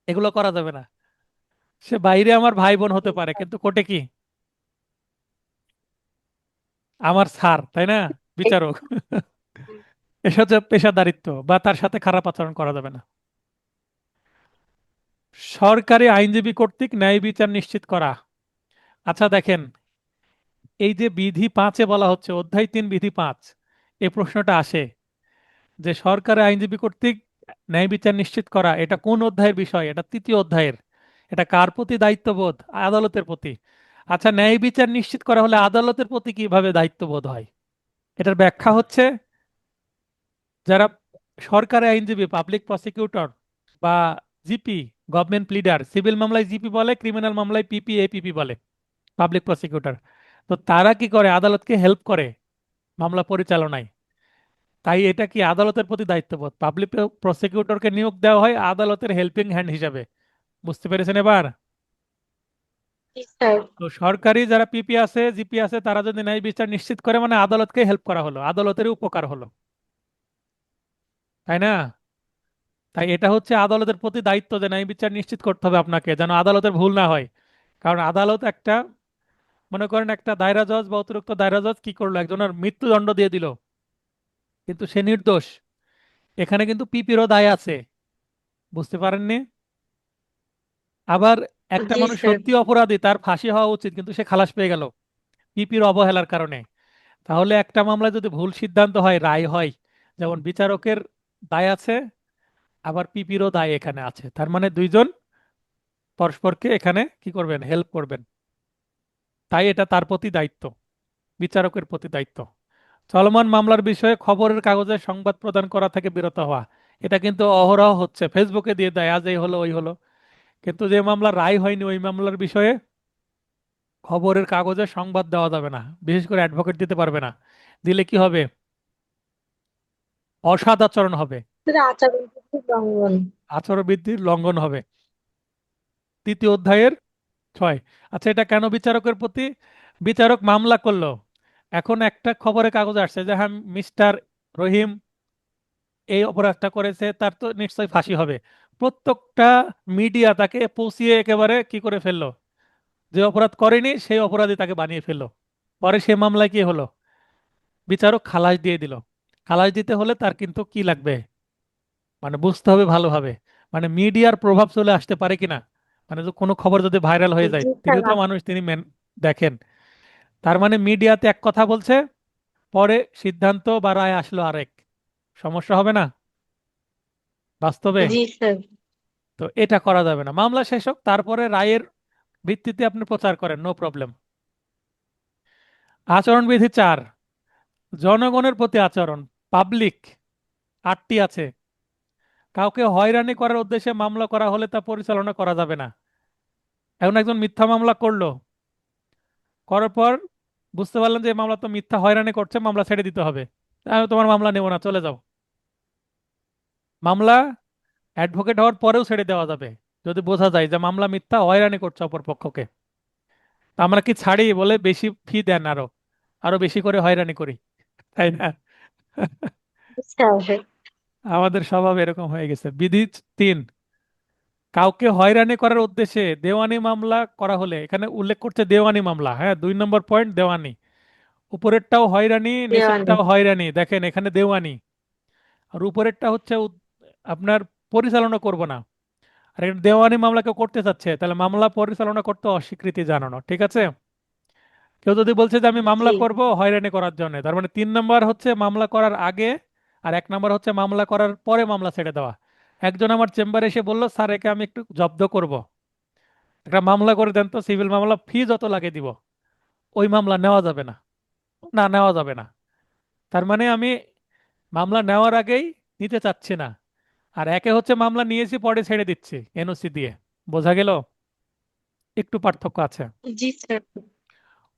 এগুলো করা যাবে না। সে বাইরে আমার ভাই বোন হতে পারে, কিন্তু কোর্টে কি আমার স্যার, তাই না, বিচারক। এটা হচ্ছে পেশাদারিত্ব, বা তার সাথে খারাপ আচরণ করা যাবে না। সরকারি আইনজীবী কর্তৃক ন্যায় বিচার নিশ্চিত করা। আচ্ছা দেখেন, এই যে বিধি 5-এ বলা হচ্ছে, অধ্যায় 3 বিধি 5, এই প্রশ্নটা আসে যে সরকারি আইনজীবী কর্তৃক ন্যায় বিচার নিশ্চিত করা, এটা কোন অধ্যায়ের বিষয়? এটা 3য় অধ্যায়ের। এটা কার প্রতি দায়িত্ববোধ? আদালতের প্রতি। আচ্ছা, ন্যায় বিচার নিশ্চিত করা হলে আদালতের প্রতি কিভাবে দায়িত্ববোধ হয়? এটার ব্যাখ্যা হচ্ছে, যারা সরকারি আইনজীবী, পাবলিক প্রসিকিউটর বা জিপি, গভর্নমেন্ট প্লিডার, সিভিল মামলায় জিপি বলে, ক্রিমিনাল মামলায় পিপি এপিপি বলে, পাবলিক প্রসিকিউটর। তো তারা কি করে? আদালতকে হেল্প করে মামলা পরিচালনায়। তাই এটা কি আদালতের প্রতি দায়িত্ববোধ। পাবলিক প্রসিকিউটরকে নিয়োগ দেওয়া হয় আদালতের হেল্পিং হ্যান্ড হিসাবে। বুঝতে পেরেছেন এবার? জি স্যার। তো সরকারি যারা পিপি আছে, জিপি আছে, তারা যদি ন্যায় বিচার নিশ্চিত করে, মানে আদালতকে হেল্প করা হলো, আদালতের উপকার হলো, তাই না? তাই এটা হচ্ছে আদালতের প্রতি দায়িত্ব যে ন্যায় বিচার নিশ্চিত করতে হবে আপনাকে, যেন আদালতের ভুল না হয়। কারণ আদালত একটা, মনে করেন একটা দায়রা জজ বা অতিরিক্ত দায়রা জজ কি করলো, একজনের মৃত্যুদণ্ড দিয়ে দিল, কিন্তু সে নির্দোষ। এখানে কিন্তু পিপিরও দায় আছে, বুঝতে পারেননি? আবার একটা জি মানুষ স্যার। সত্যি অপরাধী, তার ফাঁসি হওয়া উচিত, কিন্তু সে খালাস পেয়ে গেল পিপির অবহেলার কারণে। তাহলে একটা মামলায় যদি ভুল সিদ্ধান্ত হয়, রায় হয়, যেমন বিচারকের দায় আছে, আবার পিপিরও দায় এখানে আছে। তার মানে দুইজন পরস্পরকে এখানে কি করবেন? হেল্প করবেন। তাই এটা তার প্রতি দায়িত্ব, বিচারকের প্রতি দায়িত্ব। চলমান মামলার বিষয়ে খবরের কাগজে সংবাদ প্রদান করা থেকে বিরত হওয়া। এটা কিন্তু অহরহ হচ্ছে, ফেসবুকে দিয়ে দেয়, আজ এই হলো ওই হলো। কিন্তু যে মামলার রায় হয়নি, ওই মামলার বিষয়ে খবরের কাগজে সংবাদ দেওয়া যাবে না, বিশেষ করে অ্যাডভোকেট দিতে পারবে না। দিলে কি হবে? অসদাচরণ হবে, স্যার, আচরণবিধি লঙ্ঘন। আচরণবিধির লঙ্ঘন হবে। 3য় অধ্যায়ের 6। আচ্ছা, এটা কেন বিচারকের প্রতি? বিচারক মামলা করলো, এখন একটা খবরের কাগজ আসছে যে হ্যাঁ, মিস্টার রহিম এই অপরাধটা করেছে, তার তো নিশ্চয়ই ফাঁসি হবে। প্রত্যেকটা মিডিয়া তাকে পৌঁছিয়ে একেবারে কি করে ফেললো, যে অপরাধ করেনি সেই অপরাধী তাকে বানিয়ে ফেললো। পরে সে মামলায় কি হলো? বিচারক খালাস দিয়ে দিল। খালাস দিতে হলে তার কিন্তু কি লাগবে, মানে বুঝতে হবে ভালোভাবে, মানে মিডিয়ার প্রভাব চলে আসতে পারে কিনা। মানে যে কোনো খবর যদি ভাইরাল হয়ে যায়, জি তিনি স্যার। তো মানুষ, তিনি দেখেন। তার মানে মিডিয়াতে এক কথা বলছে, পরে সিদ্ধান্ত বা রায় আসলো আরেক, সমস্যা হবে না বাস্তবে? জি স্যার। তো এটা করা যাবে না। মামলা শেষ হোক, তারপরে রায়ের ভিত্তিতে আপনি প্রচার করেন, নো প্রবলেম। আচরণবিধি 4, জনগণের প্রতি আচরণ, পাবলিক। 8টি আছে। কাউকে হয়রানি করার উদ্দেশ্যে মামলা করা হলে তা পরিচালনা করা যাবে না। এখন একজন মিথ্যা মামলা করলো, করার পর বুঝতে পারলেন যে এই মামলা তো মিথ্যা হয়রানি করছে, মামলা ছেড়ে দিতে হবে। আমি তোমার মামলা নেব না, চলে যাও। মামলা অ্যাডভোকেট হওয়ার পরেও ছেড়ে দেওয়া যাবে, যদি বোঝা যায় যে মামলা মিথ্যা, হয়রানি করছে অপর পক্ষকে। তা আমরা কি ছাড়ি? বলে বেশি ফি দেন, আরো আরো বেশি করে হয়রানি করি, তাই না? স্যার। আমাদের স্বভাব এরকম হয়ে গেছে। বিধি 3, কাউকে হয়রানি করার উদ্দেশ্যে দেওয়ানি মামলা করা হলে, এখানে উল্লেখ করছে দেওয়ানি মামলা, হ্যাঁ, 2 নম্বর পয়েন্ট দেওয়ানি। উপরেরটাও হয়রানি, দেওয়ানি। নিচেরটাও হয়রানি, দেখেন এখানে দেওয়ানি। আর উপরেরটা হচ্ছে আপনার পরিচালনা করব না। আর এখানে দেওয়ানি মামলা কেউ করতে চাচ্ছে, তাহলে মামলা পরিচালনা করতে অস্বীকৃতি জানানো, ঠিক আছে? কেউ যদি বলছে যে আমি মামলা জি। করব হয়রানি করার জন্য, তার মানে 3 নম্বর হচ্ছে মামলা করার আগে, আর 1 নম্বর হচ্ছে মামলা করার পরে মামলা ছেড়ে দেওয়া। একজন আমার চেম্বারে এসে বলল, স্যার একে আমি একটু জব্দ করব, একটা মামলা করে দেন তো, সিভিল মামলা, ফি যত লাগে দিব। ওই মামলা নেওয়া যাবে না, না নেওয়া যাবে না। তার মানে আমি মামলা নেওয়ার আগেই নিতে চাচ্ছি না। আর একে হচ্ছে মামলা নিয়েছি পরে ছেড়ে দিচ্ছি এনওসি দিয়ে। বোঝা গেল? একটু পার্থক্য আছে। জি স্যার।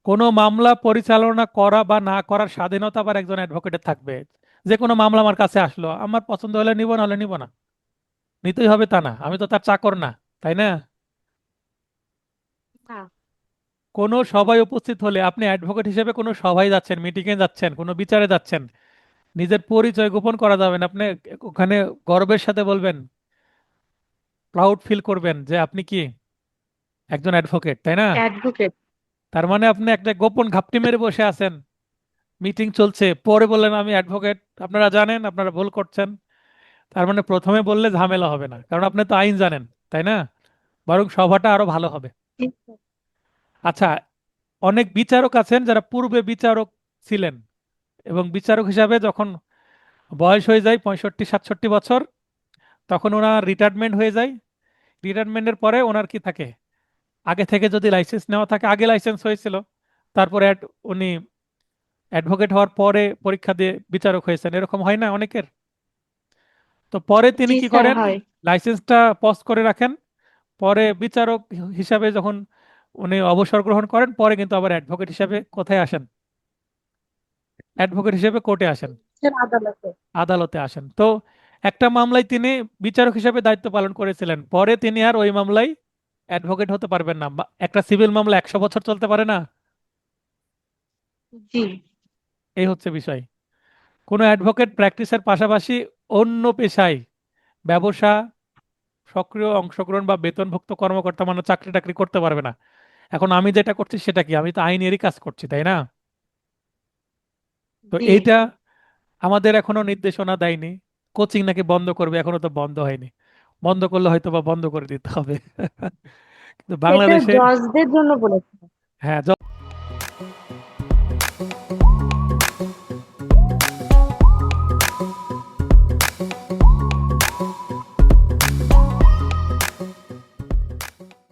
কোনো মামলা পরিচালনা করা বা না করার স্বাধীনতা আবার একজন অ্যাডভোকেটের থাকবে। যে কোনো মামলা আমার কাছে আসলো, আমার পছন্দ হলে নিব, না হলে নিব না। নিতেই হবে তা না, আমি তো তার চাকর না, তাই না? না। কোনো সভায় উপস্থিত হলে আপনি অ্যাডভোকেট হিসেবে কোনো সভায় যাচ্ছেন, মিটিংয়ে যাচ্ছেন, কোনো বিচারে যাচ্ছেন, নিজের পরিচয় গোপন করা যাবে না। আপনি ওখানে গর্বের সাথে বলবেন, প্রাউড ফিল করবেন যে আপনি কি একজন অ্যাডভোকেট, তাই না? অ্যাডভোকেট। তার মানে আপনি একটা গোপন ঘাপটি মেরে বসে আছেন, মিটিং চলছে, পরে বললেন আমি অ্যাডভোকেট, আপনারা জানেন আপনারা ভুল করছেন। তার মানে প্রথমে বললে ঝামেলা হবে না, কারণ আপনি তো আইন জানেন, তাই না? বরং সভাটা আরো ভালো হবে। আচ্ছা, অনেক বিচারক আছেন যারা পূর্বে বিচারক ছিলেন, এবং বিচারক হিসাবে যখন বয়স হয়ে যায় 65-67 বছর, তখন ওনার রিটায়ারমেন্ট হয়ে যায়। রিটায়ারমেন্টের পরে ওনার কি থাকে, আগে থেকে যদি লাইসেন্স নেওয়া থাকে, আগে লাইসেন্স হয়েছিল, তারপরে উনি অ্যাডভোকেট হওয়ার পরে পরীক্ষা দিয়ে বিচারক হয়েছেন, এরকম হয় না অনেকের? তো পরে তিনি জি কি স্যার, করেন, হয়। লাইসেন্সটা পজ করে রাখেন, পরে বিচারক হিসাবে যখন উনি অবসর গ্রহণ করেন, পরে কিন্তু আবার অ্যাডভোকেট হিসাবে কোথায় আসেন? অ্যাডভোকেট হিসেবে কোর্টে আসেন, স্যার, আদালতে। আদালতে আসেন। তো একটা মামলায় তিনি বিচারক হিসেবে দায়িত্ব পালন করেছিলেন, পরে তিনি আর ওই মামলায় অ্যাডভোকেট হতে পারবেন না। একটা সিভিল মামলা 100 বছর চলতে পারে না। জি। এই হচ্ছে বিষয়। কোনো অ্যাডভোকেট প্র্যাকটিসের পাশাপাশি অন্য পেশায়, ব্যবসা, সক্রিয় অংশগ্রহণ বা বেতনভুক্ত কর্মকর্তা মানে চাকরি টাকরি করতে পারবে না। এখন আমি যেটা করছি সেটা কি, আমি তো আইনেরই কাজ করছি, তাই না? তো জি। এইটা আমাদের এখনো নির্দেশনা দেয়নি। কোচিং নাকি বন্ধ করবে, এখনো তো বন্ধ হয়নি। বন্ধ করলে হয়তো বা বন্ধ করে দিতে হবে। কিন্তু এটা বাংলাদেশে, জজদের জন্য বলেছে। হ্যাঁ,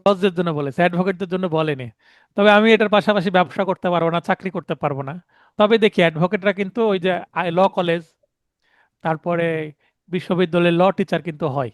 জজদের জন্য বলেছে, অ্যাডভোকেটদের জন্য বলেনি। তবে আমি এটার পাশাপাশি ব্যবসা করতে পারবো না, চাকরি করতে পারবো না। তবে দেখি অ্যাডভোকেটরা কিন্তু ওই যে ল কলেজ, তারপরে বিশ্ববিদ্যালয়ের ল টিচার কিন্তু হয়।